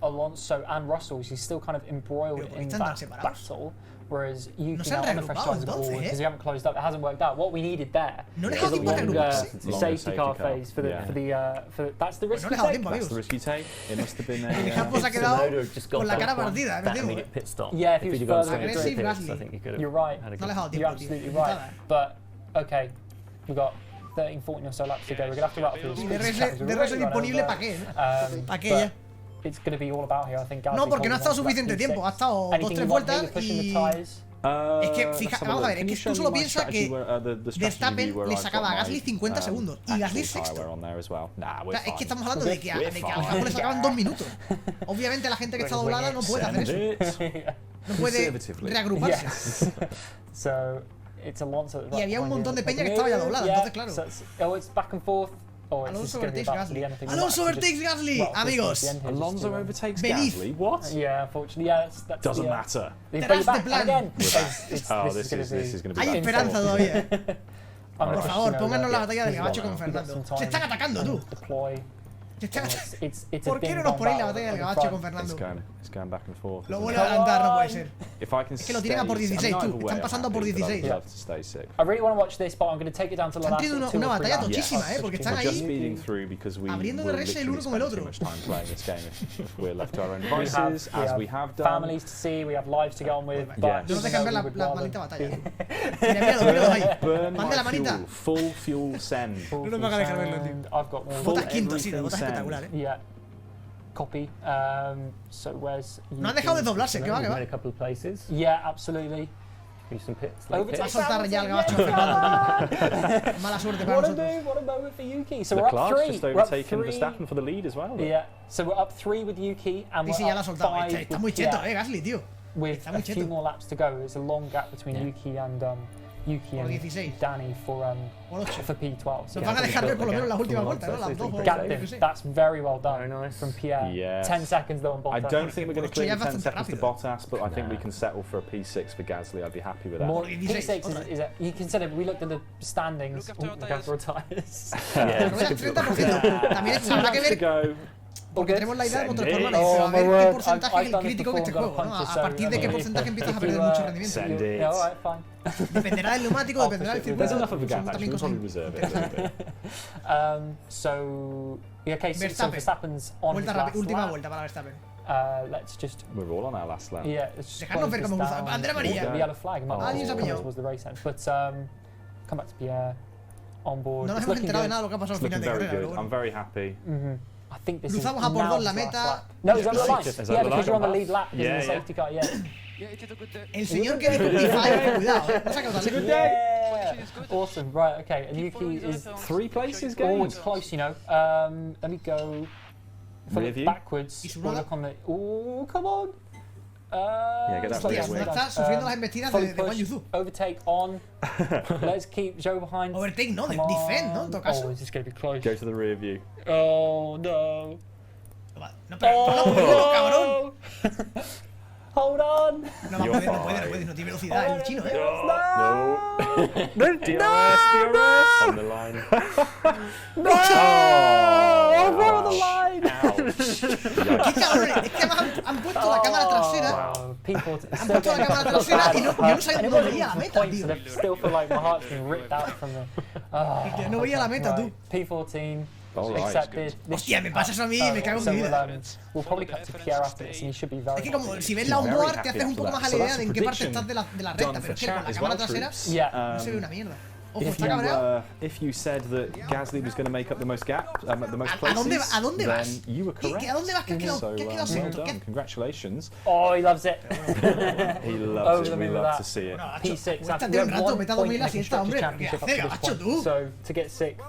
Speaker 3: Alonso and Russell. He's still kind of embroiled in that battle. Whereas Yuki now on the fresh tires because we haven't closed up. It hasn't worked out. What we needed there is a longer safety car phase for that's the risk you take.
Speaker 2: That's the risk you take. It must have been
Speaker 1: El campo se ha quedado con la cara partida.
Speaker 3: Yeah, if he was further
Speaker 1: aggressive, Gasly.
Speaker 3: You're right. You're absolutely right. But okay, we've got 13, 14 or so laps to go. We're gonna have to wrap through this.
Speaker 1: DRS disponible para qué, ¿Para qué ya?
Speaker 3: It's going to be all about here, I think.
Speaker 1: No, porque no ha estado suficiente tiempo. Ha estado 2-3 vueltas y Es que, vamos a ver, es que tú solo piensas que Verstappen le sacaba a Gasly 50 segundos y Gasly sexto. Es que estamos hablando de que a Verstappen le sacaban 2 minutos. Obviamente la gente que está doblada no puede hacer eso. No puede reagruparse. Y había un montón de peña que estaba ya doblada, entonces claro. Alonso overtakes Gasly. Alonso overtakes Gasly, amigos.
Speaker 2: Alonso overtakes
Speaker 1: Venid.
Speaker 2: Gasly. What?
Speaker 3: Yeah, unfortunately, yeah.
Speaker 2: Doesn't matter.
Speaker 1: That's the plan.
Speaker 2: This is going to be
Speaker 1: Hay esperanza todavía. Por favor, pónganos la batalla del gabacho con Fernando. Se están atacando, tú. ¿Por qué no nos ponéis la batalla del gabacho con Fernando?
Speaker 2: It's going back and forth.
Speaker 1: Lo vuelve a adelantar, no puede ser.
Speaker 2: Es
Speaker 1: que lo tiran a por 16, tú. Están pasando por 16.
Speaker 3: I really want to watch this, but I'm going to take it down to the last.
Speaker 1: Han tenido una batalla tochísima, porque están ahí abriendo de res el uno con el otro.
Speaker 3: Families to see, we have lives to get on with.
Speaker 1: No nos dejan ver la maldita batalla. Mira, ahí. Mande la manita.
Speaker 2: Full fuel send.
Speaker 1: No nos van a dejar verlo, tío. Botas quinto, sí, botas espectacular,
Speaker 3: Yeah. Copy. So where's?
Speaker 1: No han dejado de doblarse, que va, que va.
Speaker 3: Yeah, absolutely.
Speaker 1: Va a soltar ya el gabacho Fernando. Mala suerte para nosotros.
Speaker 3: What a moment for Yuki. So we're up 3.
Speaker 2: Just overtaken Verstappen for the lead as well.
Speaker 3: Yeah. So we're up 3 with Yuki and we're up 5.
Speaker 1: Está muy cheto, Gasly, tío.
Speaker 3: With a few more laps to go. There's a long gap between Yuki and Danny for P12.
Speaker 1: So van a dejar ver por lo menos las últimas vueltas, ¿no? Las 2
Speaker 3: That's very well done from Pierre.
Speaker 2: Yeah.
Speaker 3: 10 seconds though on Bottas.
Speaker 2: I don't think we're going to clear 10 seconds to Bottas, but I think we can settle for a P6 for Gasly. I'd be happy with that.
Speaker 3: P6 is you consider we looked at the standings. Gas tires.
Speaker 1: También habrá que ver. Porque tenemos la idea de transformar a ver qué porcentaje es el crítico en este juego, ¿no? A partir de qué porcentaje empiezas a perder mucho rendimiento. Dependerá del neumático, dependerá del circuito. Son también cosas interesantes.
Speaker 3: So, okay, so Verstappen's on his last
Speaker 1: última
Speaker 3: lap.
Speaker 1: vuelta para Verstappen.
Speaker 3: Let's just.
Speaker 2: We're all on our last lap.
Speaker 3: Yeah.
Speaker 1: Dejarnos ver cómo usa. Bandera amarilla.
Speaker 3: The yellow flag.
Speaker 1: Alguien se ha pillado.
Speaker 3: Was the race end, but come back to Pierre on board.
Speaker 1: No nos hemos enterado de nada de lo que ha pasado al final de carrera.
Speaker 2: I'm very happy.
Speaker 3: I think this
Speaker 1: Cruzamos a por 2 la meta.
Speaker 3: No, he's on the line. Yeah, because you're on the lead lap in the safety car. Yeah.
Speaker 1: El señor que dijo P5, cuidado, no saca otra
Speaker 3: lead. Awesome, right, okay. And Yuki is
Speaker 2: 3 places gained.
Speaker 3: Oh, it's close, you know. Let me go backwards. Look on the. Oh, come on.
Speaker 2: Yeah, get that for the win.
Speaker 1: Está sufriendo las embestidas de Juan Yuzu.
Speaker 3: Overtake on. Let's keep Joe behind.
Speaker 1: Overtake, no, defend, ¿no? En todo caso.
Speaker 3: Oh, this is going to be close.
Speaker 2: Go to the rear view.
Speaker 3: Oh, no.
Speaker 1: No, pero cabrón.
Speaker 3: Hold on.
Speaker 1: No puede, no tiene velocidad el chino,
Speaker 2: No. DRS. On the line.
Speaker 3: No! We're on the line.
Speaker 1: Qué cabrón, es que además han puesto la cámara trasera. Han puesto la cámara trasera y yo no sabía, no veía la meta, tío.
Speaker 3: Still feel like my heart's been ripped out from the.
Speaker 1: No veía la meta, tú.
Speaker 3: P14. Accepted.
Speaker 1: Hostia, me pasa eso a mí y me cago en mi vida.
Speaker 3: We'll probably cut to Pierre after this and he should be very.
Speaker 1: Es que como si ves la onboard te haces un poco más a la idea de en qué parte estás de la recta, pero es que con la cámara trasera no se ve una mierda. Ojo, está cabreado.
Speaker 2: If you said that Gasly was going to make up the most gap, the most places,
Speaker 1: ¿A dónde vas?
Speaker 2: then you were correct.
Speaker 1: ¿A dónde vas? ¿Qué has quedado segundo?
Speaker 2: Congratulations.
Speaker 3: Oh, he loves it.
Speaker 2: He loves it. We love to see it.
Speaker 3: P6.
Speaker 1: Cuéntate un rato, meta 2000 así esta, hombre. ¿Qué hace, gabacho, tú?
Speaker 3: So, to get 6th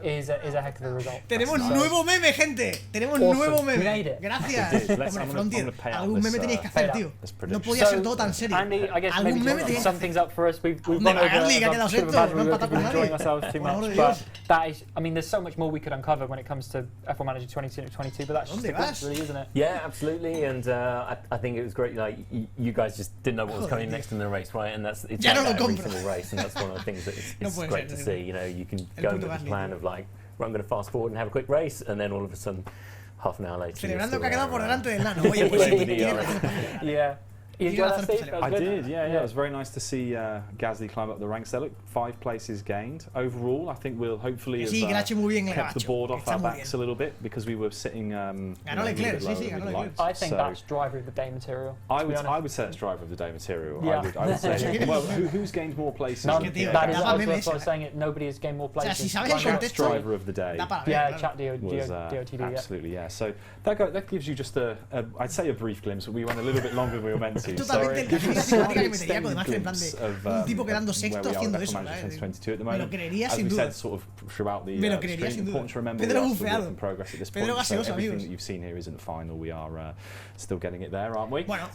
Speaker 3: is a heck of a result.
Speaker 1: Tenemos nuevo meme, gente. Tenemos nuevo meme. Gracias. Hombre, Frontier, algún meme teníais que hacer, tío. No podía ser todo tan serio.
Speaker 3: Andy, I guess
Speaker 1: algún meme
Speaker 3: maybe some things up for us. We've gone
Speaker 1: over. Gasly, que ha quedado sexto. No han patado con nadie.
Speaker 3: Enjoying ourselves too much, but that is. I mean, there's so much more we could uncover when it comes to F1 Manager 2022, but that's just the good, really, isn't it?
Speaker 7: Yeah, absolutely. And I think it was great. Like you guys just didn't know what was coming next in the race, right? And it's like that every single race, and that's one of the things that it's great to see. You know, you can go with the plan of like, well, I'm going to fast forward and have a quick race, and then all of a sudden, half an hour later.
Speaker 1: Celebrando que ha quedado por delante del nano. Oye, pues sí,
Speaker 3: yeah.
Speaker 2: I did, yeah. It was very nice to see Gasly climb up the ranks there. Look, 5 places gained. Overall, I think we'll hopefully have kept the board off our backs a little bit because we were sitting
Speaker 1: Ganó Leclerc, sí,
Speaker 3: I think that's driver of the day material.
Speaker 2: I would say it's driver of the day material.
Speaker 3: Yeah.
Speaker 2: I would say, well, who's gained more places?
Speaker 3: That is what I was saying. Nobody has gained more places.
Speaker 1: O sea, si sabes el contexto,
Speaker 2: driver of the day.
Speaker 3: Yeah, chat DOTD.
Speaker 2: Absolutely, yeah. So that gives you just I'd say a brief glimpse, but we went a little bit longer than we were meant to.
Speaker 1: Es totalmente la típica cinemática que metería con imagen en plan de un tipo quedando sexto haciendo eso. Me lo creería sin duda. Me lo creería sin duda. Pedro bufeado. Pedro gaseoso, amigos. Bueno,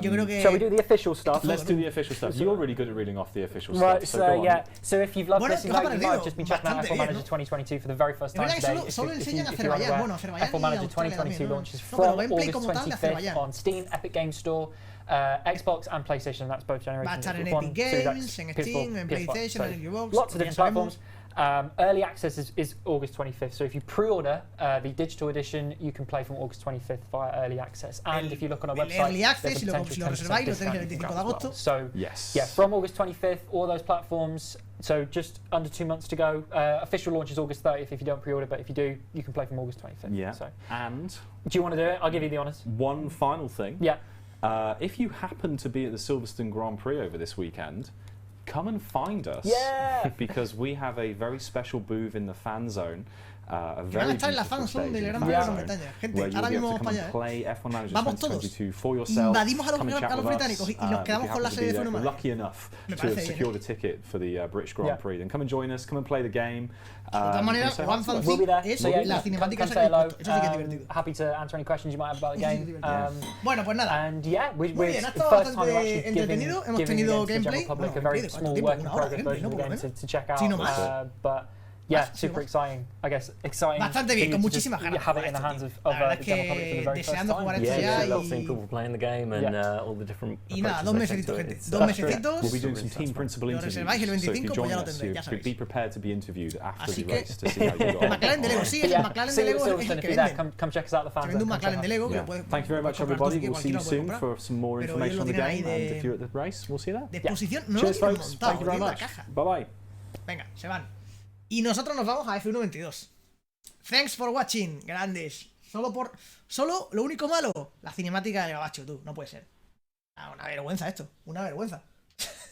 Speaker 1: yo creo que...
Speaker 3: Shall we do the official stuff?
Speaker 2: Let's do the official stuff. You're really good at reading off the official
Speaker 3: right,
Speaker 2: stuff.
Speaker 3: So yeah. So if you've loved this, you might have just been checking out F1 Manager 2022 for the very first time today.
Speaker 1: Solo enseñan a Azerbaiyán. Bueno, Azerbaiyán
Speaker 3: F1 Manager 2022 launches from August 25th on Steam, Epic Games Store, Xbox and PlayStation. That's both generations.
Speaker 1: Va a estar en Epic Games, en Steam, en PlayStation, en Xbox.
Speaker 3: Lots of different platforms. Early access is August 25th, so if you pre-order the digital edition, you can play from August 25th via early access. And if you look on our website,
Speaker 1: early access, si lo reserváis, lo tenéis el 25 de agosto.
Speaker 3: So yeah, from August 25th, all those platforms. So just under 2 months to go. Official launch is August 30th if you don't pre-order, but if you do, you can play from August 25th.
Speaker 2: Yeah.
Speaker 3: So.
Speaker 2: And
Speaker 3: do you want to do it? I'll give you the honours.
Speaker 2: One final thing.
Speaker 3: Yeah.
Speaker 2: If you happen to be at the Silverstone Grand Prix over this weekend, come and find us.
Speaker 3: Yeah.
Speaker 2: Because we have a very special booth in the fan zone. A very beautiful stage in the fan zone where you'll be able to come and play F1 Manager 2022 for yourself. Come and chat with us. If you happen to be there, if you're lucky enough to have secured a ticket for the British Grand Prix, then come and join us, come and play the game.
Speaker 1: De todas maneras, One Fan Thing es la cinemática esa que he puesto. Eso sí que es divertido.
Speaker 3: Happy to answer any questions you might have about the game.
Speaker 1: Bueno, pues nada.
Speaker 3: And yeah,
Speaker 1: muy bien, ha estado bastante entretenido. Hemos tenido gameplay.
Speaker 3: A very small work in progress version of the game to check out.
Speaker 1: Sí, no más.
Speaker 3: But yeah, super exciting. I guess exciting.
Speaker 1: Bastante bien, con muchísimas ganas.
Speaker 3: Have it in the hands of the general public for the very first time.
Speaker 7: Yeah, lots of people playing the game and all the different.
Speaker 1: Y nada, 2 mesecitos, gente. 2 mesecitos.
Speaker 2: We'll be doing some team principal interviews.
Speaker 1: Lo reserváis el 25, pues ya lo tendréis, ya sabéis.
Speaker 2: Be prepared to be interviewed after the race to see how you got on.
Speaker 1: McLaren de Lego, sí, el McLaren de Lego es el que venden.
Speaker 3: Come check us out, the fans.
Speaker 1: Se vende un McLaren de Lego.
Speaker 2: Thank you very much, everybody. We'll see you soon for some more information on the game. And if you're at the race, we'll see you there.
Speaker 1: De exposición, no lo tienen montado.
Speaker 2: Thank you very much. Bye bye.
Speaker 1: Venga, se van. Y nosotros nos vamos a F1 22. Thanks for watching, grandes. Solo lo único malo, la cinemática del gabacho, tú. No puede ser. Una vergüenza esto, una vergüenza.